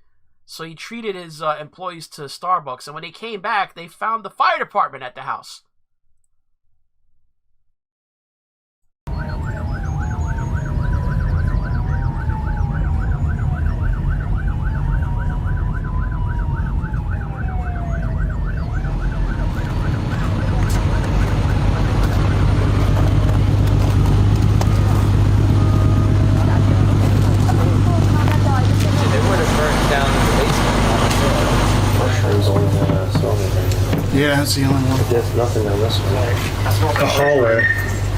So he treated his employees to Starbucks, and when they came back, they found the fire department at the house. Yeah, that's the only one. There's nothing on this one. The hallway.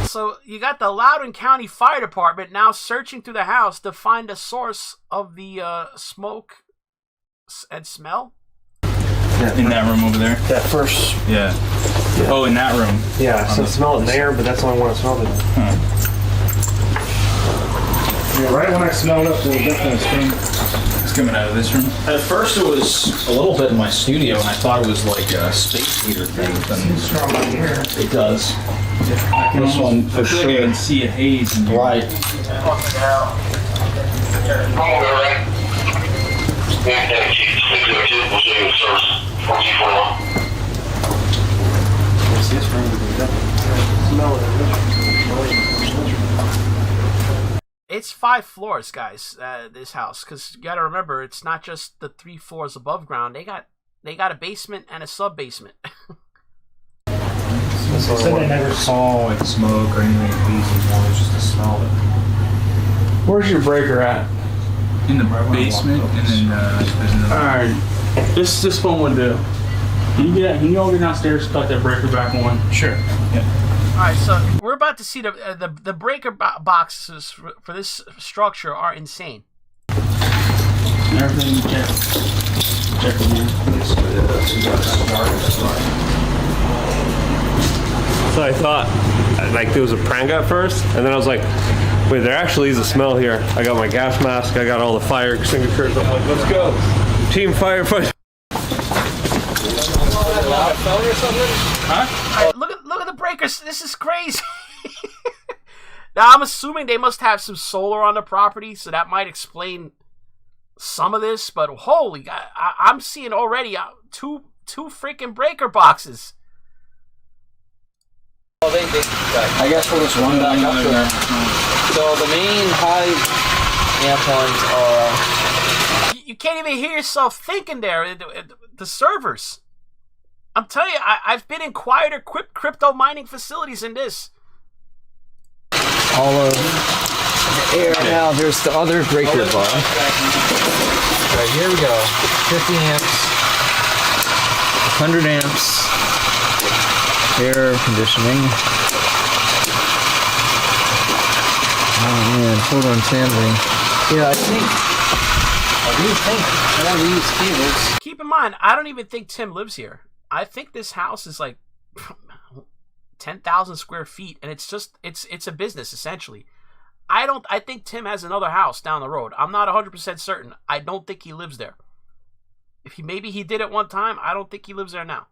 So you got the Loudoun County Fire Department now searching through the house to find the source of the smoke and smell. In that room over there? That first... Yeah. Oh, in that room? Yeah, so smell it there, but that's the only one I smelled it. Yeah, right when I smelled up, there was definitely a steam. It's coming out of this room. At first it was a little bit in my studio, and I thought it was like a space heater thing. It does. This one for sure. You can see a haze. Right. It's 5 floors, guys. This house, because you got to remember, it's not just the 3 floors above ground. They got a basement and a sub basement. They said they never saw like smoke or anything unusual, just the smell of it. Where's your breaker at? In the basement, and then there's another. All right, this one would do. Can you all get downstairs, cut that breaker back on? Sure. Yeah. All right, so we're about to see the breaker boxes for this structure are insane. Everything check in here. So I thought, like, there was a prank at first, and then I was like, wait, there actually is a smell here. I got my gas mask, I got all the fire extinguishers. I'm like, let's go. Team firefighter. Huh? Look at the breakers. This is crazy. Now I'm assuming they must have some solar on the property, so that might explain some of this. But holy God, I'm seeing already two freaking breaker boxes. Oh, I guess we'll just run back up there. So the main high amp ones are. You can't even hear yourself thinking there. The servers. I'm telling you, I've been in quieter crypto mining facilities than this. All of air. Now there's the other breaker bar. Right, here we go. 50 amps. 100 amps. Air conditioning. Oh man, hold on, sampling. Yeah, I think all these cables. Keep in mind, I don't even think Tim lives here. I think this house is like 10,000 square feet, and it's a business essentially. I think Tim has another house down the road. I'm not 100% certain. I don't think he lives there. Maybe he did at one time. I don't think he lives there now.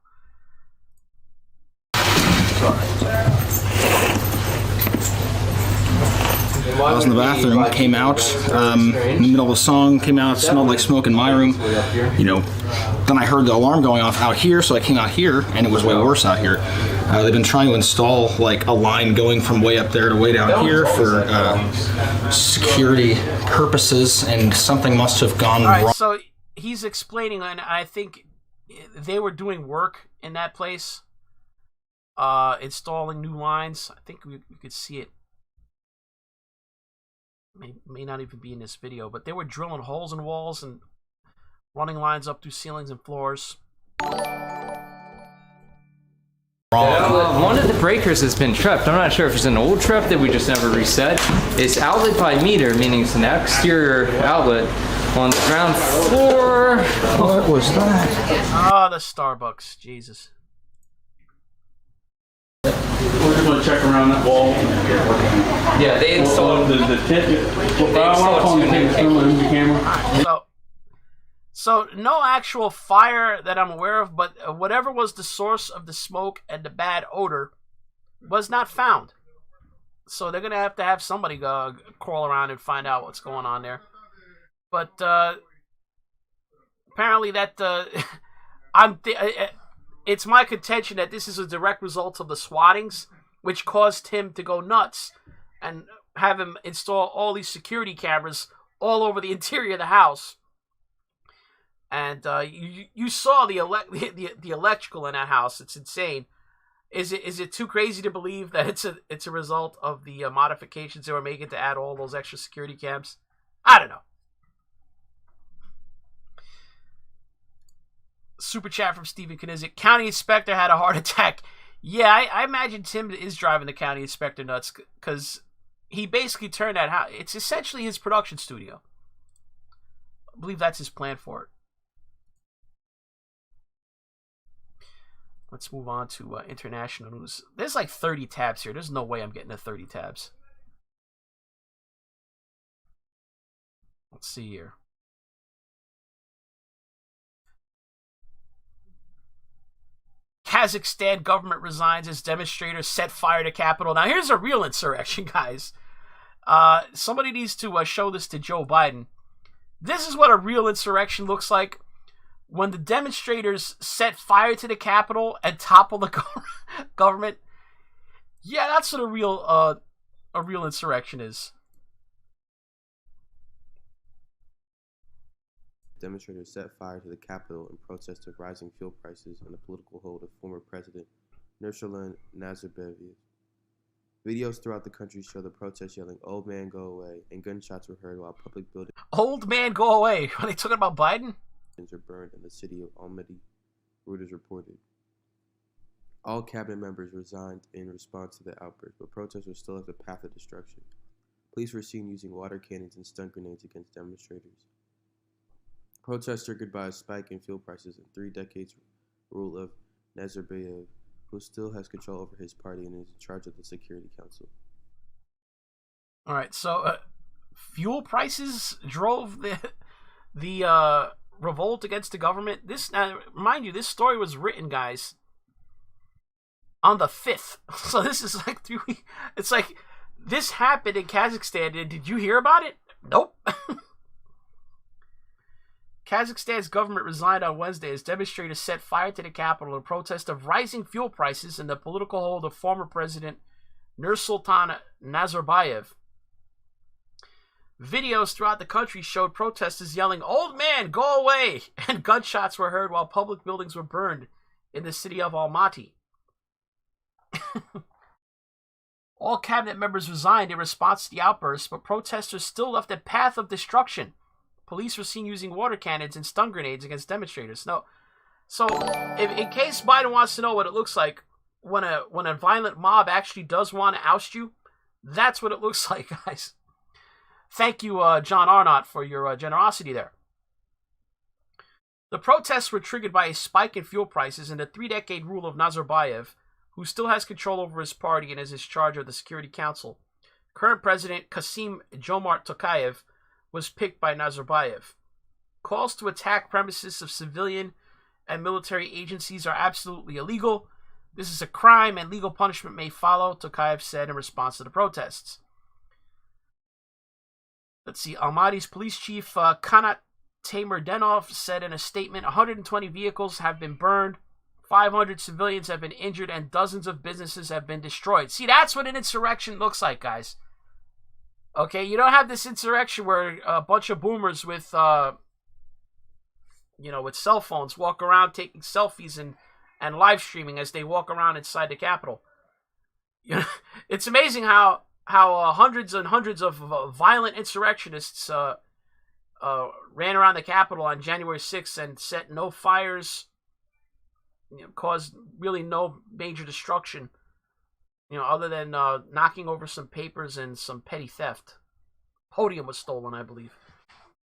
I was in the bathroom, came out, in the middle of a song, came out, smelled like smoke in my room, then I heard the alarm going off out here, so I came out here, and it was way worse out here. They've been trying to install like a line going from way up there to way down here for security purposes, and something must have gone wrong. So he's explaining, and I think they were doing work in that place, installing new lines. I think we could see it. May not even be in this video, but they were drilling holes in walls and running lines up through ceilings and floors. One of the breakers has been tripped. I'm not sure if it's an old trip that we just never reset. It's outlet by meter, meaning it's an exterior outlet on the ground floor. What was that? Ah, the Starbucks. Jesus. We're just going to check around that wall. Yeah, they installed the camera. So no actual fire that I'm aware of, but whatever was the source of the smoke and the bad odor was not found. So they're gonna have to have somebody crawl around and find out what's going on there. But apparently that it's my contention that this is a direct result of the swattings, which caused him to go nuts and have him install all these security cameras all over the interior of the house. And you saw the electrical in that house. It's insane. Is it too crazy to believe that it's a result of the modifications they were making to add all those extra security cams? I don't know. Super chat from Stephen Knizik. County inspector had a heart attack. Yeah, I imagine Tim is driving the county inspector nuts because he basically turned that house. It's essentially his production studio. I believe that's his plan for it. Let's move on to international news. There's like 30 tabs here. There's no way I'm getting to 30 tabs. Let's see here. Kazakhstan government resigns as demonstrators set fire to Capitol. Now here's a real insurrection, guys. Somebody needs to show this to Joe Biden. This is what a real insurrection looks like. when the demonstrators set fire to the Capitol and toppled the government, yeah, that's what a real insurrection is. Demonstrators set fire to the Capitol in protest of rising fuel prices and the political hold of former President Nursultan Nazarbayev. Videos throughout the country show the protests yelling, "Old man, go away," and gunshots were heard while public buildings Old man, go away. Are they talking about Biden? are burned in the city of Almaty, Reuters reported. All cabinet members resigned in response to the outburst, but protesters still have the path of destruction. Police were seen using water cannons and stun grenades against demonstrators. Protests triggered by a spike in fuel prices and 3 decades rule of Nazarbayev, who still has control over his party and is in charge of the Security Council. All right, so fuel prices drove the revolt against the government. This, mind you, this story was written, guys, on the 5th. So this is like 3 weeks. It's like this happened in Kazakhstan. And did you hear about it? Nope. Kazakhstan's government resigned on Wednesday as demonstrators set fire to the capital in protest of rising fuel prices and the political hold of former President Nursultan Nazarbayev. Videos throughout the country showed protesters yelling, "Old man, go away!" and gunshots were heard while public buildings were burned in the city of Almaty. All cabinet members resigned in response to the outburst, but protesters still left a path of destruction. Police were seen using water cannons and stun grenades against demonstrators. No, so in case Biden wants to know what it looks like when a violent mob actually does want to oust you, that's what it looks like, guys. Thank you, John Arnott, for your generosity there. The protests were triggered by a spike in fuel prices and the 3-decade rule of Nazarbayev, who still has control over his party and is in charge of the Security Council. Current President Kasim Jomart Tokayev was picked by Nazarbayev. Calls to attack premises of civilian and military agencies are absolutely illegal. This is a crime and legal punishment may follow, Tokayev said in response to the protests. Let's see, Almaty's police chief Kanat Tamerdenov said in a statement, 120 vehicles have been burned, 500 civilians have been injured, and dozens of businesses have been destroyed. See, that's what an insurrection looks like, guys. Okay, you don't have this insurrection where a bunch of boomers with, with cell phones walk around taking selfies and live streaming as they walk around inside the Capitol. You know, it's amazing how hundreds and hundreds of violent insurrectionists ran around the Capitol on January 6th and set no fires, caused really no major destruction. Other than knocking over some papers and some petty theft. Podium was stolen, I believe.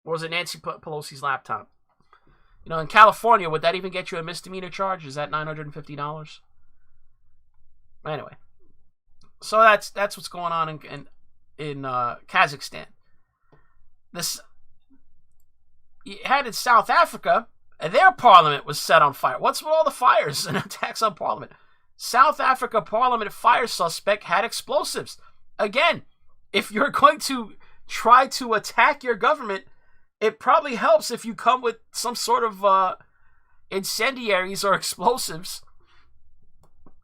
Or was it Nancy Pelosi's laptop? In California, would that even get you a misdemeanor charge? Is that $950? Anyway. So that's what's going on in Kazakhstan. You had in South Africa, and their parliament was set on fire. What's with all the fires and attacks on parliament? South Africa parliament fire suspect had explosives. Again, if you're going to try to attack your government, it probably helps if you come with some sort of incendiaries or explosives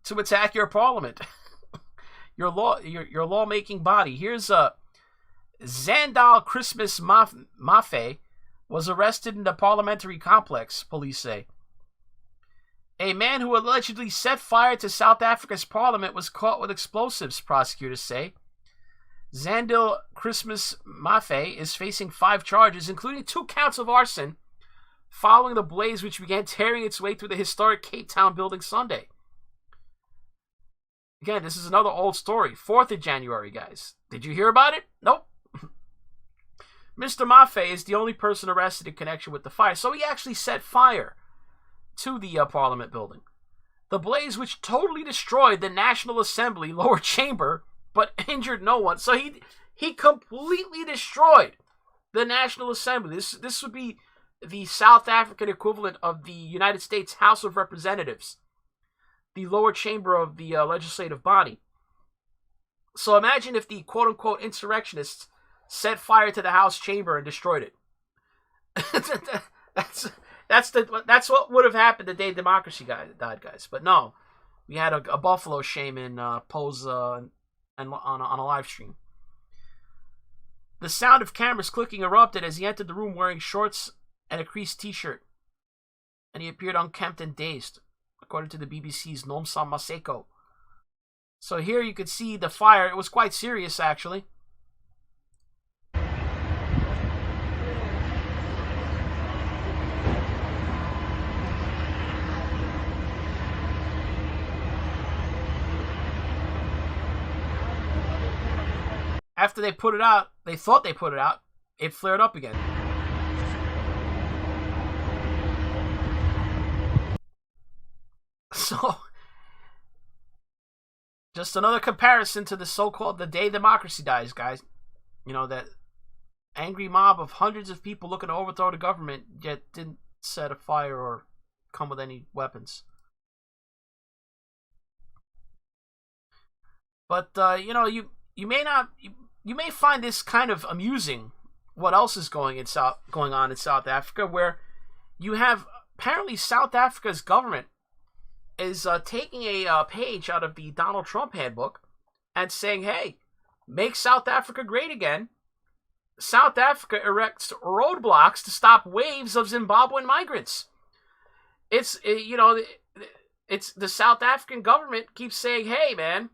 to attack your parliament, your lawmaking body. Here's Zandal Christmas Mafe was arrested in the parliamentary complex, police say. A man who allegedly set fire to South Africa's parliament was caught with explosives, prosecutors say. Zandil Christmas Mafe is facing 5 charges, including 2 counts of arson, following the blaze which began tearing its way through the historic Cape Town building Sunday. Again, this is another old story. 4th of January, guys. Did you hear about it? Nope. Mr. Mafe is the only person arrested in connection with the fire, so he actually set fire to the Parliament building. The blaze, which totally destroyed the National Assembly lower chamber, but injured no one. So he completely destroyed the National Assembly. This would be the South African equivalent of the United States House of Representatives, the lower chamber of the legislative body. So imagine if the quote-unquote insurrectionists set fire to the House chamber and destroyed it. That's what would have happened the day democracy died, guys. But no, we had a Buffalo shaman pose on a live stream. The sound of cameras clicking erupted as he entered the room wearing shorts and a creased t-shirt, and he appeared unkempt and dazed, according to the BBC's Nomsa Maseko. So here you could see the fire. It was quite serious, actually. After they put it out, they thought they put it out, it flared up again. So, just another comparison to the so-called the day democracy dies, guys. You know, that angry mob of hundreds of people looking to overthrow the government, yet didn't set a fire or come with any weapons. But, you know, you may find this kind of amusing, what else is going on in South Africa, where you have apparently South Africa's government is taking a page out of the Donald Trump handbook and saying, hey, make South Africa great again. South Africa erects roadblocks to stop waves of Zimbabwean migrants. It's the South African government keeps saying, hey, man,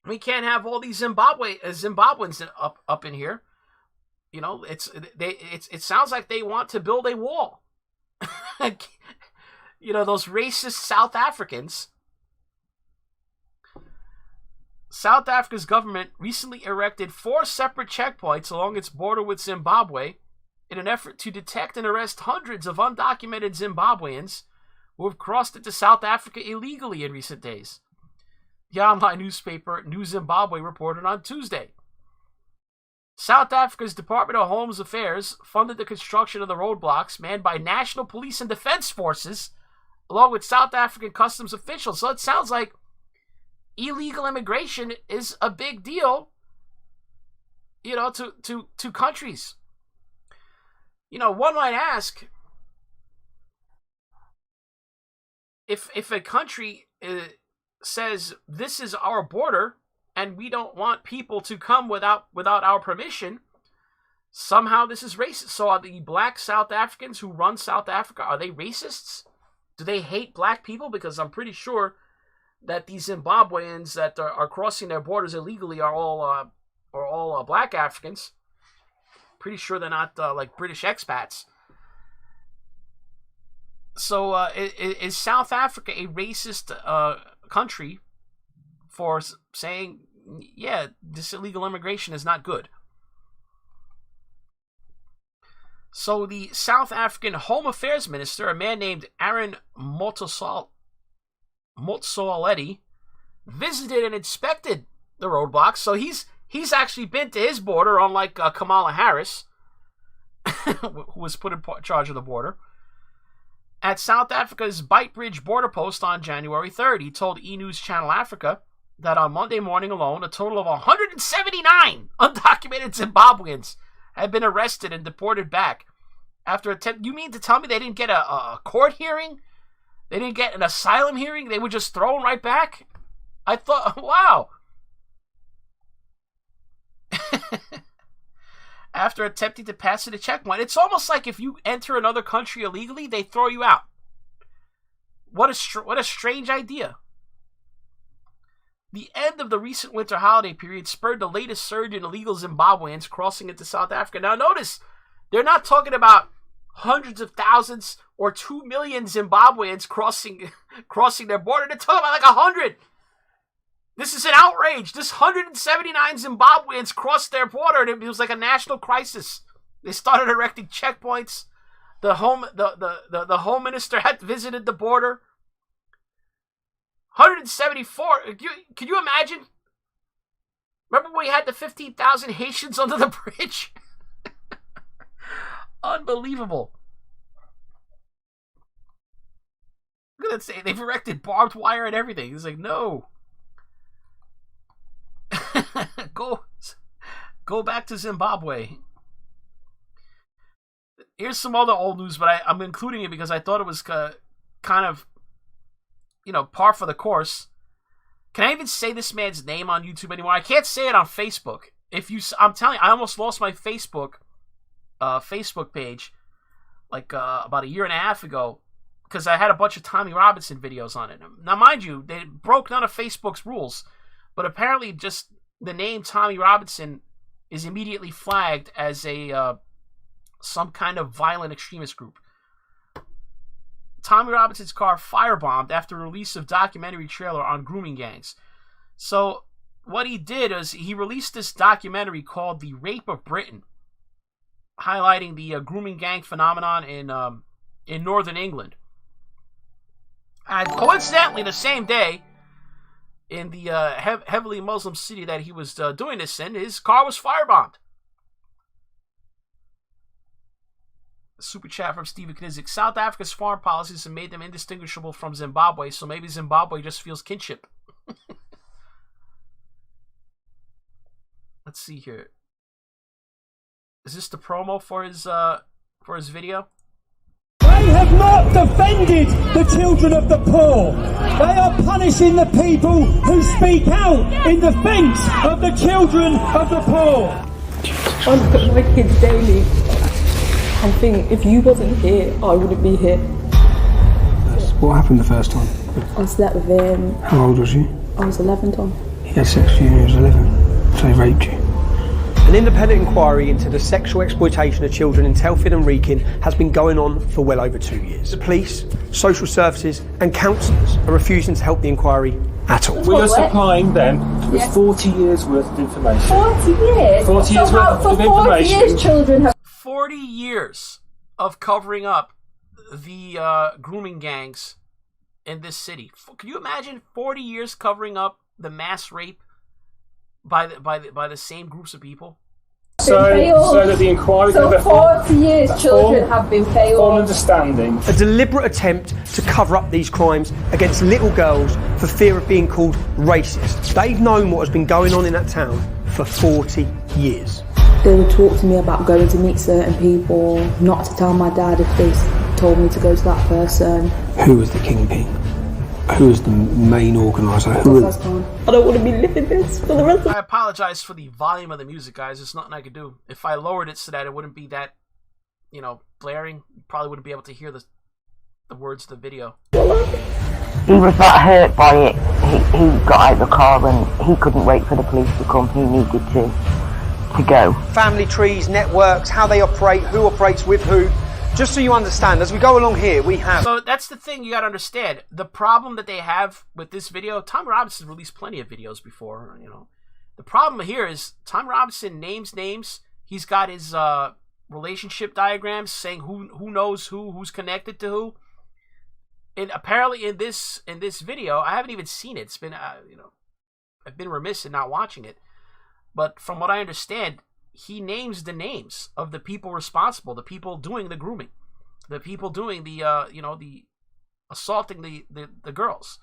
we can't have all these Zimbabweans up in here. You know, it sounds like they want to build a wall. You know, those racist South Africans. South Africa's government recently erected 4 separate checkpoints along its border with Zimbabwe in an effort to detect and arrest hundreds of undocumented Zimbabweans who have crossed into South Africa illegally in recent days. The online newspaper New Zimbabwe reported on Tuesday. South Africa's Department of Home Affairs funded the construction of the roadblocks manned by national police and defense forces, along with South African customs officials. So it sounds like illegal immigration is a big deal, you know, to countries. You know, one might ask, if a country says this is our border and we don't want people to come without our permission, somehow this is racist. So are the black South Africans who run South Africa, are they racists? Do they hate black people? Because I'm pretty sure that these Zimbabweans that are crossing their borders illegally are all black Africans. Pretty sure they're not like British expats. So is South Africa a racist country for saying, yeah, this illegal immigration is not good? So the South African Home Affairs Minister, a man named Aaron Motsoaledi, visited and inspected the roadblocks. So he's actually been to his border, unlike Kamala Harris, who was put in charge of the border. At South Africa's Beitbridge border post on January 3rd, he told E! News Channel Africa that on Monday morning alone, a total of 179 undocumented Zimbabweans had been arrested and deported back after You mean to tell me they didn't get a court hearing? They didn't get an asylum hearing? They were just thrown right back? I thought, wow. After attempting to pass the checkpoint. It's almost like if you enter another country illegally, they throw you out. What a strange idea. The end of the recent winter holiday period spurred the latest surge in illegal Zimbabweans crossing into South Africa. Now notice, they're not talking about hundreds of thousands or 2 million Zimbabweans crossing their border. They're talking about like 100. This is an outrage. This 179 Zimbabweans crossed their border, and it was like a national crisis. They started erecting checkpoints. The home minister had visited the border. 174. Can you imagine? Remember when we had the 15,000 Haitians under the bridge? Unbelievable. Look at that. Say they've erected barbed wire and everything. It's like, no. Go back to Zimbabwe. here's some other old news, but I'm including it because I thought it was kind of, par for the course. Can I even say this man's name on YouTube anymore? I can't say it on Facebook. I'm telling you, I almost lost my Facebook page like about a year and a half ago because I had a bunch of Tommy Robinson videos on it. Now, mind you, they broke none of Facebook's rules, but apparently just the name Tommy Robinson is immediately flagged as some kind of violent extremist group. Tommy Robinson's car firebombed after release of documentary trailer on grooming gangs. So what he did is he released this documentary called The Rape of Britain, highlighting the grooming gang phenomenon in northern England. And coincidentally, the same day, in the heavily Muslim city that he was doing this in, his car was firebombed. Super chat from Steven Knizik. South Africa's foreign policies have made them indistinguishable from Zimbabwe, so maybe Zimbabwe just feels kinship. Let's see here. Is this the promo for his video? They have not defended the children of the poor. They are punishing the people who speak out in defence of the children of the poor. I look at my kids daily and think, if you wasn't here, I wouldn't be here. What happened the first time? I slept with him. How old was you? I was 11, Tom. He had sex with you when he was 11, so he raped you. An independent inquiry into the sexual exploitation of children in Telford and Wrekin has been going on for well over 2 years. The police, social services and counsellors are refusing to help the inquiry at all. We are supplying them with 40 years worth of information. 40 years? 40 years worth of information. 40 years children have... 40 years of covering up the grooming gangs in this city. Can you imagine 40 years covering up the mass rape by the same groups of people? So that the inquiry can be 40 years children have been failed. Full understanding. A deliberate attempt to cover up these crimes against little girls for fear of being called racist. They've known what has been going on in that town for 40 years. They would talk to me about going to meet certain people, not to tell my dad if they told me to go to that person. Who was the kingpin? Who was the main organiser? I don't want to be living this for the rest of... I apologize for the volume of the music, guys. There's nothing I could do. If I lowered it so that it wouldn't be that, blaring, you probably wouldn't be able to hear the words of the video. He was that hurt by it. He got out of the car and he couldn't wait for the police to come. He needed to go. Family trees, networks, how they operate, who operates with who. Just so you understand, as we go along here, we have... So that's the thing you got to understand. The problem that they have with this video, Tom Robinson released plenty of videos before, The problem here is Tom Robinson names names. He's got his relationship diagrams saying who knows who's connected to who. And apparently in this video, I haven't even seen it. It's been, I've been remiss in not watching it. But from what I understand, he names the names of the people responsible, the people doing the grooming, the people doing the the assaulting the girls,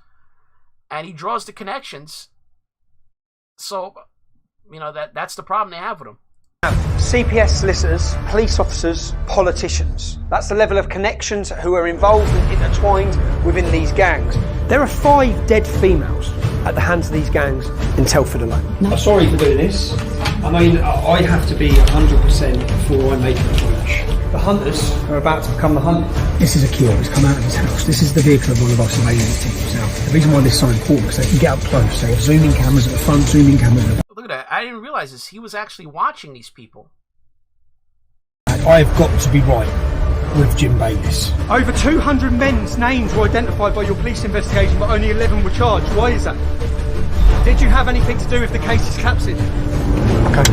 and he draws the connections. So, that's the problem they have with him. CPS solicitors, police officers, politicians. That's the level of connections who are involved and intertwined within these gangs. There are 5 dead females at the hands of these gangs in Telford alone. I'm sorry for doing this. I mean, I have to be 100% before I make an approach. The hunters are about to become the hunted. This is a killer. He's come out of his house. This is the vehicle of one of our surveillance teams. Now, the reason why this is so important is they can get up close. They have zooming cameras at the front, zooming cameras at the back. Look at that. I didn't realize this. He was actually watching these people. I've got to be right with Jim Bayliss. Over 200 men's names were identified by your police investigation, but only 11 were charged. Why is that? Did you have anything to do with the case's collapsing? Okay.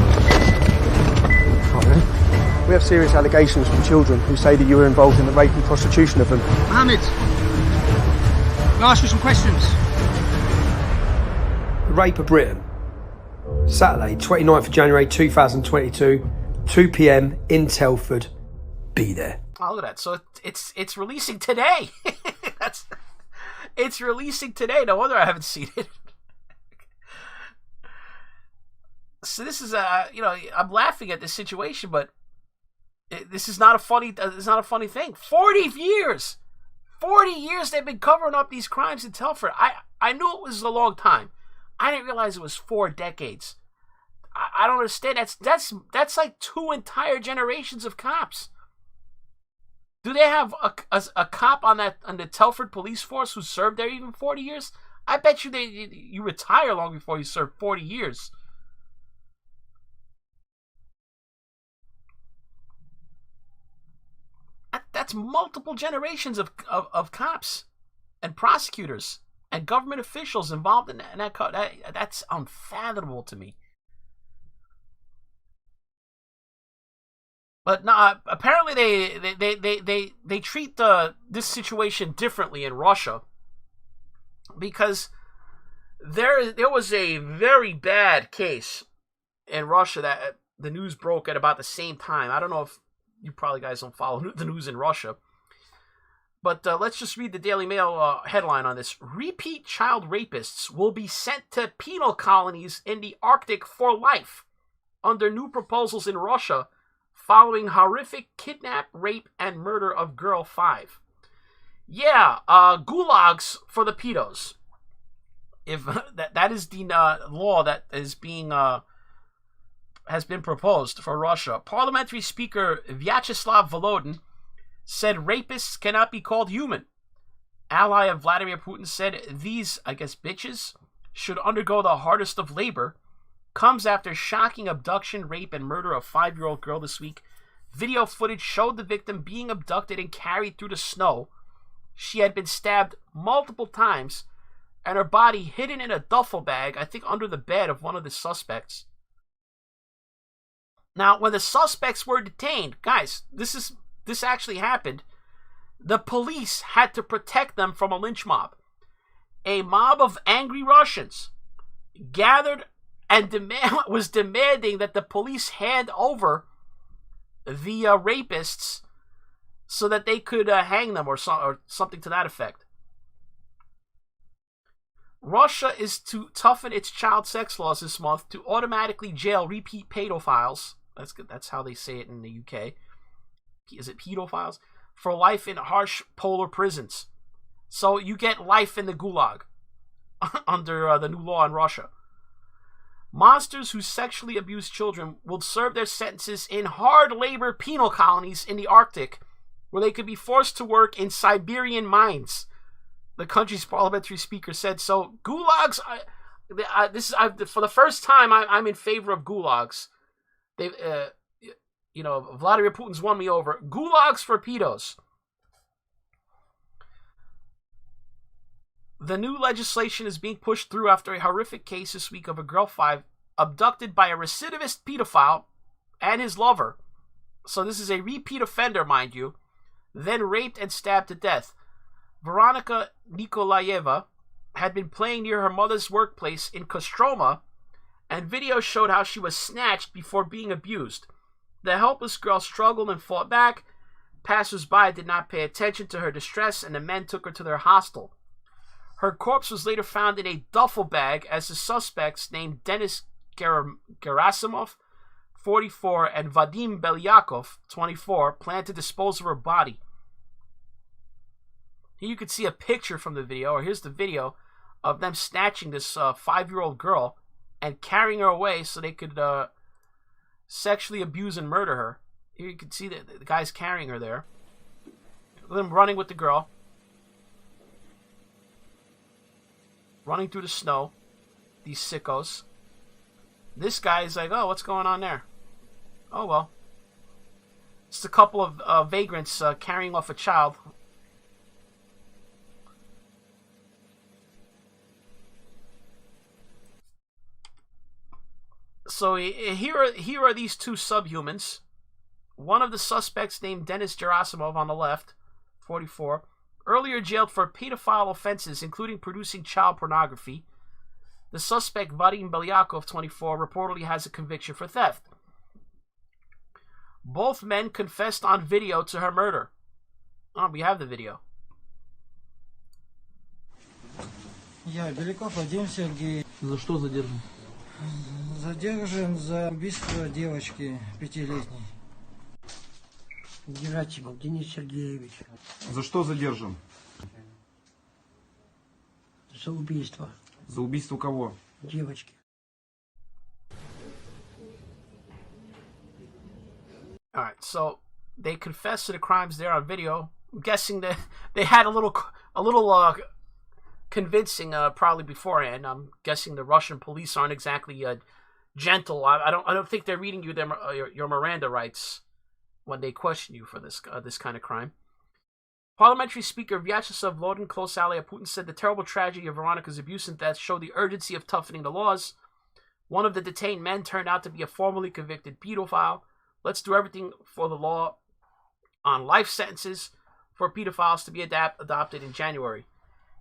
We have serious allegations from children who say that you were involved in the rape and prostitution of them. Mohammed, can I ask you some questions? The Rape of Britain. Saturday, 29th of January 2022, 2 p.m. in Telford. Be there. Oh, look at that. So it's releasing today. It's releasing today. No wonder I haven't seen it. So this is I'm laughing at this situation, but This is not a funny. It's not a funny thing. 40 years. 40 years they've been covering up these crimes in Telford. I knew it was a long time. I didn't realize it was 4 decades. I don't understand. That's like 2 entire generations of cops. Do they have a cop on the Telford police force who served there even 40 years? I bet you retire long before you serve 40 years. That's multiple generations of cops and prosecutors and government officials involved in that. That's unfathomable to me. But no, apparently they treat this situation differently in Russia, because there was a very bad case in Russia that the news broke at about the same time. I don't know if you probably guys don't follow the news in Russia, but let's just read the Daily Mail headline on this. Repeat child rapists will be sent to penal colonies in the Arctic for life under new proposals in Russia following horrific kidnap, rape, and murder of girl 5. Yeah, gulags for the pedos. If that is the law that is being has been proposed for Russia. Parliamentary Speaker Vyacheslav Volodin said rapists cannot be called human. Ally of Vladimir Putin said these, I guess, bitches should undergo the hardest of labor. Comes after shocking abduction, rape, and murder of 5-year-old girl this week. Video footage showed the victim being abducted and carried through the snow. She had been stabbed multiple times, and her body hidden in a duffel bag, I think under the bed of one of the suspects. Now, when the suspects were detained, guys, this actually happened. The police had to protect them from a lynch mob. A mob of angry Russians gathered and was demanding that the police hand over the rapists so that they could hang them or something to that effect. Russia is to toughen its child sex laws this month to automatically jail repeat pedophiles. That's how they say it in the UK. Is it pedophiles? For life in harsh polar prisons. So you get life in the gulag under the new law in Russia. Monsters who sexually abuse children will serve their sentences in hard labor penal colonies in the Arctic, where they could be forced to work in Siberian mines. The country's parliamentary speaker said. So gulags, for the first time, I'm in favor of gulags. They, Vladimir Putin's won me over. Gulags for pedos. The new legislation is being pushed through after a horrific case this week of a girl 5 abducted by a recidivist pedophile and his lover. So this is a repeat offender, mind you. Then raped and stabbed to death. Veronika Nikolaeva had been playing near her mother's workplace in Kostroma, and video showed how she was snatched before being abused. The helpless girl struggled and fought back. Passers-by did not pay attention to her distress, and the men took her to their hostel. Her corpse was later found in a duffel bag as the suspects named Denis Gerasimov, 44, and Vadim Belyakov, 24, planned to dispose of her body. Here you can see a picture from the video, or here's the video of them snatching this 5-year-old girl and carrying her away so they could sexually abuse and murder her. Here you can see the guy's carrying her there. Them running with the girl. Running through the snow. These sickos. This guy is like, oh, what's going on there? Oh, well. It's a couple of vagrants carrying off a child. So here are these 2 subhumans. One of the suspects named Denis Gerasimov on the left, 44, earlier jailed for pedophile offenses, including producing child pornography. The suspect, Vadim Belyakov, 24, reportedly has a conviction for theft. Both men confessed on video to her murder. Oh, we have the video. Я, Беляков Вадим Сергеевич. За что задержан? Задержан за убийство девочки 5-летней. Герасимов Денис Сергеевич. За что задержан? За убийство За убийство кого? девочки. All right, so they confessed to the crimes there on video. I'm guessing that they had a little convincing probably beforehand. I'm guessing the Russian police aren't exactly gentle. I don't think they're reading you your Miranda rights when they question you for this kind of crime. Parliamentary Speaker Vyacheslav Volodin, close ally of Putin, said the terrible tragedy of Veronica's abuse and death showed the urgency of toughening the laws. One of the detained men turned out to be a formerly convicted pedophile. Let's do everything for the law on life sentences for pedophiles to be adopted in January.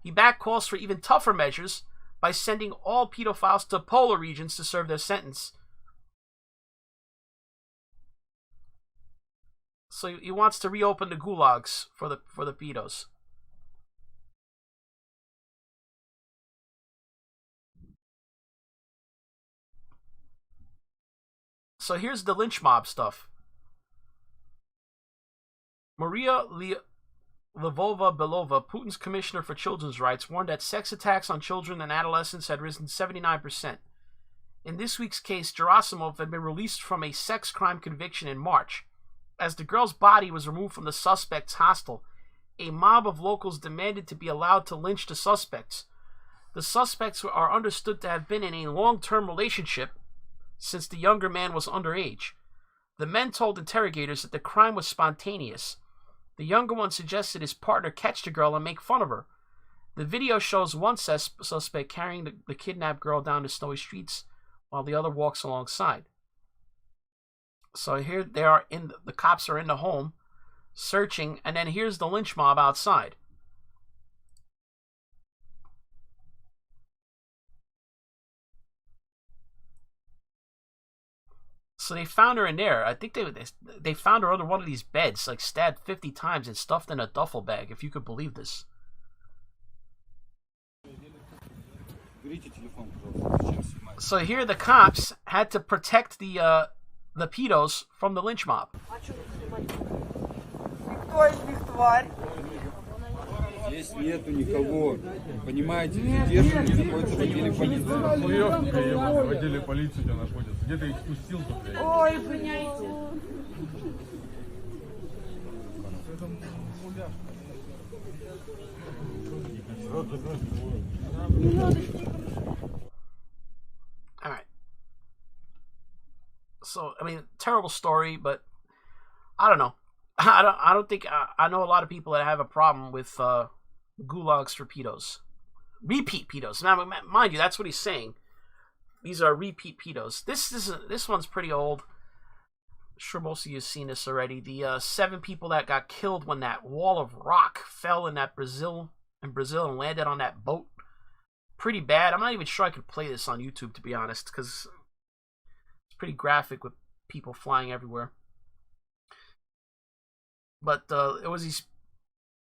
He backed calls for even tougher measures by sending all pedophiles to polar regions to serve their sentence. So he wants to reopen the gulags for the pedos. So here's the lynch mob stuff. Maria Lvova-Belova, Putin's commissioner for children's rights, warned that sex attacks on children and adolescents had risen 79%. In this week's case, Gerasimov had been released from a sex crime conviction in March. As the girl's body was removed from the suspect's hostel, a mob of locals demanded to be allowed to lynch the suspects. The suspects are understood to have been in a long-term relationship since the younger man was underage. The men told interrogators that the crime was spontaneous. The younger one suggested his partner catch the girl and make fun of her. The video shows one suspect carrying the kidnapped girl down the snowy streets while the other walks alongside. So here they are, the cops are in the home searching, and then here's the lynch mob outside. So they found her in there. I think they found her under one of these beds, like stabbed 50 times and stuffed in a duffel bag, if you could believe this. So here the cops had to protect the pedos from the lynch mob. Здесь нету никого. Понимаете, задержанный находится в отделе полиции. В отделе полиции где находится. Где ты их спустил тут? Ой, поняйте. Alright. So, I mean, terrible story, but I don't know. I don't think I know a lot of people that have a problem with gulags for pedos, repeat pedos. Now, mind you, that's what he's saying. These are repeat pedos. This one's pretty old. I'm sure most of you have seen this already. The 7 people that got killed when that wall of rock fell in Brazil and landed on that boat. Pretty bad. I'm not even sure I could play this on YouTube, to be honest, because it's pretty graphic with people flying everywhere. But it was these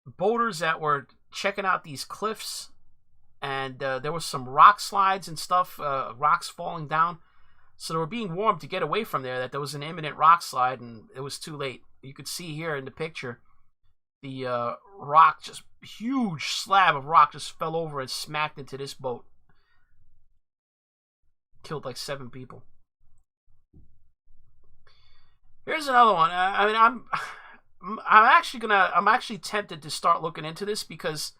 boaters that were checking out these cliffs, and there was some rock slides and stuff, rocks falling down. So they were being warned to get away from there, that there was an imminent rock slide, and it was too late. You could see here in the picture, the rock, just huge slab of rock just fell over and smacked into this boat. Killed like 7 people. Here's another one. I mean, I'm actually tempted to start looking into this, because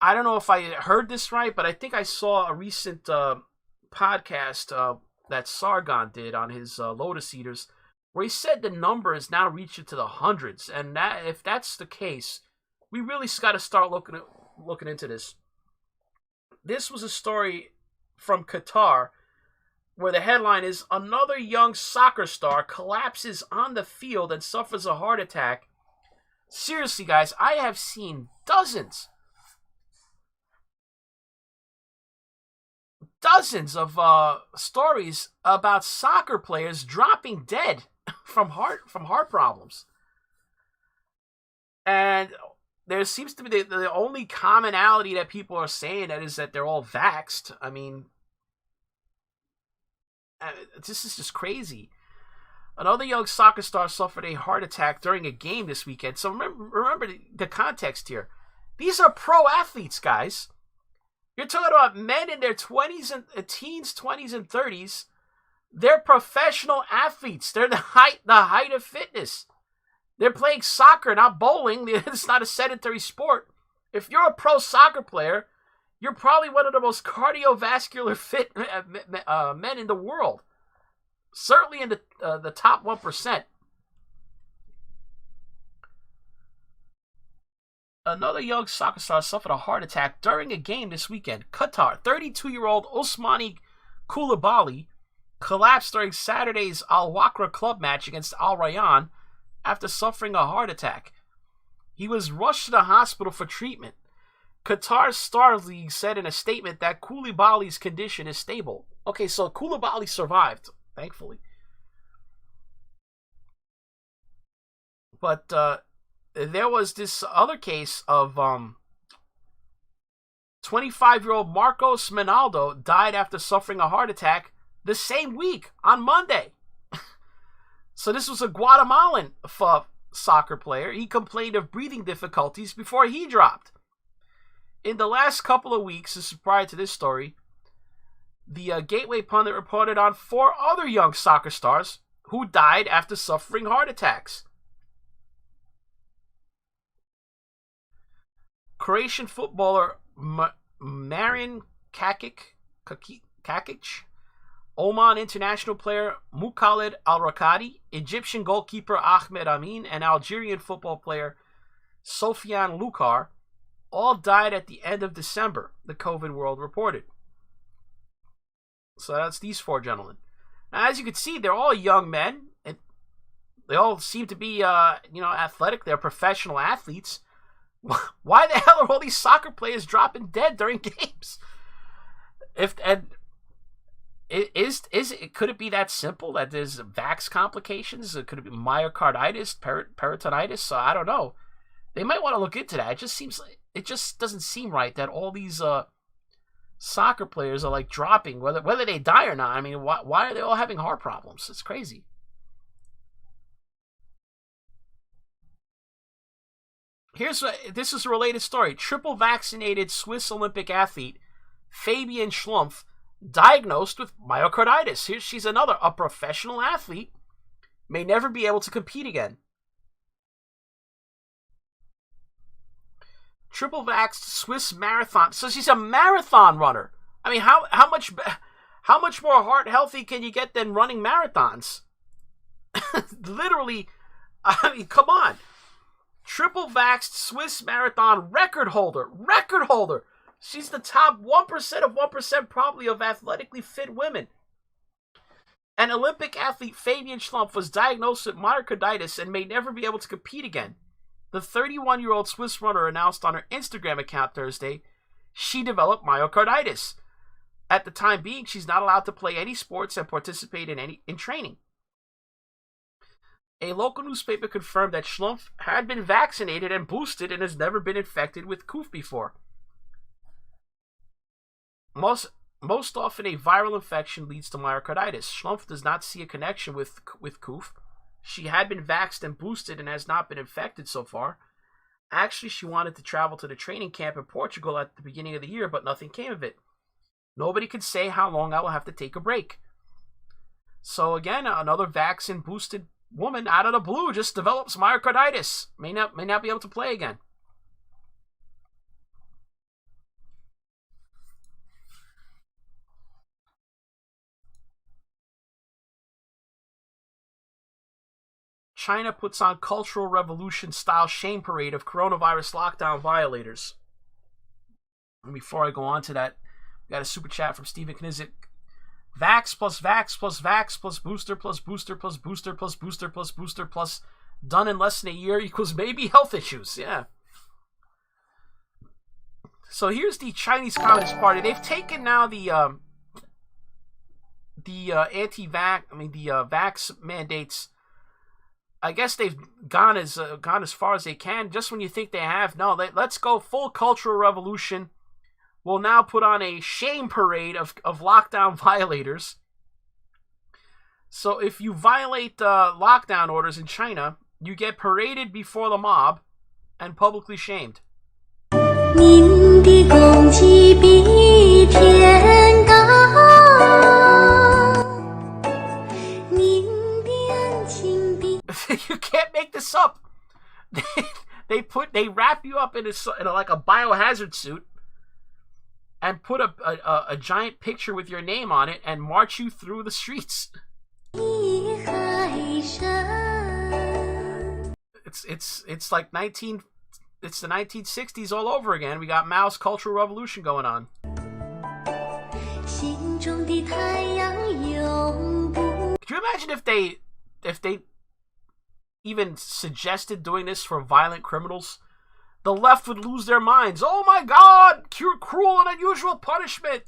I don't know if I heard this right, but I think I saw a recent podcast that Sargon did on his Lotus Eaters, where he said the number is now reaching to the hundreds, and that if that's the case, we really got to start looking into this. This was a story from Qatar, where the headline is, another young soccer star collapses on the field and suffers a heart attack. Seriously, guys, I have seen dozens of stories about soccer players dropping dead from heart problems. And there seems to be the only commonality that people are saying that is that they're all vaxxed. I mean, this is just crazy. Another young soccer star suffered a heart attack during a game this weekend. So remember the context here. These are pro athletes, guys. You're talking about men in their 20s and teens, 20s, and 30s. They're professional athletes. They're the height of fitness. They're playing soccer, not bowling. It's not a sedentary sport. If you're a pro soccer player, you're probably one of the most cardiovascular fit men in the world. Certainly in the top 1%. Another young soccer star suffered a heart attack during a game this weekend. Qatar, 32-year-old Osmani Koulibaly collapsed during Saturday's Al Wakra club match against Al Rayyan after suffering a heart attack. He was rushed to the hospital for treatment. Qatar's Star League said in a statement that Koulibaly's condition is stable. Okay, so Koulibaly survived, thankfully. But there was this other case of 25-year-old Marcos Menaldo died after suffering a heart attack the same week on Monday. So this was a Guatemalan soccer player. He complained of breathing difficulties before he dropped. In the last couple of weeks, this is prior to this story, the Gateway pundit reported on 4 other young soccer stars who died after suffering heart attacks. Croatian footballer Marin Kakic, Oman international player Mukhalid Al-Rakadi, Egyptian goalkeeper Ahmed Amin, and Algerian football player Sofiane Loukar all died at the end of December, the COVID World reported. So that's these 4 gentlemen. Now, as you can see, they're all young men, and they all seem to be, athletic. They're professional athletes. Why the hell are all these soccer players dropping dead during games? Could it be that simple that there's vax complications? Could it be myocarditis, peritonitis? I don't know. They might want to look into that. It just doesn't seem right that all these soccer players are like dropping, whether they die or not. I mean, why are they all having heart problems? It's crazy. This is a related story. Triple vaccinated Swiss Olympic athlete Fabian Schlumpf diagnosed with myocarditis. She's a professional athlete, may never be able to compete again. Triple vaxxed Swiss marathon. So she's a marathon runner. I mean, how much more heart healthy can you get than running marathons? Literally, I mean, come on. Triple vaxxed Swiss marathon record holder. She's the top 1% of 1% probably of athletically fit women. An Olympic athlete, Fabian Schlumpf, was diagnosed with myocarditis and may never be able to compete again. The 31-year-old Swiss runner announced on her Instagram account Thursday she developed myocarditis. At the time being, she's not allowed to play any sports and participate in training. A local newspaper confirmed that Schlumpf had been vaccinated and boosted and has never been infected with COOF before. Most often, a viral infection leads to myocarditis. Schlumpf does not see a connection with COOF. She had been vaxxed and boosted and has not been infected so far. Actually, she wanted to travel to the training camp in Portugal at the beginning of the year, but nothing came of it. Nobody could say how long I will have to take a break. So again, another vaccine-boosted woman out of the blue just develops myocarditis. May not be able to play again. China puts on Cultural Revolution-style shame parade of coronavirus lockdown violators. And before I go on to that, we got a super chat from Stephen Knizek. Vax plus vax plus vax plus booster plus booster plus booster plus booster plus booster plus done in less than a year equals maybe health issues. Yeah. So here's the Chinese Communist Party. They've taken now the vax mandates. I guess they've gone as far as they can. Just when you think they have, no, let's go full Cultural Revolution. We'll now put on a shame parade of lockdown violators. So if you violate lockdown orders in China, you get paraded before the mob and publicly shamed. You can't make this up. They wrap you up in like a biohazard suit and put a giant picture with your name on it and march you through the streets. It's like it's the 1960s all over again. We got Mao's Cultural Revolution going on. Could you imagine if they even suggested doing this for violent criminals? The left would lose their minds. Oh my God! Cruel and unusual punishment.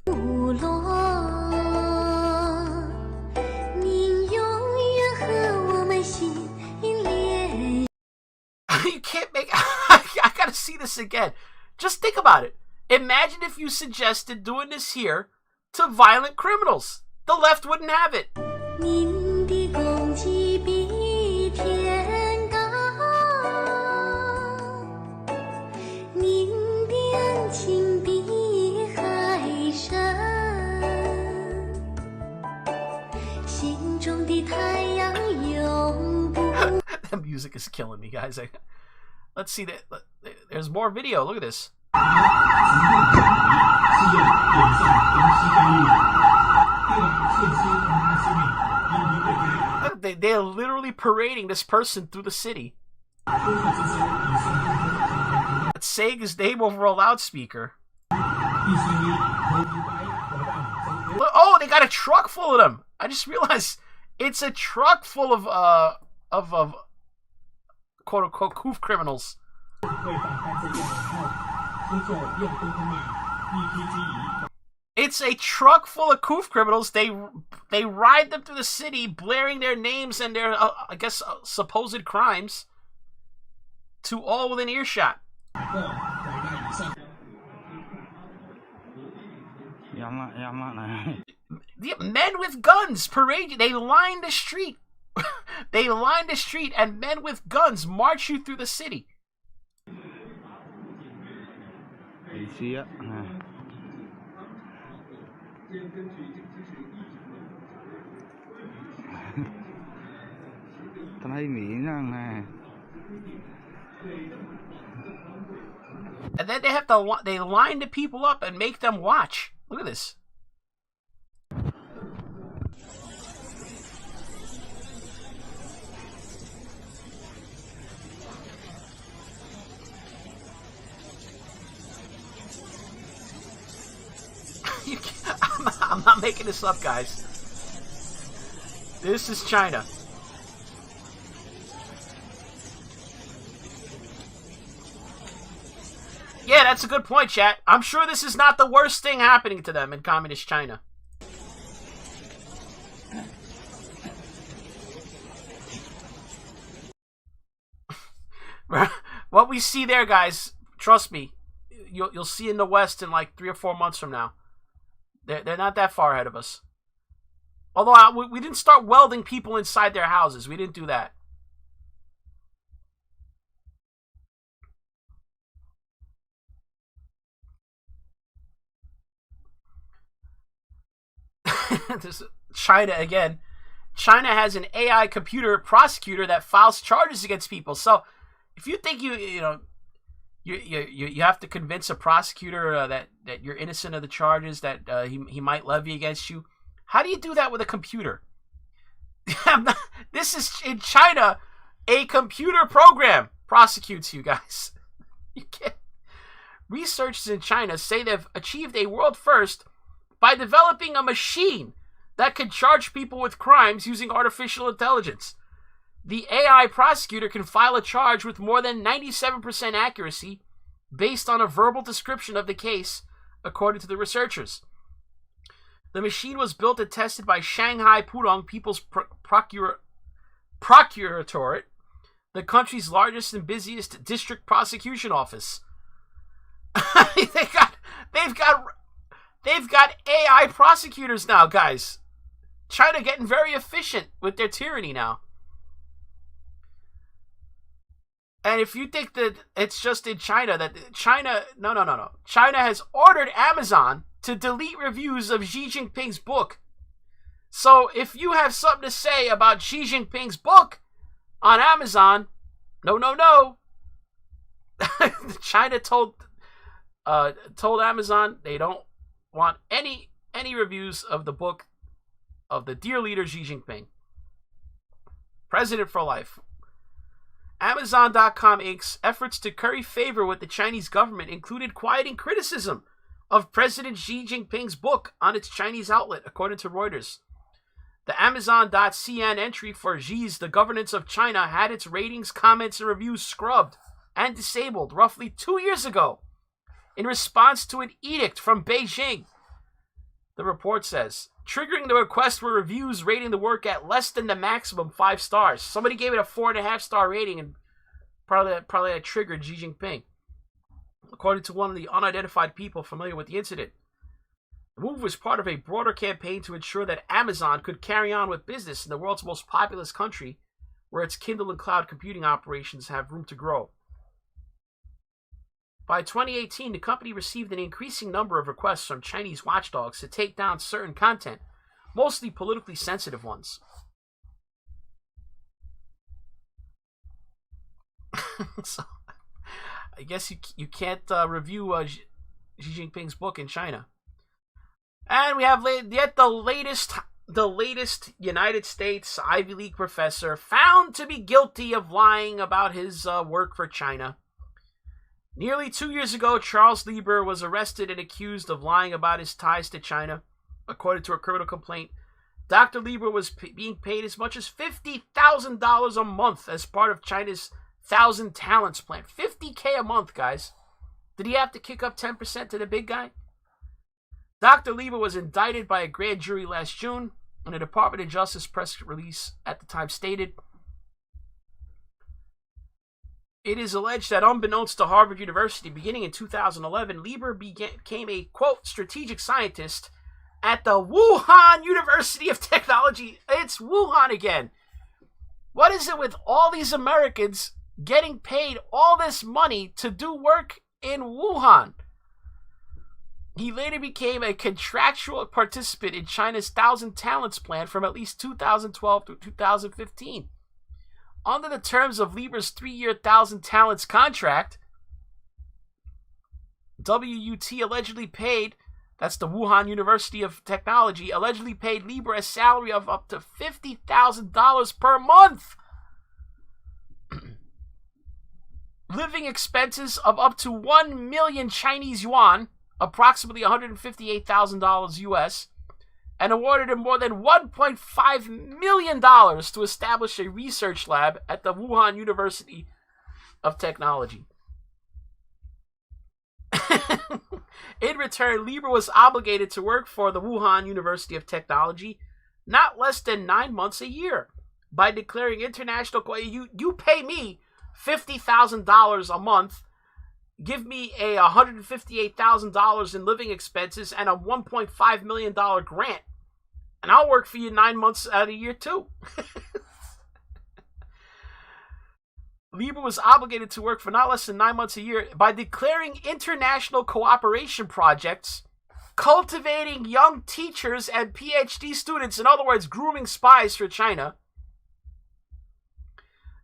You can't make... I gotta see this again. Just think about it. Imagine if you suggested doing this here to violent criminals. The left wouldn't have it. The music is killing me, guys. Let's see that. There's more video. Look at this. They're literally parading this person through the city. It's saying his name over a loudspeaker. Oh, they got a truck full of them. I just realized it's a truck full of quote unquote coof criminals. It's a truck full of coof criminals. They ride them through the city, blaring their names and their I guess supposed crimes to all within earshot. Men with guns parade you. They line the street. They line the street, and men with guns march you through the city. And then they line the people up and make them watch. Look at this. I'm not making this up, guys. This is China. Yeah, that's a good point, chat. I'm sure this is not the worst thing happening to them in communist China. What we see there, guys, trust me, you'll see in the West in like 3 or 4 months from now. They're not that far ahead of us. Although we didn't start welding people inside their houses. We didn't do that. This China again. China has an AI computer prosecutor that files charges against people. So if you think you have to convince a prosecutor that you're innocent of the charges that he might levy against you, how do you do that with a computer? This is in China. A computer program prosecutes you guys. You can't. Researchers in China say they've achieved a world first by developing a machine that can charge people with crimes using artificial intelligence. The AI prosecutor can file a charge with more than 97% accuracy based on a verbal description of the case, according to the researchers. The machine was built and tested by Shanghai Pudong People's Procuratorate, the country's largest and busiest district prosecution office. They've got AI prosecutors now, guys. China getting very efficient with their tyranny now. And if you think that it's just in China, no. China has ordered Amazon to delete reviews of Xi Jinping's book. So if you have something to say about Xi Jinping's book on Amazon, no. China told Amazon they don't want any reviews of the book of the dear leader Xi Jinping. President for life. Amazon.com Inc.'s efforts to curry favor with the Chinese government included quieting criticism of President Xi Jinping's book on its Chinese outlet, according to Reuters. The Amazon.cn entry for Xi's The Governance of China had its ratings, comments, and reviews scrubbed and disabled roughly 2 years ago in response to an edict from Beijing. The report says, triggering the request for reviews rating the work at less than the maximum 5 stars. Somebody gave it a 4.5-star rating, and probably that triggered Xi Jinping, according to one of the unidentified people familiar with the incident. The move was part of a broader campaign to ensure that Amazon could carry on with business in the world's most populous country, where its Kindle and cloud computing operations have room to grow. By 2018, the company received an increasing number of requests from Chinese watchdogs to take down certain content, mostly politically sensitive ones. So, I guess you can't review Xi Jinping's book in China. And we have yet the latest United States Ivy League professor found to be guilty of lying about his work for China. Nearly 2 years ago, Charles Lieber was arrested and accused of lying about his ties to China. According to a criminal complaint, Dr. Lieber was being paid as much as $50,000 a month as part of China's 1,000 Talents plan. $50K a month, guys. Did he have to kick up 10% to the big guy? Dr. Lieber was indicted by a grand jury last June, and a Department of Justice press release at the time stated, it is alleged that unbeknownst to Harvard University, beginning in 2011, Lieber became a, quote, strategic scientist at the Wuhan University of Technology. It's Wuhan again. What is it with all these Americans getting paid all this money to do work in Wuhan? He later became a contractual participant in China's 1,000 Talents plan from at least 2012 through 2015. Under the terms of Lieber's 3-year 1,000 Talents contract, WUT allegedly paid, that's the Wuhan University of Technology, allegedly paid Lieber a salary of up to $50,000 per month. Living expenses of up to 1 million Chinese yuan, approximately $158,000 US, and awarded him more than $1.5 million to establish a research lab at the Wuhan University of Technology. In return, Lieber was obligated to work for the Wuhan University of Technology not less than 9 months a year by declaring international... You pay me $50,000 a month, give me a $158,000 in living expenses and a $1.5 million grant, and I'll work for you 9 months out of the year too. Lieber was obligated to work for not less than 9 months a year by declaring international cooperation projects, cultivating young teachers and PhD students, in other words, grooming spies for China,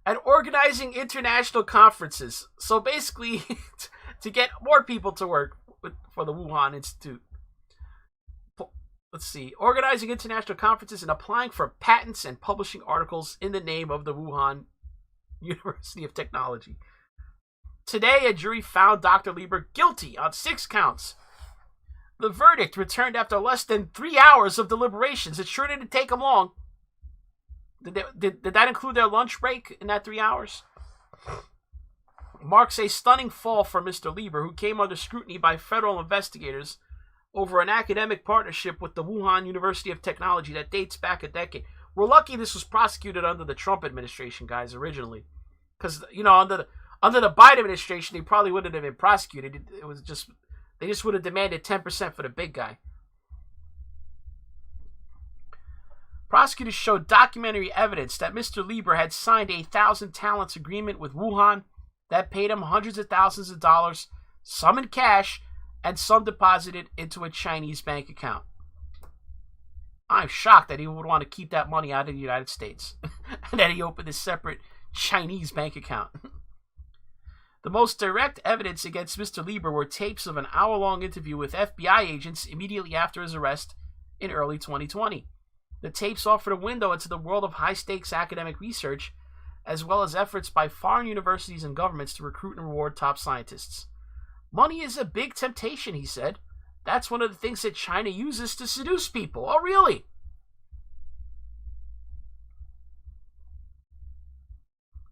and organizing international conferences. So basically, to get more people to work for the Wuhan Institute. Let's see. Organizing international conferences and applying for patents and publishing articles in the name of the Wuhan University of Technology. Today, a jury found Dr. Lieber guilty on 6 counts. The verdict returned after less than 3 hours of deliberations. It sure didn't take them long. Did that include their lunch break in that 3 hours? Marks a stunning fall for Mr. Lieber, who came under scrutiny by federal investigators over an academic partnership with the Wuhan University of Technology that dates back a decade. We're lucky this was prosecuted under the Trump administration, guys, originally. Because, under the Biden administration, they probably wouldn't have been prosecuted. They just would have demanded 10% for the big guy. Prosecutors showed documentary evidence that Mr. Lieber had signed a 1,000 talents agreement with Wuhan that paid him hundreds of thousands of dollars, some in cash, and some deposited into a Chinese bank account. I'm shocked that he would want to keep that money out of the United States and that he opened a separate Chinese bank account. The most direct evidence against Mr. Lieber were tapes of an hour-long interview with FBI agents immediately after his arrest in early 2020. The tapes offered a window into the world of high-stakes academic research, as well as efforts by foreign universities and governments to recruit and reward top scientists. Money is a big temptation, he said. That's one of the things that China uses to seduce people. Oh, really?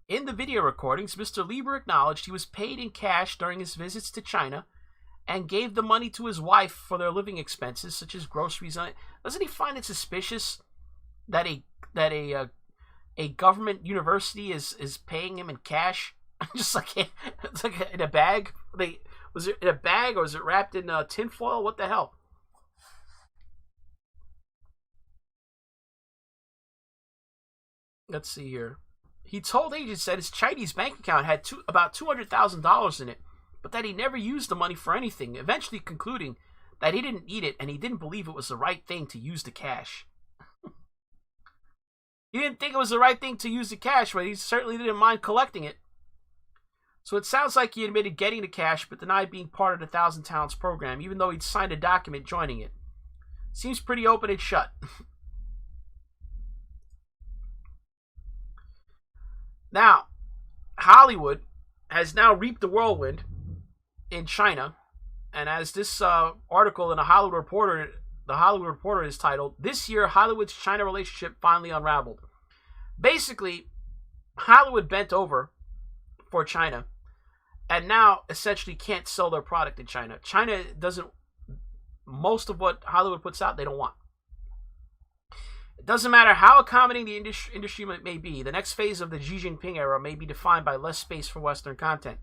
In the video recordings, Mr. Lieber acknowledged he was paid in cash during his visits to China and gave the money to his wife for their living expenses, such as groceries. Doesn't he find it suspicious that a government university is paying him in cash? Just like it's like in a bag? Was it in a bag or was it wrapped in tinfoil? What the hell? Let's see here. He told agents that his Chinese bank account had about $200,000 in it, but that he never used the money for anything, eventually concluding that he didn't need it and he didn't believe it was the right thing to use the cash. He didn't think it was the right thing to use the cash, but he certainly didn't mind collecting it. So it sounds like he admitted getting the cash, but denied being part of the 1,000 Talents program, even though he'd signed a document joining it. Seems pretty open and shut. Now, Hollywood has now reaped the whirlwind in China, and as this article in the Hollywood Reporter is titled, "This Year, Hollywood's China Relationship Finally Unraveled." Basically, Hollywood bent over for China, and now essentially can't sell their product in China. China doesn't, most of what Hollywood puts out, they don't want. It doesn't matter how accommodating the industry may be, the next phase of the Xi Jinping era may be defined by less space for Western content.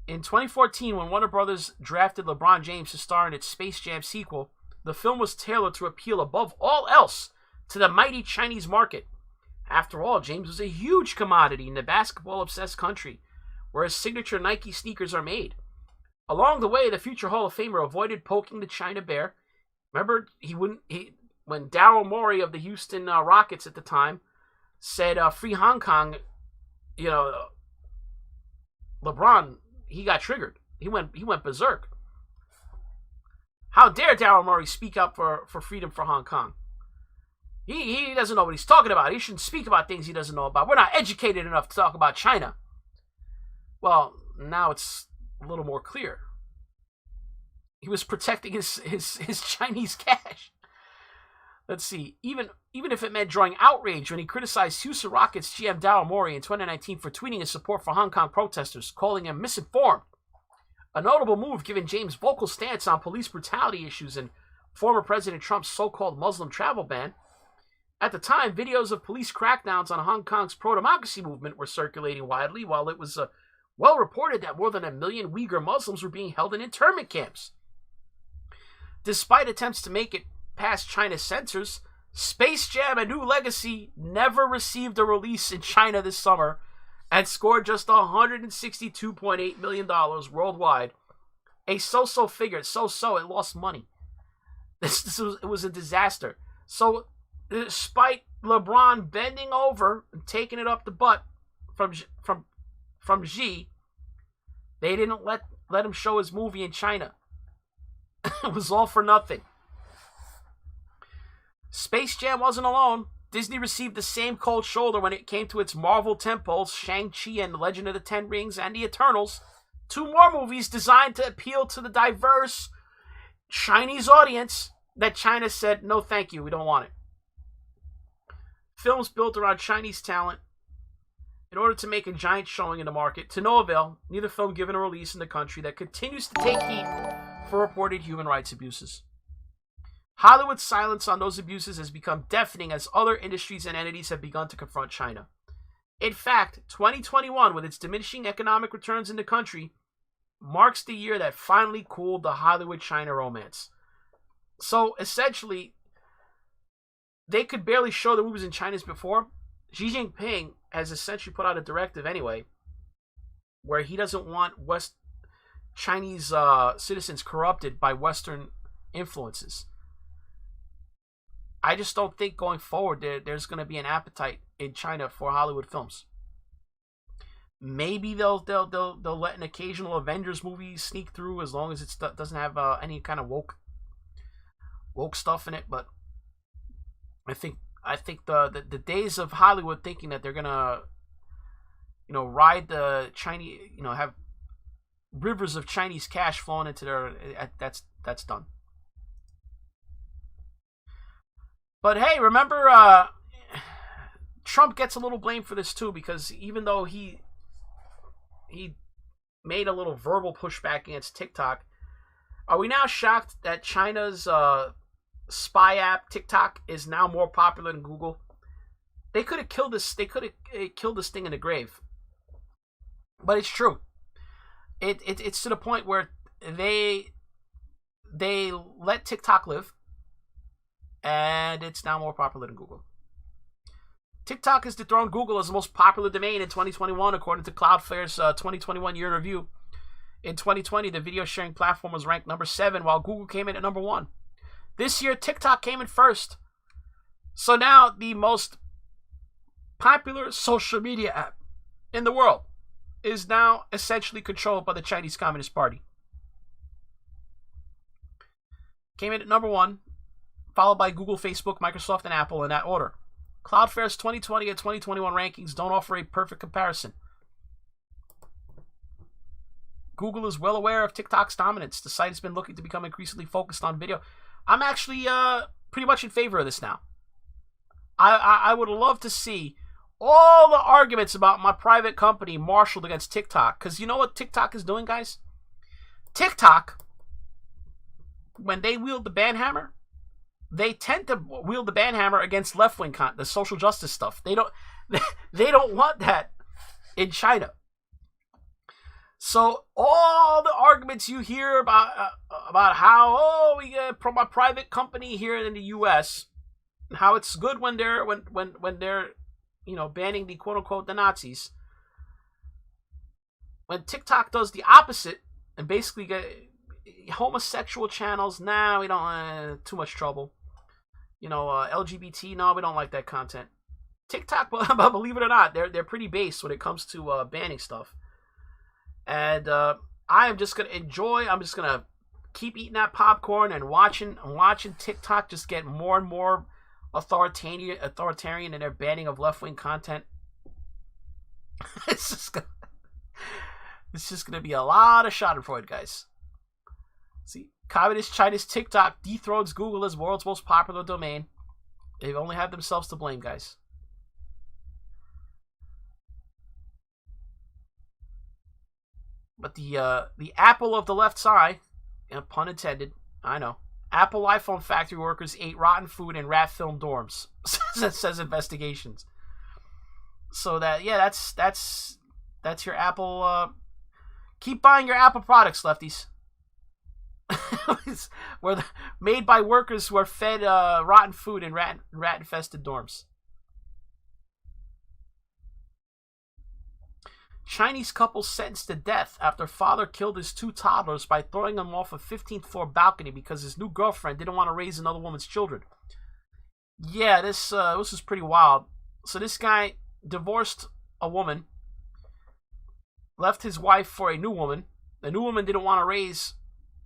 In 2014, when Warner Brothers drafted LeBron James to star in its Space Jam sequel, the film was tailored to appeal above all else to the mighty Chinese market. After all, James was a huge commodity in the basketball-obsessed country, where his signature Nike sneakers are made. Along the way, the future Hall of Famer avoided poking the China bear. Remember, when Daryl Morey of the Houston Rockets at the time said, "Free Hong Kong," LeBron, he got triggered. He went berserk. How dare Daryl Morey speak up for freedom for Hong Kong? He doesn't know what he's talking about. He shouldn't speak about things he doesn't know about. We're not educated enough to talk about China. Well, now it's a little more clear. He was protecting his Chinese cash. Let's see. Even if it meant drawing outrage when he criticized Houston Rockets GM Daryl Morey in 2019 for tweeting his support for Hong Kong protesters, calling him misinformed. A notable move given James' vocal stance on police brutality issues and former President Trump's so-called Muslim travel ban. At the time, videos of police crackdowns on Hong Kong's pro-democracy movement were circulating widely, while it was well reported that more than 1 million Uyghur Muslims were being held in internment camps. Despite attempts to make it past China's censors, Space Jam: A New Legacy never received a release in China this summer and scored just $162.8 million worldwide. A so-so figure. It lost money. It was a disaster. So, despite LeBron bending over and taking it up the butt from Xi, they didn't let him show his movie in China. It was all for nothing. Space Jam wasn't alone. Disney received the same cold shoulder when it came to its Marvel tentpoles, Shang-Chi and The Legend of the Ten Rings and The Eternals. 2 more movies designed to appeal to the diverse Chinese audience that China said, no thank you, we don't want it. Films built around Chinese talent in order to make a giant showing in the market. To no avail, neither film given a release in the country that continues to take heat for reported human rights abuses. Hollywood's silence on those abuses has become deafening as other industries and entities have begun to confront China. In fact, 2021, with its diminishing economic returns in the country, marks the year that finally cooled the Hollywood-China romance. So, essentially, they could barely show the movies in China's before. Xi Jinping has essentially put out a directive anyway, where he doesn't want Chinese citizens corrupted by Western influences. I just don't think going forward there's going to be an appetite in China for Hollywood films. Maybe they'll let an occasional Avengers movie sneak through as long as it doesn't have any kind of woke stuff in it. But I think the days of Hollywood thinking that they're gonna ride the Chinese, have rivers of Chinese cash flowing into their, that's done. But hey, remember, Trump gets a little blame for this too, because even though he made a little verbal pushback against TikTok, are we now shocked that China's spy app TikTok is now more popular than Google? They could have killed this. They could have killed this thing in the grave. But it's true. It's to the point where they let TikTok live, and it's now more popular than Google. TikTok has dethroned Google as the most popular domain in 2021, according to Cloudflare's 2021 year in review. In 2020, the video sharing platform was ranked number 7, while Google came in at number 1. This year, TikTok came in first. So now, the most popular social media app in the world is now essentially controlled by the Chinese Communist Party. Came in at number 1, followed by Google, Facebook, Microsoft, and Apple in that order. Cloudflare's 2020 and 2021 rankings don't offer a perfect comparison. Google is well aware of TikTok's dominance. The site has been looking to become increasingly focused on video. I'm actually pretty much in favor of this now. I would love to see all the arguments about my private company marshaled against TikTok. Because you know what TikTok is doing, guys? TikTok, when they wield the ban hammer, they tend to wield the ban hammer against left-wing content, the social justice stuff. They don't want that in China. So all the arguments you hear about how we get from a private company here in the U.S., how it's good when they're banning the quote unquote the Nazis. When TikTok does the opposite and basically get homosexual channels, we don't too much trouble. LGBT, no, we don't like that content. TikTok, believe it or not, they're pretty base when it comes to banning stuff. And I am just gonna enjoy. I'm just gonna keep eating that popcorn and watching TikTok just get more and more authoritarian in their banning of left-wing content. It's just gonna be a lot of Schadenfreude, guys. See, Communist China's TikTok dethrones Google as world's most popular domain. They only have themselves to blame, guys. But the apple of the left side, pun intended, I know. Apple iPhone factory workers ate rotten food in rat-filled dorms, says investigations. So that's your Apple. Keep buying your Apple products, lefties. Made by workers who are fed rotten food in rat-infested dorms. Chinese couple sentenced to death after father killed his 2 toddlers by throwing them off a 15th floor balcony because his new girlfriend didn't want to raise another woman's children. Yeah, this is pretty wild. So this guy divorced a woman, left his wife for a new woman. The new woman didn't want to raise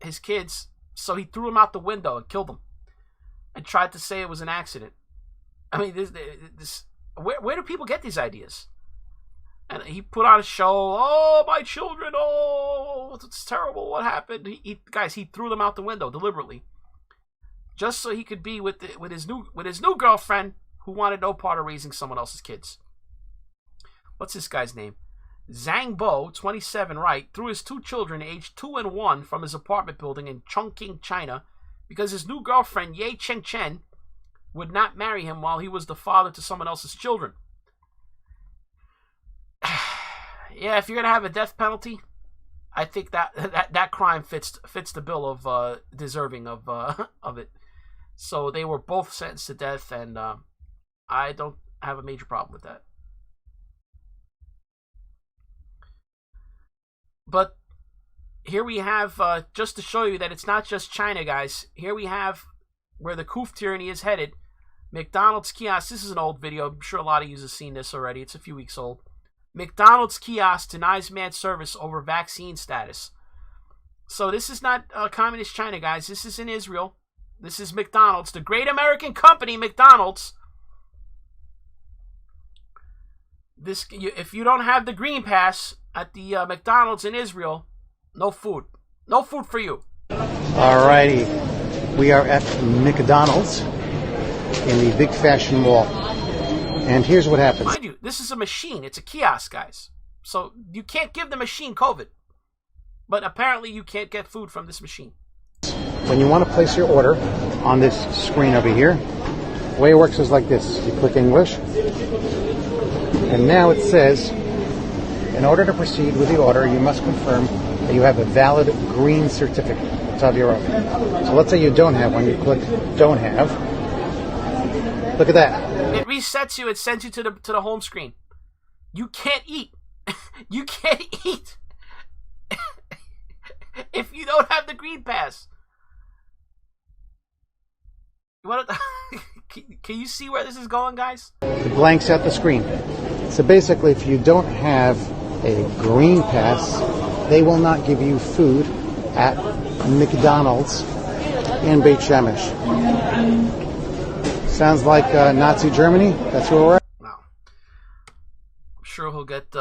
his kids, so he threw them out the window and killed them, and tried to say it was an accident. I mean, where do people get these ideas? And he put on a show. Oh, my children! Oh, it's terrible. What happened? He threw them out the window deliberately, just so he could be with his new girlfriend, who wanted no part of raising someone else's kids. What's this guy's name? Zhang Bo, 27, right, threw his 2 children, aged 2 and 1, from his apartment building in Chongqing, China, because his new girlfriend, Ye Chengchen, would not marry him while he was the father to someone else's children. Yeah, if you're gonna have a death penalty, I think that crime fits the bill of deserving of it. So they were both sentenced to death, and I don't have a major problem with that. But here we have, just to show you that it's not just China, guys. Here we have where the Koof tyranny is headed. McDonald's kiosk. This is an old video. I'm sure a lot of you have seen this already. It's a few weeks old. McDonald's kiosk denies man service over vaccine status. So this is not communist China, guys. This is in Israel. This is McDonald's, the great American company, McDonald's. If you don't have the green pass at the McDonald's in Israel, no food. No food for you. Alrighty. We are at McDonald's in the big fashion mall. And here's what happens. Mind you, this is a machine. It's a kiosk, guys. So you can't give the machine COVID. But apparently you can't get food from this machine. When you want to place your order on this screen over here, the way it works is like this. You click English. And now it says, in order to proceed with the order, you must confirm that you have a valid green certificate of your order. So let's say you don't have one. You click don't have. Look at that. It resets you. It sends you to the home screen. You can't eat. You can't eat if you don't have the green pass. Can you see where this is going, guys? It blanks out the screen. So basically, if you don't have a green pass, they will not give you food at McDonald's in Beit Shemesh. Sounds like Nazi Germany. That's where we're at. Wow. I'm sure he'll get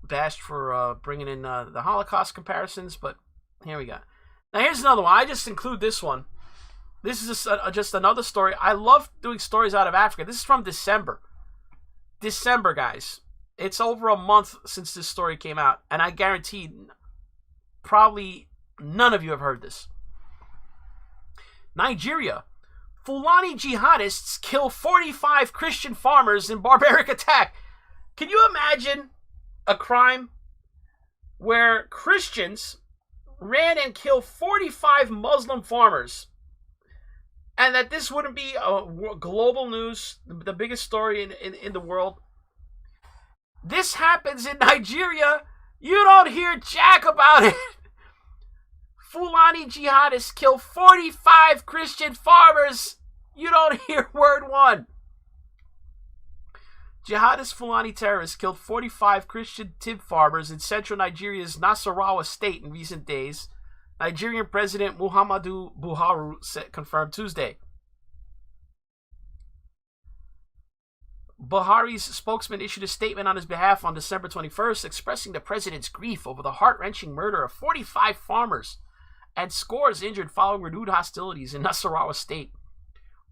bashed for bringing in the Holocaust comparisons, but here we go. Now here's another one. I just include this one. This is just another story. I love doing stories out of Africa. This is from December. December, guys. It's over a month since this story came out, and I guarantee probably none of you have heard this. Nigeria. Fulani jihadists kill 45 Christian farmers in barbaric attack. Can you imagine a crime where Christians ran and killed 45 Muslim farmers? And that this wouldn't be global news, the biggest story in the world. This happens in Nigeria. You don't hear jack about it. Fulani jihadists kill 45 Christian farmers. You don't hear word one. Jihadist Fulani terrorists killed 45 Christian Tib farmers in central Nigeria's Nasarawa state in recent days. Nigerian President Muhammadu Buhari confirmed Tuesday. Buhari's spokesman issued a statement on his behalf on December 21st, expressing the president's grief over the heart-wrenching murder of 45 farmers and scores injured following renewed hostilities in Nasarawa state.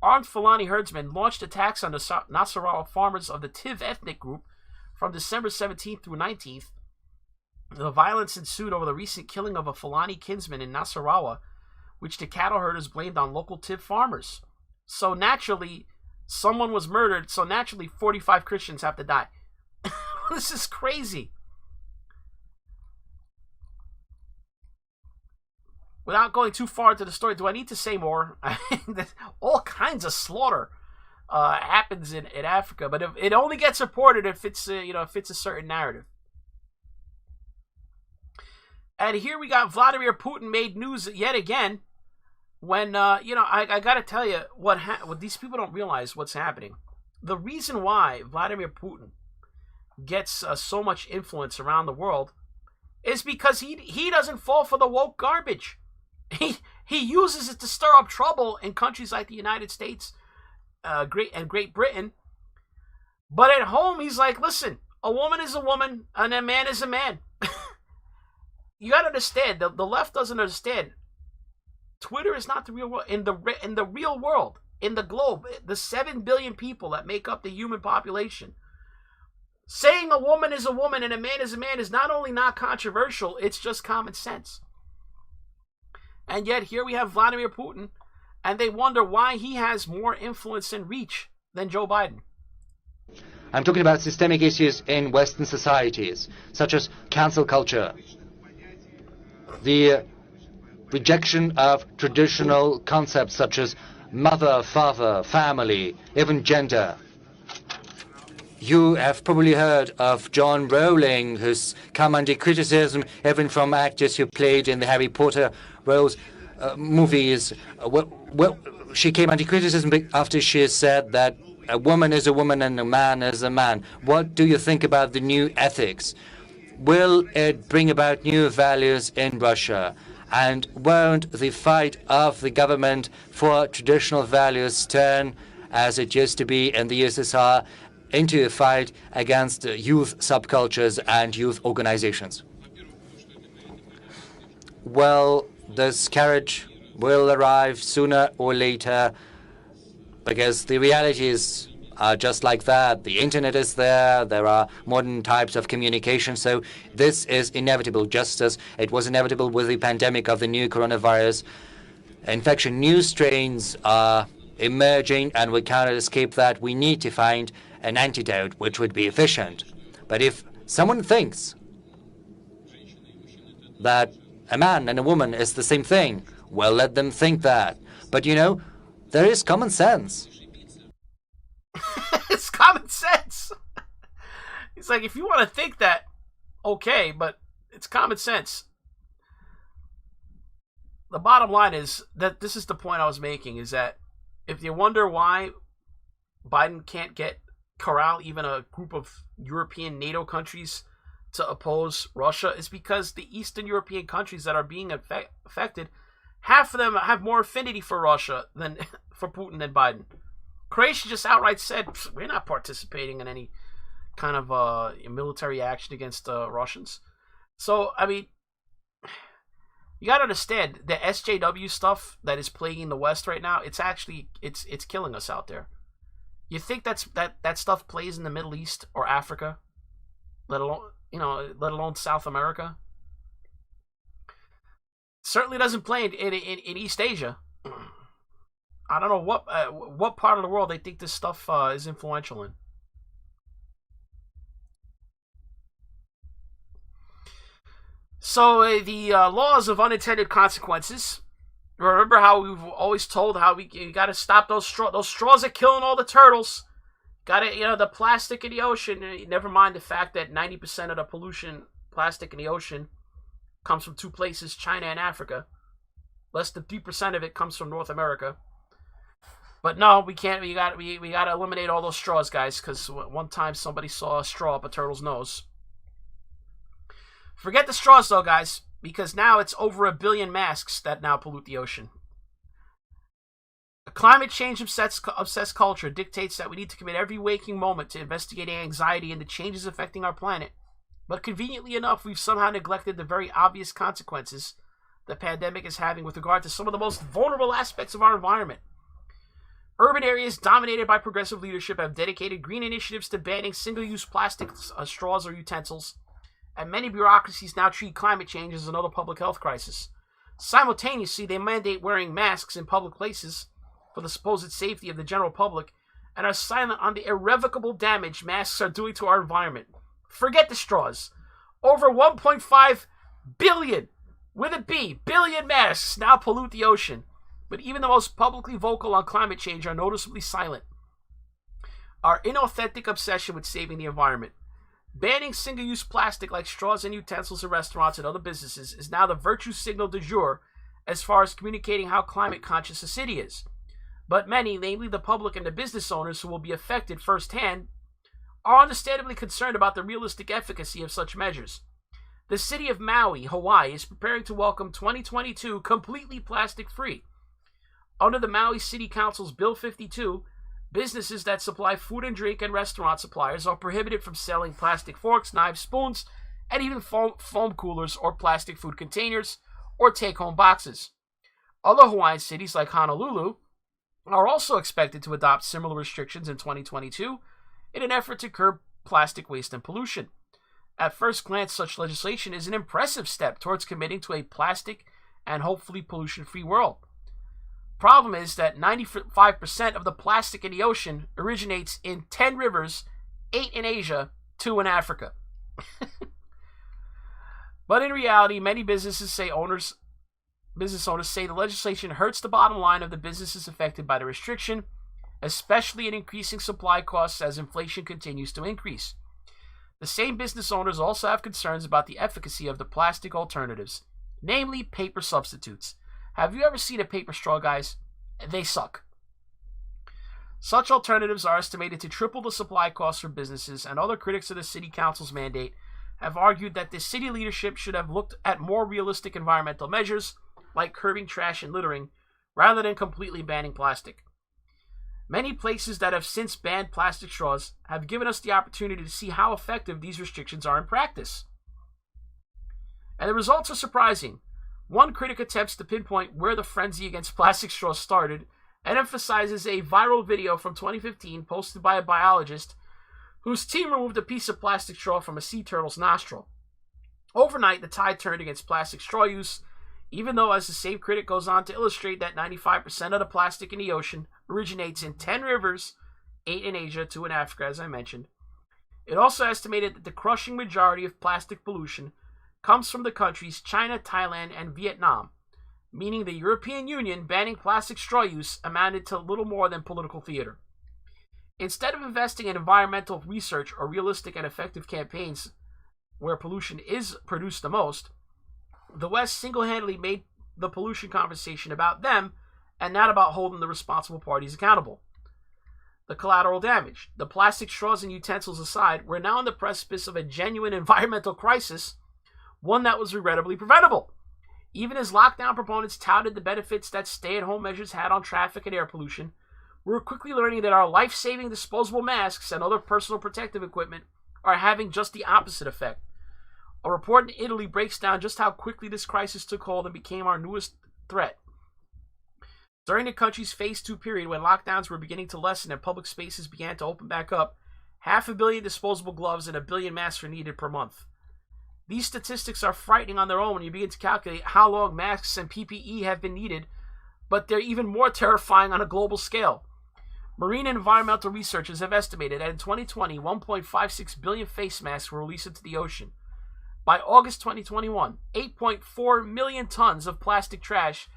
Armed Fulani herdsmen launched attacks on the Nasarawa farmers of the Tiv ethnic group from December 17th through 19th. The violence ensued over the recent killing of a Fulani kinsman in Nasarawa, which the cattle herders blamed on local Tiv farmers. So naturally, someone was murdered, so naturally 45 Christians have to die. This is crazy. Without going too far into the story, do I need to say more? I mean, all kinds of slaughter happens in Africa, but it only gets reported if it's if it's a certain narrative. And here we got Vladimir Putin made news yet again when, I got to tell you what these people don't realize what's happening. The reason why Vladimir Putin gets so much influence around the world is because he doesn't fall for the woke garbage. He uses it to stir up trouble in countries like the United States, Great Britain. But at home, he's like, listen, a woman is a woman and a man is a man. You got to understand, the left doesn't understand. Twitter is not the real world. In the real world, in the globe, the 7 billion people that make up the human population, saying a woman is a woman and a man is a man is not only not controversial, it's just common sense. And yet here we have Vladimir Putin, and they wonder why he has more influence and reach than Joe Biden. I'm talking about systemic issues in Western societies, such as cancel culture, the rejection of traditional concepts such as mother, father, family, even gender. You have probably heard of John Rowling, who's come under criticism even from actors who played in the Harry Potter movies. Well, she came under criticism after she said that a woman is a woman and a man is a man. What do you think about the new ethics? Will it bring about new values in Russia? And won't the fight of the government for traditional values turn, as it used to be in the USSR, into a fight against youth subcultures and youth organizations? Well, this carriage will arrive sooner or later, because the realities are just like that. The internet is there. There are modern types of communication. So this is inevitable, just as it was inevitable with the pandemic of the new coronavirus infection. New strains are emerging, and we cannot escape that. We need to find an antidote which would be efficient. But if someone thinks that a man and a woman is the same thing, well, let them think that. But you know, there is common sense. It's common sense. It's like, if you want to think that, okay, but it's common sense. The bottom line is that this is the point I was making, is that if you wonder why Biden can't corral even a group of European NATO countries to oppose Russia, is because the Eastern European countries that are being affected, half of them have more affinity for Russia than for Putin than Biden. Croatia just outright said, we're not participating in any kind of military action against Russians. So, I mean, you got to understand, the SJW stuff that is plaguing the West right now, it's actually, it's killing us out there. You think that stuff plays in the Middle East or Africa, let alone South America? Certainly doesn't play in East Asia. I don't know what part of the world they think this stuff is influential in. So the laws of unintended consequences. Remember how we've always told how you got to stop those straws. Those straws are killing all the turtles. Got to, the plastic in the ocean. Never mind the fact that 90% of the pollution, plastic in the ocean, comes from two places, China and Africa. Less than 3% of it comes from North America. But no, we can't. We got to eliminate all those straws, guys. Because one time somebody saw a straw up a turtle's nose. Forget the straws, though, guys, because now it's over 1 billion masks that now pollute the ocean. A climate change obsessed culture dictates that we need to commit every waking moment to investigating anxiety and the changes affecting our planet. But conveniently enough, we've somehow neglected the very obvious consequences the pandemic is having with regard to some of the most vulnerable aspects of our environment. Urban areas dominated by progressive leadership have dedicated green initiatives to banning single-use plastic straws or utensils, and many bureaucracies now treat climate change as another public health crisis. Simultaneously, they mandate wearing masks in public places for the supposed safety of the general public, and are silent on the irrevocable damage masks are doing to our environment. Forget the straws. Over 1.5 billion, with a B, billion masks now pollute the ocean. But even the most publicly vocal on climate change are noticeably silent. Our inauthentic obsession with saving the environment. Banning single-use plastic like straws and utensils in restaurants and other businesses is now the virtue signal du jour as far as communicating how climate conscious a city is. But many, namely the public and the business owners who will be affected firsthand, are understandably concerned about the realistic efficacy of such measures. The city of Maui, Hawaii, is preparing to welcome 2022 completely plastic-free. Under the Maui City Council's Bill 52, businesses that supply food and drink and restaurant suppliers are prohibited from selling plastic forks, knives, spoons, and even foam coolers or plastic food containers or take-home boxes. Other Hawaiian cities like Honolulu are also expected to adopt similar restrictions in 2022 in an effort to curb plastic waste and pollution. At first glance, such legislation is an impressive step towards committing to a plastic and hopefully pollution-free world. Problem is that 95% of the plastic in the ocean originates in 10 rivers, 8 in Asia, 2 in Africa. But in reality, many businesses say owners business owners say the legislation hurts the bottom line of the businesses affected by the restriction, especially in increasing supply costs as inflation continues to increase. The same business owners also have concerns about the efficacy of the plastic alternatives, namely paper substitutes. Have you ever seen a paper straw, guys? They suck. Such alternatives are estimated to triple the supply costs for businesses, and other critics of the city council's mandate have argued that the city leadership should have looked at more realistic environmental measures, like curbing trash and littering, rather than completely banning plastic. Many places that have since banned plastic straws have given us the opportunity to see how effective these restrictions are in practice. And the results are surprising. One critic attempts to pinpoint where the frenzy against plastic straws started and emphasizes a viral video from 2015 posted by a biologist whose team removed a piece of plastic straw from a sea turtle's nostril. Overnight, the tide turned against plastic straw use, even though, as the same critic goes on to illustrate, that 95% of the plastic in the ocean originates in 10 rivers, 8 in Asia, 2 in Africa, as I mentioned. It also estimated that the crushing majority of plastic pollution comes from the countries China, Thailand, and Vietnam, meaning the European Union banning plastic straw use amounted to little more than political theater. Instead of investing in environmental research or realistic and effective campaigns where pollution is produced the most, the West single-handedly made the pollution conversation about them and not about holding the responsible parties accountable. The collateral damage. The plastic straws and utensils aside, we're now on the precipice of a genuine environmental crisis, one that was regrettably preventable. Even as lockdown proponents touted the benefits that stay-at-home measures had on traffic and air pollution, we're quickly learning that our life-saving disposable masks and other personal protective equipment are having just the opposite effect. A report in Italy breaks down just how quickly this crisis took hold and became our newest threat. During the country's Phase 2 period, when lockdowns were beginning to lessen and public spaces began to open back up, 500 million disposable gloves and 1 billion masks were needed per month. These statistics are frightening on their own when you begin to calculate how long masks and PPE have been needed, but they're even more terrifying on a global scale. Marine and environmental researchers have estimated that in 2020, 1.56 billion face masks were released into the ocean. By August 2021, 8.4 million tons of plastic trash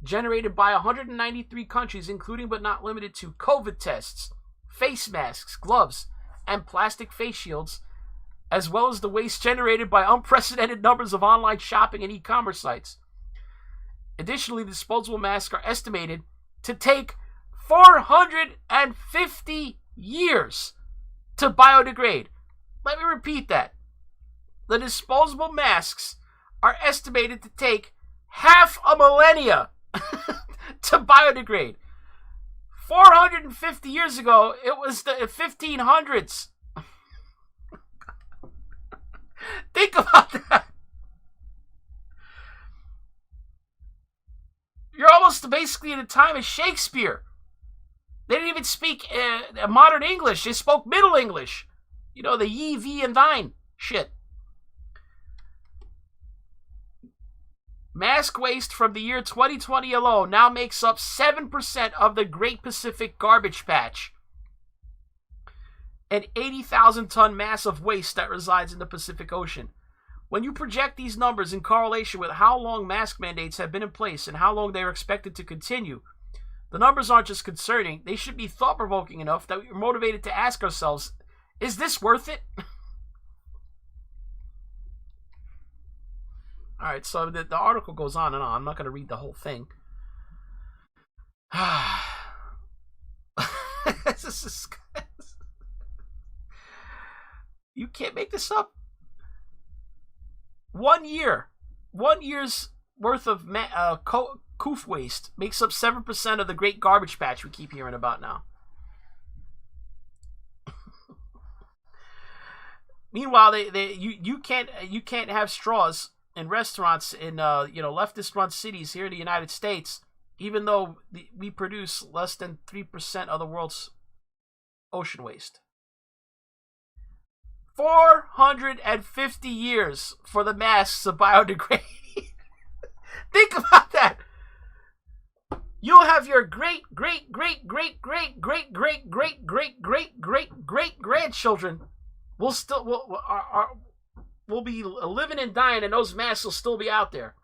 generated by 193 countries, including but not limited to COVID tests, face masks, gloves, and plastic face shields, as well as the waste generated by unprecedented numbers of online shopping and e-commerce sites. Additionally, disposable masks are estimated to take 450 years to biodegrade. Let me repeat that. The disposable masks are estimated to take half a millennia to biodegrade. 450 years ago, it was the 1500s. Think about that. You're almost basically in the time of Shakespeare. They didn't even speak modern English. They spoke Middle English. You know, the ye, thee, and thine shit. Mask waste from the year 2020 alone now makes up 7% of the Great Pacific Garbage Patch, an 80,000-ton mass of waste that resides in the Pacific Ocean. When you project these numbers in correlation with how long mask mandates have been in place and how long they are expected to continue, the numbers aren't just concerning, they should be thought-provoking enough that we're motivated to ask ourselves, is this worth it? Alright, so the article goes on and on. I'm not going to read the whole thing. You can't make this up. 1 year's worth of coof waste makes up 7% of the great garbage patch we keep hearing about now. Meanwhile, you can't have straws in restaurants in leftist-run cities here in the United States, even though we produce less than 3% of the world's ocean waste. 450 years for the masks to biodegrade. Think about that. You'll have your great grandchildren will be living and dying, and those masks will still be out there.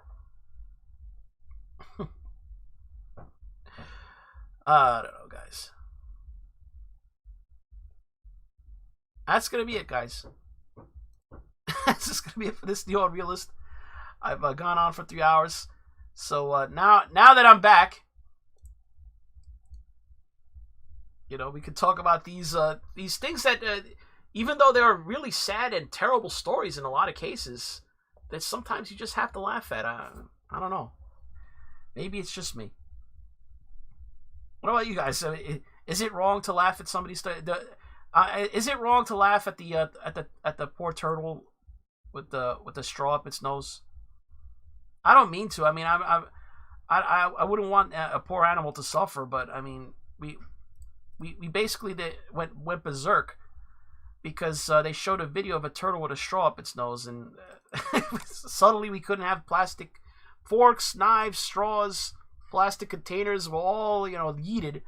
I don't know, guys. That's gonna be it, guys. That's just gonna be it for this NeoUnrealist. I've gone on for 3 hours, so now that I'm back, you know, we can talk about these things that, even though they're really sad and terrible stories in a lot of cases, that sometimes you just have to laugh at. I don't know. Maybe it's just me. What about you guys? Is it wrong to laugh at somebody's? Is it wrong to laugh at the poor turtle with the straw up its nose? I don't mean to. I mean, I wouldn't want a poor animal to suffer, but I mean, we basically went berserk because they showed a video of a turtle with a straw up its nose, and suddenly we couldn't have plastic forks, knives, straws, plastic containers were all, you know, yeeted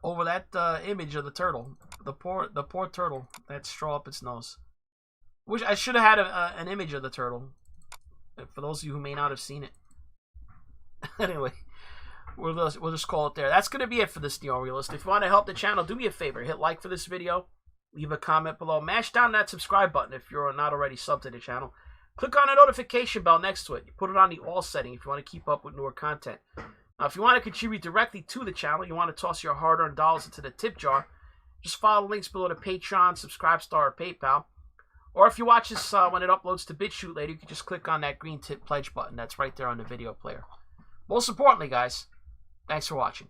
over that image of the turtle, the poor turtle, that straw up its nose. Which I should have had an image of the turtle, for those of you who may not have seen it. Anyway, we'll just call it there. That's going to be it for this NeoUnrealist. If you want to help the channel, do me a favor. Hit like for this video. Leave a comment below. Mash down that subscribe button if you're not already subbed to the channel. Click on the notification bell next to it. You put it on the all setting if you want to keep up with newer content. Now, if you want to contribute directly to the channel, you want to toss your hard-earned dollars into the tip jar, just follow the links below to Patreon, Subscribestar, or PayPal. Or if you watch this when it uploads to BitChute later, you can just click on that green tip pledge button that's right there on the video player. Most importantly, guys, thanks for watching.